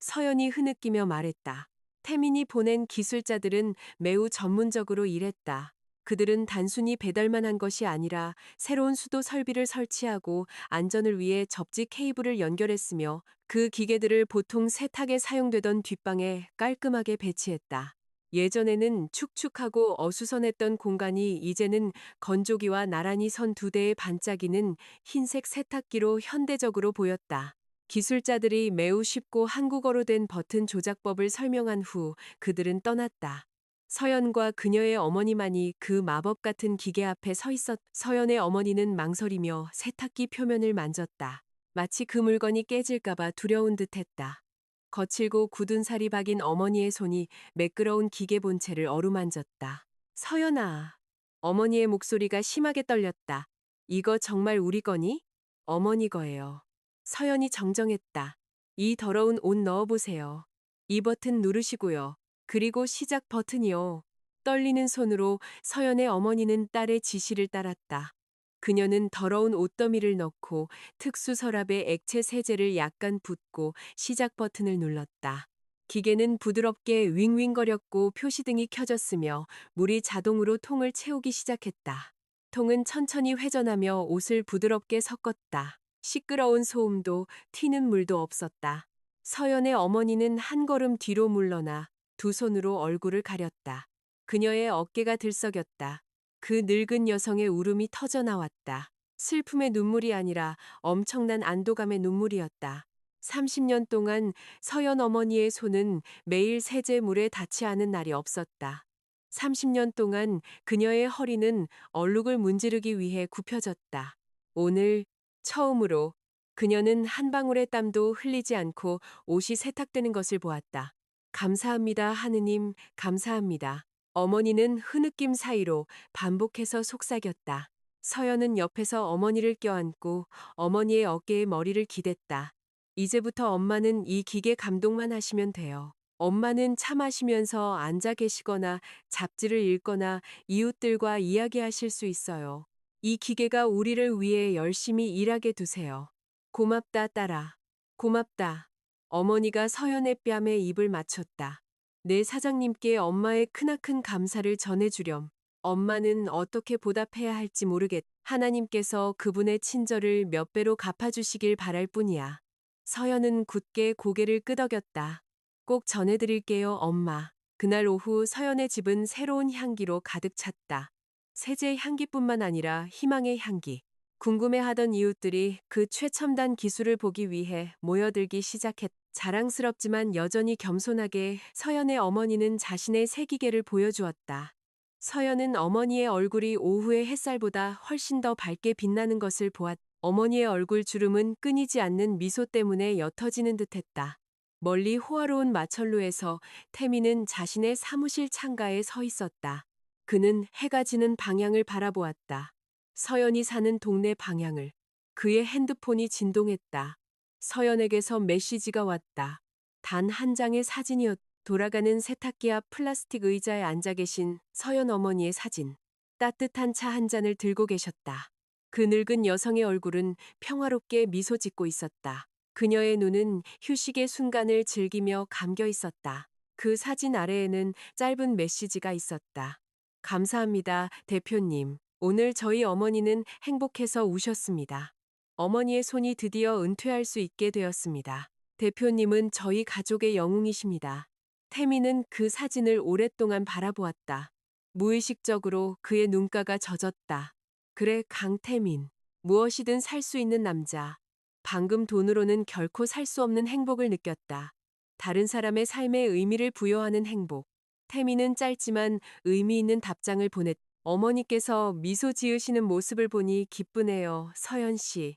서연이 흐느끼며 말했다. 태민이 보낸 기술자들은 매우 전문적으로 일했다. 그들은 단순히 배달만 한 것이 아니라 새로운 수도 설비를 설치하고 안전을 위해 접지 케이블을 연결했으며 그 기계들을 보통 세탁에 사용되던 뒷방에 깔끔하게 배치했다. 예전에는 축축하고 어수선했던 공간이 이제는 건조기와 나란히 선 두 대의 반짝이는 흰색 세탁기로 현대적으로 보였다. 기술자들이 매우 쉽고 한국어로 된 버튼 조작법을 설명한 후 그들은 떠났다. 서연과 그녀의 어머니만이 그 마법 같은 기계 앞에 서 있었. 서연의 어머니는 망설이며 세탁기 표면을 만졌다. 마치 그 물건이 깨질까봐 두려운 듯했다. 거칠고 굳은 살이 박인 어머니의 손이 매끄러운 기계 본체를 어루만졌다. 서연아. 어머니의 목소리가 심하게 떨렸다. 이거 정말 우리 거니? 어머니 거예요. 서연이 정정했다. 이 더러운 옷 넣어보세요. 이 버튼 누르시고요. 그리고 시작 버튼이요. 떨리는 손으로 서연의 어머니는 딸의 지시를 따랐다. 그녀는 더러운 옷더미를 넣고 특수 서랍에 액체 세제를 약간 붓고 시작 버튼을 눌렀다. 기계는 부드럽게 윙윙거렸고 표시등이 켜졌으며 물이 자동으로 통을 채우기 시작했다. 통은 천천히 회전하며 옷을 부드럽게 섞었다. 시끄러운 소음도 튀는 물도 없었다. 서연의 어머니는 한 걸음 뒤로 물러나 두 손으로 얼굴을 가렸다. 그녀의 어깨가 들썩였다. 그 늙은 여성의 울음이 터져나왔다. 슬픔의 눈물이 아니라 엄청난 안도감의 눈물이었다. 30년 동안 서연 어머니의 손은 매일 세제물에 닿지 않은 날이 없었다. 30년 동안 그녀의 허리는 얼룩을 문지르기 위해 굽혀졌다. 오늘 처음으로 그녀는 한 방울의 땀도 흘리지 않고 옷이 세탁되는 것을 보았다. 감사합니다, 하느님, 감사합니다. 어머니는 흐느낌 사이로 반복해서 속삭였다. 서연은 옆에서 어머니를 껴안고 어머니의 어깨에 머리를 기댔다. 이제부터 엄마는 이 기계 감독만 하시면 돼요. 엄마는 차 마시면서 앉아 계시거나 잡지를 읽거나 이웃들과 이야기하실 수 있어요. 이 기계가 우리를 위해 열심히 일하게 두세요. 고맙다, 딸아. 고맙다. 어머니가 서연의 뺨에 입을 맞췄다. 내 사장님께 엄마의 크나큰 감사를 전해주렴. 엄마는 어떻게 보답해야 할지 모르겠. 하나님께서 그분의 친절을 몇 배로 갚아주시길 바랄 뿐이야. 서연은 굳게 고개를 끄덕였다. 꼭 전해드릴게요, 엄마. 그날 오후 서연의 집은 새로운 향기로 가득 찼다. 세제 향기뿐만 아니라 희망의 향기. 궁금해하던 이웃들이 그 최첨단 기술을 보기 위해 모여들기 시작했다. 자랑스럽지만 여전히 겸손하게 서연의 어머니는 자신의 세기계를 보여주었다. 서연은 어머니의 얼굴이 오후의 햇살보다 훨씬 더 밝게 빛나는 것을 보았다. 어머니의 얼굴 주름은 끊이지 않는 미소 때문에 옅어지는 듯했다. 멀리 호화로운 마천루에서 태미는 자신의 사무실 창가에 서 있었다. 그는 해가 지는 방향을 바라보았다. 서연이 사는 동네 방향을. 그의 핸드폰이 진동했다. 서연에게서 메시지가 왔다. 단 한 장의 사진이었다. 돌아가는 세탁기 앞 플라스틱 의자에 앉아 계신 서연 어머니의 사진. 따뜻한 차 한 잔을 들고 계셨다. 그 늙은 여성의 얼굴은 평화롭게 미소 짓고 있었다. 그녀의 눈은 휴식의 순간을 즐기며 감겨 있었다. 그 사진 아래에는 짧은 메시지가 있었다. 감사합니다, 대표님. 오늘 저희 어머니는 행복해서 우셨습니다. 어머니의 손이 드디어 은퇴할 수 있게 되었습니다. 대표님은 저희 가족의 영웅이십니다. 태미는 그 사진을 오랫동안 바라보았다. 무의식적으로 그의 눈가가 젖었다. 그래, 강태민. 무엇이든 살 수 있는 남자. 방금 돈으로는 결코 살 수 없는 행복을 느꼈다. 다른 사람의 삶에 의미를 부여하는 행복. 태민은 짧지만 의미 있는 답장을 보냈다. 어머니께서 미소 지으시는 모습을 보니 기쁘네요, 서연 씨.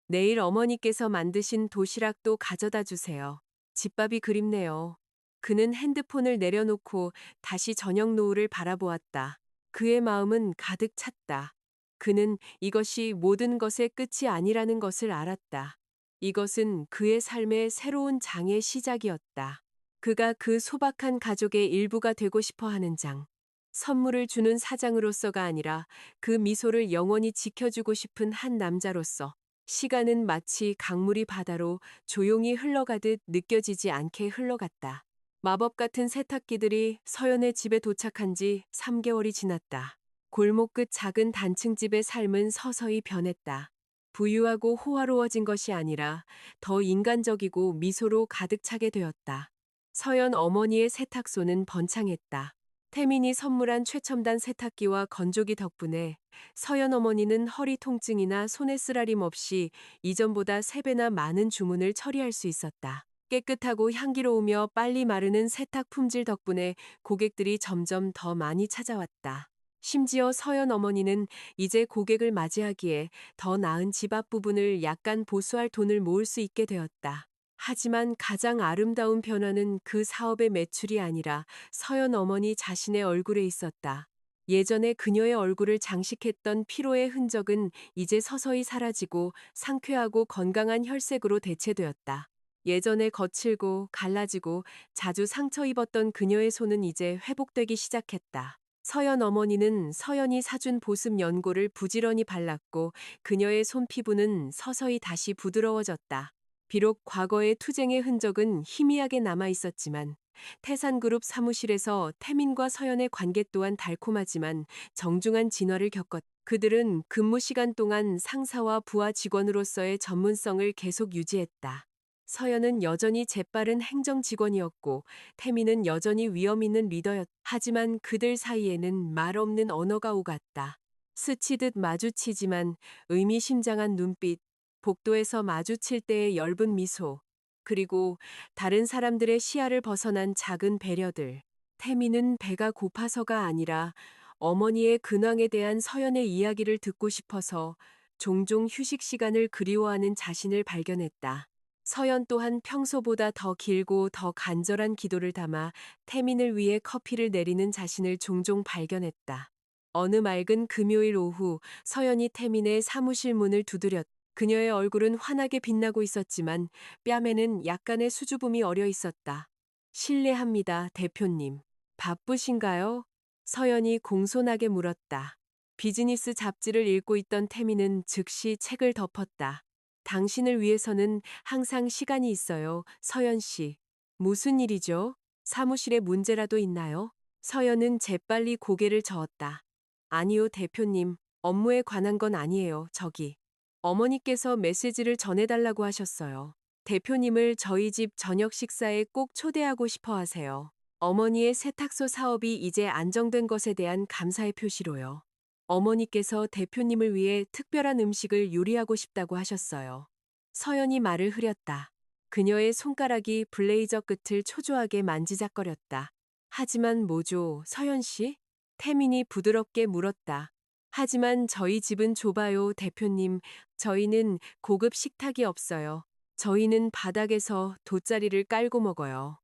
내일 어머니께서 만드신 도시락도 가져다 주세요. 집밥이 그립네요. 그는 핸드폰을 내려놓고 다시 저녁 노을을 바라보았다. 그의 마음은 가득 찼다. 그는 이것이 모든 것의 끝이 아니라는 것을 알았다. 이것은 그의 삶의 새로운 장의 시작이었다. 그가 그 소박한 가족의 일부가 되고 싶어 하는 장. 선물을 주는 사장으로서가 아니라 그 미소를 영원히 지켜주고 싶은 한 남자로서. 시간은 마치 강물이 바다로 조용히 흘러가듯 느껴지지 않게 흘러갔다. 마법 같은 세탁기들이 서연의 집에 도착한 지 3개월이 지났다. 골목 끝 작은 단층집의 삶은 서서히 변했다. 부유하고 호화로워진 것이 아니라 더 인간적이고 미소로 가득 차게 되었다. 서연 어머니의 세탁소는 번창했다. 태민이 선물한 최첨단 세탁기와 건조기 덕분에 서연 어머니는 허리 통증이나 손에 쓰라림 없이 이전보다 3배나 많은 주문을 처리할 수 있었다. 깨끗하고 향기로우며 빨리 마르는 세탁 품질 덕분에 고객들이 점점 더 많이 찾아왔다. 심지어 서연 어머니는 이제 고객을 맞이하기에 더 나은 집 앞 부분을 약간 보수할 돈을 모을 수 있게 되었다. 하지만 가장 아름다운 변화는 그 사업의 매출이 아니라 서연 어머니 자신의 얼굴에 있었다. 예전에 그녀의 얼굴을 장식했던 피로의 흔적은 이제 서서히 사라지고 상쾌하고 건강한 혈색으로 대체되었다. 예전에 거칠고 갈라지고 자주 상처 입었던 그녀의 손은 이제 회복되기 시작했다. 서연 어머니는 서연이 사준 보습 연고를 부지런히 발랐고 그녀의 손 피부는 서서히 다시 부드러워졌다. 비록 과거의 투쟁의 흔적은 희미하게 남아 있었지만 태산그룹 사무실에서 태민과 서연의 관계 또한 달콤하지만 정중한 진화를 겪었다. 그들은 근무 시간 동안 상사와 부하 직원으로서의 전문성을 계속 유지했다. 서연은 여전히 재빠른 행정 직원이었고 태민은 여전히 위험 있는 리더였다. 하지만 그들 사이에는 말 없는 언어가 오갔다. 스치듯 마주치지만 의미심장한 눈빛, 복도에서 마주칠 때의 엷은 미소, 그리고 다른 사람들의 시야를 벗어난 작은 배려들. 태미는 배가 고파서가 아니라 어머니의 근황에 대한 서연의 이야기를 듣고 싶어서 종종 휴식 시간을 그리워하는 자신을 발견했다. 서연 또한 평소보다 더 길고 더 간절한 기도를 담아 태민을 위해 커피를 내리는 자신을 종종 발견했다. 어느 맑은 금요일 오후 서연이 태민의 사무실 문을 두드렸다. 그녀의 얼굴은 환하게 빛나고 있었지만 뺨에는 약간의 수줍음이 어려 있었다. 실례합니다, 대표님. 바쁘신가요? 서연이 공손하게 물었다. 비즈니스 잡지를 읽고 있던 태민은 즉시 책을 덮었다. 당신을 위해서는 항상 시간이 있어요, 서연 씨. 무슨 일이죠? 사무실에 문제라도 있나요? 서연은 재빨리 고개를 저었다. 아니요, 대표님. 업무에 관한 건 아니에요, 저기. 어머니께서 메시지를 전해달라고 하셨어요. 대표님을 저희 집 저녁 식사에 꼭 초대하고 싶어 하세요. 어머니의 세탁소 사업이 이제 안정된 것에 대한 감사의 표시로요. 어머니께서 대표님을 위해 특별한 음식을 요리하고 싶다고 하셨어요. 서연이 말을 흐렸다. 그녀의 손가락이 블레이저 끝을 초조하게 만지작거렸다. 하지만 뭐죠, 서연 씨? 태민이 부드럽게 물었다. 하지만 저희 집은 좁아요, 대표님. 저희는 고급 식탁이 없어요. 저희는 바닥에서 돗자리를 깔고 먹어요.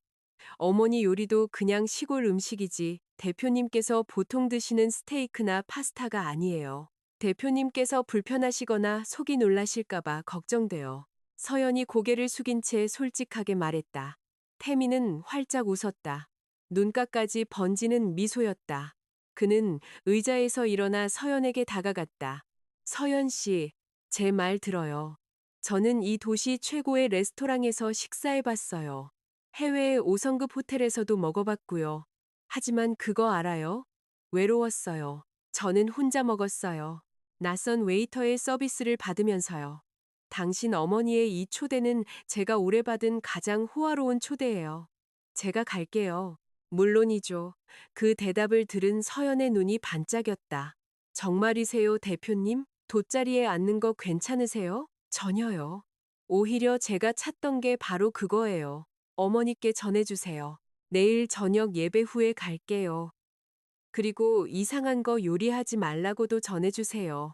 어머니 요리도 그냥 시골 음식이지 대표님께서 보통 드시는 스테이크나 파스타가 아니에요. 대표님께서 불편하시거나 속이 놀라실까봐 걱정돼요. 서연이 고개를 숙인 채 솔직하게 말했다. 태미는 활짝 웃었다. 눈가까지 번지는 미소였다. 그는 의자에서 일어나 서연에게 다가갔다. 서연 씨, 제 말 들어요. 저는 이 도시 최고의 레스토랑에서 식사해봤어요. 해외의 5성급 호텔에서도 먹어봤고요. 하지만 그거 알아요? 외로웠어요. 저는 혼자 먹었어요. 낯선 웨이터의 서비스를 받으면서요. 당신 어머니의 이 초대는 제가 올해 받은 가장 호화로운 초대예요. 제가 갈게요. 물론이죠. 그 대답을 들은 서연의 눈이 반짝였다. 정말이세요, 대표님? 돗자리에 앉는 거 괜찮으세요? 전혀요. 오히려 제가 찾던 게 바로 그거예요. 어머니께 전해주세요. 내일 저녁 예배 후에 갈게요. 그리고 이상한 거 요리하지 말라고도 전해주세요.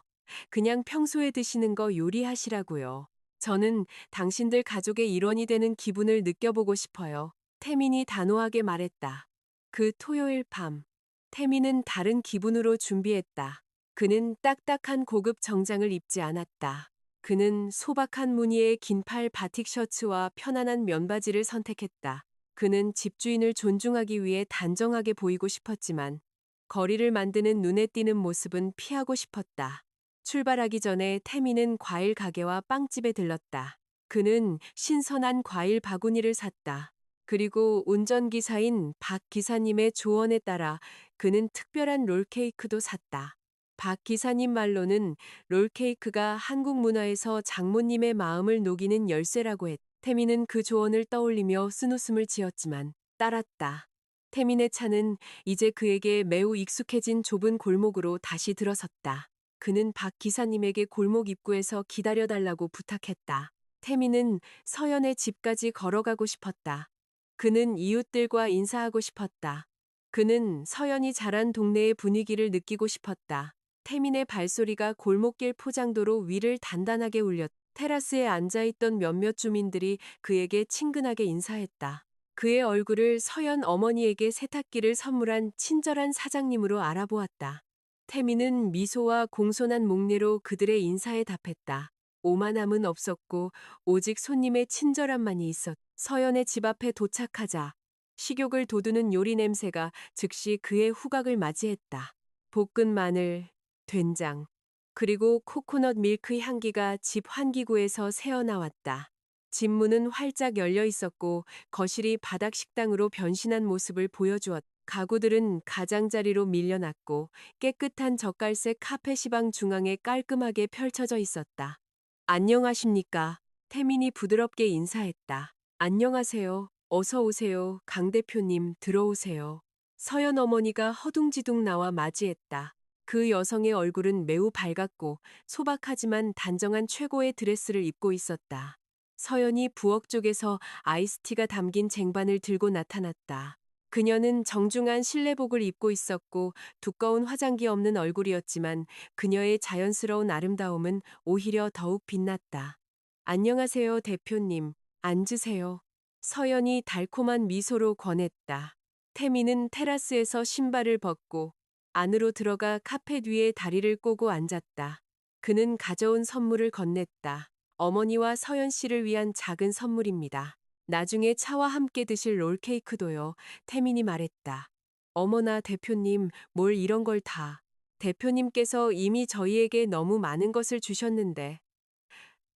그냥 평소에 드시는 거 요리하시라고요. 저는 당신들 가족의 일원이 되는 기분을 느껴보고 싶어요. 태민이 단호하게 말했다. 그 토요일 밤, 태민은 다른 기분으로 준비했다. 그는 딱딱한 고급 정장을 입지 않았다. 그는 소박한 무늬의 긴팔 바틱 셔츠와 편안한 면바지를 선택했다. 그는 집주인을 존중하기 위해 단정하게 보이고 싶었지만 거리를 만드는 눈에 띄는 모습은 피하고 싶었다. 출발하기 전에 태미는 과일 가게와 빵집에 들렀다. 그는 신선한 과일 바구니를 샀다. 그리고 운전기사인 박 기사님의 조언에 따라 그는 특별한 롤케이크도 샀다. 박 기사님 말로는 롤케이크가 한국 문화에서 장모님의 마음을 녹이는 열쇠라고 했다. 태미는 그 조언을 떠올리며 쓴웃음을 지었지만 따랐다. 태민의 차는 이제 그에게 매우 익숙해진 좁은 골목으로 다시 들어섰다. 그는 박 기사님에게 골목 입구에서 기다려달라고 부탁했다. 태민은 서연의 집까지 걸어가고 싶었다. 그는 이웃들과 인사하고 싶었다. 그는 서연이 자란 동네의 분위기를 느끼고 싶었다. 태민의 발소리가 골목길 포장도로 위를 단단하게 울렸다. 테라스에 앉아있던 몇몇 주민들이 그에게 친근하게 인사했다. 그의 얼굴을 서연 어머니에게 세탁기를 선물한 친절한 사장님으로 알아보았다. 태미는 미소와 공손한 목례로 그들의 인사에 답했다. 오만함은 없었고 오직 손님의 친절함만이 있었다. 서연의 집 앞에 도착하자 식욕을 돋우는 요리 냄새가 즉시 그의 후각을 맞이했다. 볶은 마늘, 된장, 그리고 코코넛 밀크 향기가 집 환기구에서 새어나왔다. 집 문은 활짝 열려 있었고 거실이 바닥 식당으로 변신한 모습을 보여주었다. 가구들은 가장자리로 밀려났고 깨끗한 젓갈색 카펫이 방 중앙에 깔끔하게 펼쳐져 있었다. 안녕하십니까? 태민이 부드럽게 인사했다. 안녕하세요. 어서 오세요. 강 대표님 들어오세요. 서연 어머니가 허둥지둥 나와 맞이했다. 그 여성의 얼굴은 매우 밝았고 소박하지만 단정한 최고의 드레스를 입고 있었다. 서연이 부엌 쪽에서 아이스티가 담긴 쟁반을 들고 나타났다. 그녀는 정중한 실내복을 입고 있었고 두꺼운 화장기 없는 얼굴이었지만 그녀의 자연스러운 아름다움은 오히려 더욱 빛났다. 안녕하세요, 대표님. 앉으세요. 서연이 달콤한 미소로 권했다. 태미는 테라스에서 신발을 벗고 안으로 들어가 카페 뒤에 다리를 꼬고 앉았다. 그는 가져온 선물을 건넸다. 어머니와 서연 씨를 위한 작은 선물입니다. 나중에 차와 함께 드실 롤케이크도요. 태민이 말했다. 어머나 대표님, 뭘 이런 걸 다. 대표님께서 이미 저희에게 너무 많은 것을 주셨는데.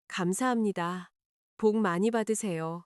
감사합니다. 복 많이 받으세요.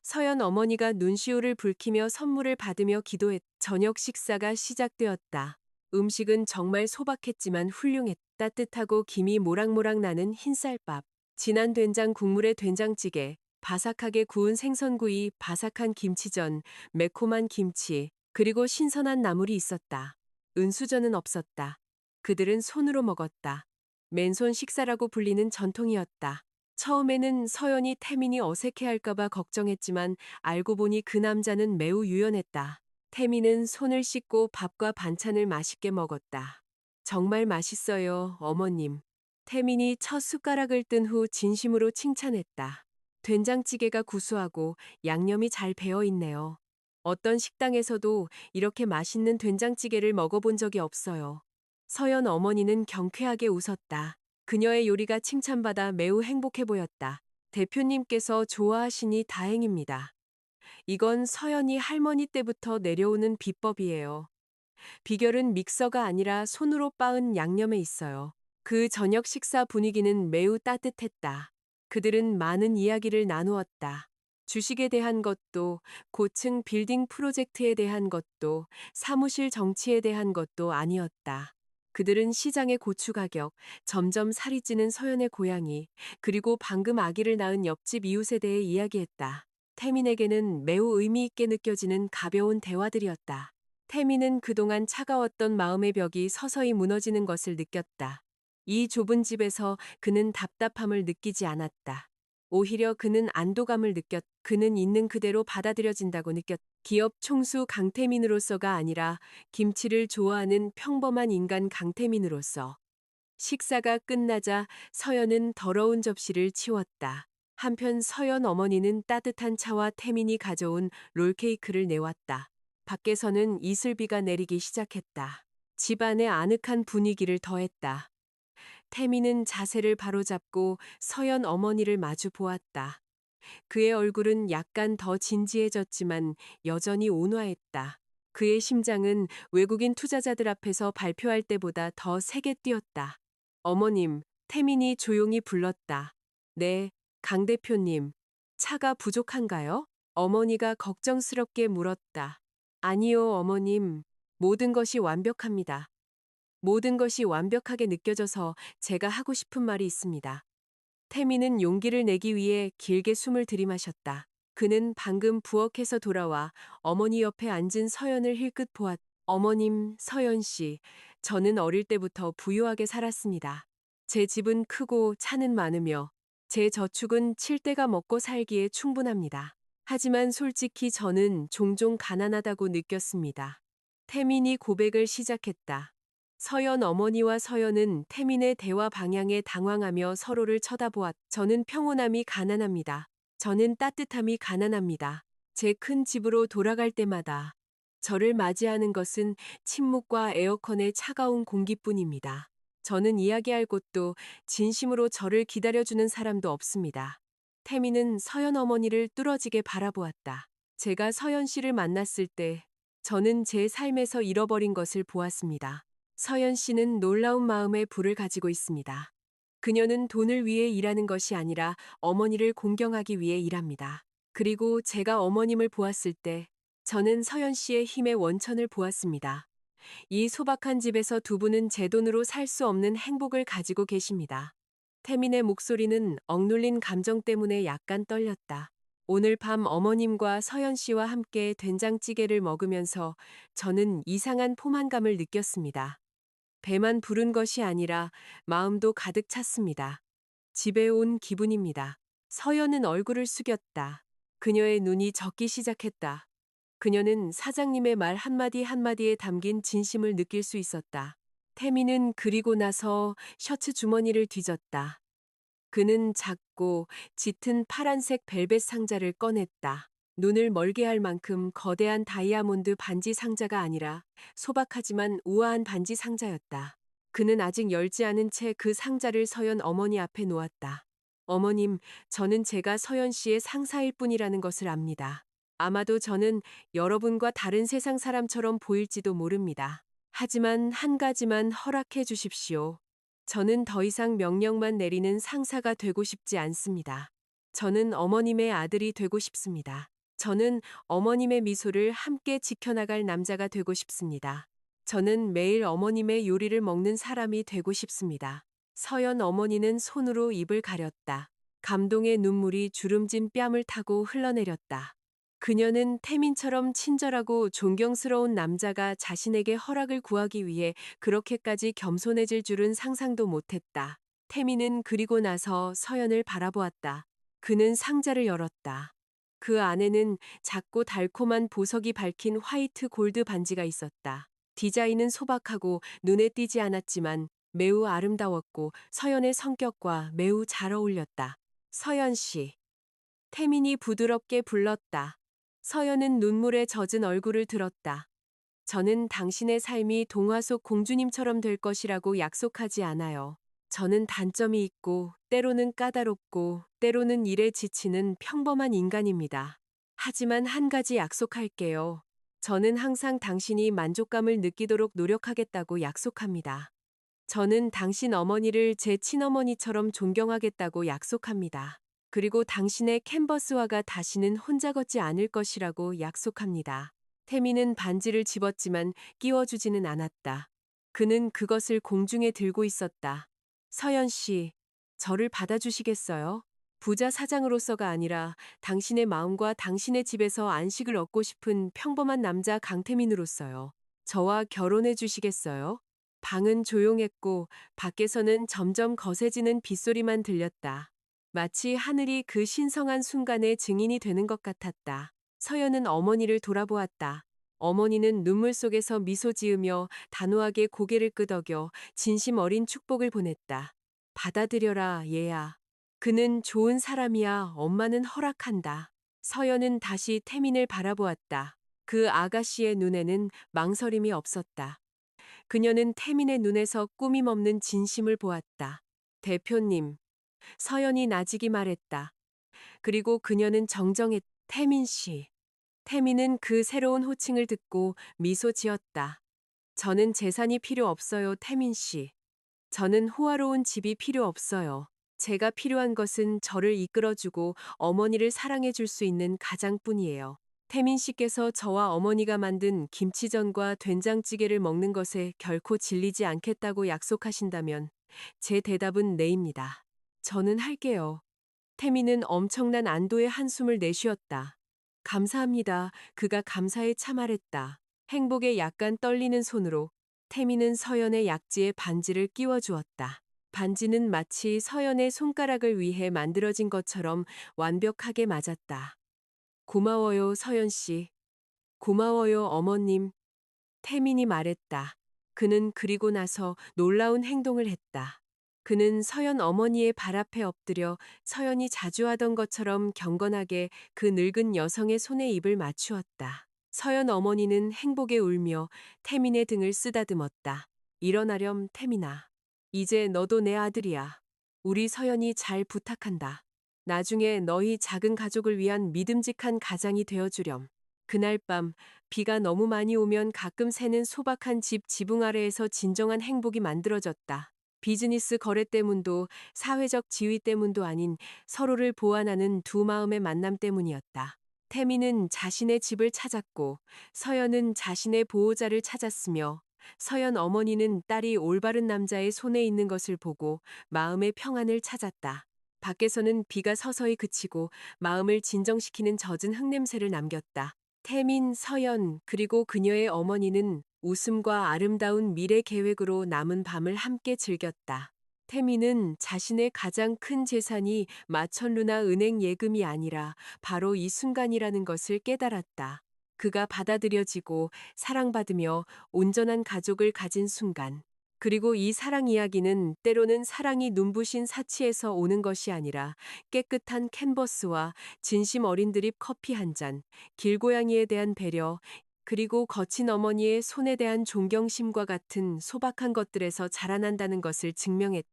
서연 어머니가 눈시울을 붉히며 선물을 받으며 기도했. 저녁 식사가 시작되었다. 음식은 정말 소박했지만 훌륭했. 따뜻하고 김이 모락모락 나는 흰쌀밥, 진한 된장 국물에 된장찌개, 바삭하게 구운 생선구이, 바삭한 김치전, 매콤한 김치, 그리고 신선한 나물이 있었다. 은수저는 없었다. 그들은 손으로 먹었다. 맨손 식사라고 불리는 전통이었다. 처음에는 서연이 태민이 어색해할까봐 걱정했지만 알고 보니 그 남자는 매우 유연했다. 태민은 손을 씻고 밥과 반찬을 맛있게 먹었다. 정말 맛있어요, 어머님. 태민이 첫 숟가락을 뜬 후 진심으로 칭찬했다. 된장찌개가 구수하고 양념이 잘 배어 있네요. 어떤 식당에서도 이렇게 맛있는 된장찌개를 먹어본 적이 없어요. 서연 어머니는 경쾌하게 웃었다. 그녀의 요리가 칭찬받아 매우 행복해 보였다. 대표님께서 좋아하시니 다행입니다. 이건 서연이 할머니 때부터 내려오는 비법이에요. 비결은 믹서가 아니라 손으로 빻은 양념에 있어요. 그 저녁 식사 분위기는 매우 따뜻했다. 그들은 많은 이야기를 나누었다. 주식에 대한 것도, 고층 빌딩 프로젝트에 대한 것도, 사무실 정치에 대한 것도 아니었다. 그들은 시장의 고추 가격, 점점 살이 찌는 서연의 고양이, 그리고 방금 아기를 낳은 옆집 이웃에 대해 이야기했다. 태민에게는 매우 의미 있게 느껴지는 가벼운 대화들이었다. 태민은 그동안 차가웠던 마음의 벽이 서서히 무너지는 것을 느꼈다. 이 좁은 집에서 그는 답답함을 느끼지 않았다. 오히려 그는 안도감을 그는 있는 그대로 받아들여진다고 기업 총수 강태민으로서가 아니라 김치를 좋아하는 평범한 인간 강태민으로서. 식사가 끝나자 서연은 더러운 접시를 치웠다. 한편 서연 어머니는 따뜻한 차와 태민이 가져온 롤케이크를 내왔다. 밖에서는 이슬비가 내리기 시작했다. 집안의 아늑한 분위기를 더했다. 태민은 자세를 바로잡고 서연 어머니를 마주 보았다. 그의 얼굴은 약간 더 진지해졌지만 여전히 온화했다. 그의 심장은 외국인 투자자들 앞에서 발표할 때보다 더 세게 뛰었다. 어머님, 태민이 조용히 불렀다. 네, 강 대표님. 차가 부족한가요? 어머니가 걱정스럽게 물었다. 아니요, 어머님. 모든 것이 완벽합니다. 모든 것이 완벽하게 느껴져서 제가 하고 싶은 말이 있습니다. 태민은 용기를 내기 위해 길게 숨을 들이마셨다. 그는 방금 부엌에서 돌아와 어머니 옆에 앉은 서연을 힐끗 보았다. 어머님, 서연 씨, 저는 어릴 때부터 부유하게 살았습니다. 제 집은 크고 차는 많으며 제 저축은 칠 대가 먹고 살기에 충분합니다. 하지만 솔직히 저는 종종 가난하다고 느꼈습니다. 태민이 고백을 시작했다. 서연 어머니와 서연은 태민의 대화 방향에 당황하며 서로를 쳐다보았다. 저는 평온함이 가난합니다. 저는 따뜻함이 가난합니다. 제 큰 집으로 돌아갈 때마다 저를 맞이하는 것은 침묵과 에어컨의 차가운 공기뿐입니다. 저는 이야기할 곳도 진심으로 저를 기다려주는 사람도 없습니다. 태민은 서연 어머니를 뚫어지게 바라보았다. 제가 서연 씨를 만났을 때 저는 제 삶에서 잃어버린 것을 보았습니다. 서연 씨는 놀라운 마음의 불을 가지고 있습니다. 그녀는 돈을 위해 일하는 것이 아니라 어머니를 공경하기 위해 일합니다. 그리고 제가 어머님을 보았을 때 저는 서연 씨의 힘의 원천을 보았습니다. 이 소박한 집에서 두 분은 제 돈으로 살 수 없는 행복을 가지고 계십니다. 태민의 목소리는 억눌린 감정 때문에 약간 떨렸다. 오늘 밤 어머님과 서연 씨와 함께 된장찌개를 먹으면서 저는 이상한 포만감을 느꼈습니다. 배만 부른 것이 아니라 마음도 가득 찼습니다. 집에 온 기분입니다. 서연은 얼굴을 숙였다. 그녀의 눈이 젖기 시작했다. 그녀는 사장님의 말 한마디 한마디에 담긴 진심을 느낄 수 있었다. 태민은 그리고 나서 셔츠 주머니를 뒤졌다. 그는 작고 짙은 파란색 벨벳 상자를 꺼냈다. 눈을 멀게 할 만큼 거대한 다이아몬드 반지 상자가 아니라 소박하지만 우아한 반지 상자였다. 그는 아직 열지 않은 채 그 상자를 서연 어머니 앞에 놓았다. 어머님, 저는 제가 서연 씨의 상사일 뿐이라는 것을 압니다. 아마도 저는 여러분과 다른 세상 사람처럼 보일지도 모릅니다. 하지만 한 가지만 허락해 주십시오. 저는 더 이상 명령만 내리는 상사가 되고 싶지 않습니다. 저는 어머님의 아들이 되고 싶습니다. 저는 어머님의 미소를 함께 지켜나갈 남자가 되고 싶습니다. 저는 매일 어머님의 요리를 먹는 사람이 되고 싶습니다. 서연 어머니는 손으로 입을 가렸다. 감동의 눈물이 주름진 뺨을 타고 흘러내렸다. 그녀는 태민처럼 친절하고 존경스러운 남자가 자신에게 허락을 구하기 위해 그렇게까지 겸손해질 줄은 상상도 못했다. 태민은 그리고 나서 서연을 바라보았다. 그는 상자를 열었다. 그 안에는 작고 달콤한 보석이 밝힌 화이트 골드 반지가 있었다. 디자인은 소박하고 눈에 띄지 않았지만 매우 아름다웠고 서연의 성격과 매우 잘 어울렸다. 서연 씨. 태민이 부드럽게 불렀다. 서연은 눈물에 젖은 얼굴을 들었다. 저는 당신의 삶이 동화 속 공주님처럼 될 것이라고 약속하지 않아요. 저는 단점이 있고, 때로는 까다롭고, 때로는 일에 지치는 평범한 인간입니다. 하지만 한 가지 약속할게요. 저는 항상 당신이 만족감을 느끼도록 노력하겠다고 약속합니다. 저는 당신 어머니를 제 친어머니처럼 존경하겠다고 약속합니다. 그리고 당신의 캔버스화가 다시는 혼자 걷지 않을 것이라고 약속합니다. 태미는 반지를 집었지만 끼워주지는 않았다. 그는 그것을 공중에 들고 있었다. 서연 씨, 저를 받아주시겠어요? 부자 사장으로서가 아니라 당신의 마음과 당신의 집에서 안식을 얻고 싶은 평범한 남자 강태민으로서요. 저와 결혼해 주시겠어요? 방은 조용했고 밖에서는 점점 거세지는 빗소리만 들렸다. 마치 하늘이 그 신성한 순간의 증인이 되는 것 같았다. 서연은 어머니를 돌아보았다. 어머니는 눈물 속에서 미소 지으며 단호하게 고개를 끄덕여 진심 어린 축복을 보냈다. 받아들여라, 얘야. 그는 좋은 사람이야. 엄마는 허락한다. 서연은 다시 태민을 바라보았다. 그 아가씨의 눈에는 망설임이 없었다. 그녀는 태민의 눈에서 꾸밈없는 진심을 보았다. 대표님, 서연이 나직이 말했다. 그리고 그녀는 정정했, 태민 씨. 태민은 그 새로운 호칭을 듣고 미소 지었다. 저는 재산이 필요 없어요, 태민 씨. 저는 호화로운 집이 필요 없어요. 제가 필요한 것은 저를 이끌어주고 어머니를 사랑해줄 수 있는 가장뿐이에요. 태민 씨께서 저와 어머니가 만든 김치전과 된장찌개를 먹는 것에 결코 질리지 않겠다고 약속하신다면 제 대답은 네입니다. 저는 할게요. 태민은 엄청난 안도의 한숨을 내쉬었다. 감사합니다. 그가 감사에 참말했다. 행복에 약간 떨리는 손으로 태민은 서연의 약지에 반지를 끼워주었다. 반지는 마치 서연의 손가락을 위해 만들어진 것처럼 완벽하게 맞았다. 고마워요, 서연 씨. 고마워요, 어머님. 태민이 말했다. 그는 그리고 나서 놀라운 행동을 했다. 그는 서연 어머니의 발 앞에 엎드려 서연이 자주 하던 것처럼 경건하게 그 늙은 여성의 손에 입을 맞추었다. 서연 어머니는 행복에 울며 태민의 등을 쓰다듬었다. 일어나렴, 태민아. 이제 너도 내 아들이야. 우리 서연이 잘 부탁한다. 나중에 너희 작은 가족을 위한 믿음직한 가장이 되어주렴. 그날 밤 비가 너무 많이 오면 가끔 새는 소박한 집 지붕 아래에서 진정한 행복이 만들어졌다. 비즈니스 거래 때문도 사회적 지위 때문도 아닌 서로를 보완하는 두 마음의 만남 때문이었다. 태미는 자신의 집을 찾았고 서연은 자신의 보호자를 찾았으며 서연 어머니는 딸이 올바른 남자의 손에 있는 것을 보고 마음의 평안을 찾았다. 밖에서는 비가 서서히 그치고 마음을 진정시키는 젖은 흙냄새를 남겼다. 태민, 서연, 그리고 그녀의 어머니는 웃음과 아름다운 미래 계획으로 남은 밤을 함께 즐겼다. 태민은 자신의 가장 큰 재산이 마천루나 은행 예금이 아니라 바로 이 순간이라는 것을 깨달았다. 그가 받아들여지고 사랑받으며 온전한 가족을 가진 순간. 그리고 이 사랑 이야기는 때로는 사랑이 눈부신 사치에서 오는 것이 아니라 깨끗한 캔버스와 진심 어린 드립 커피 한 잔, 길고양이에 대한 배려, 그리고 거친 어머니의 손에 대한 존경심과 같은 소박한 것들에서 자라난다는 것을 증명했다.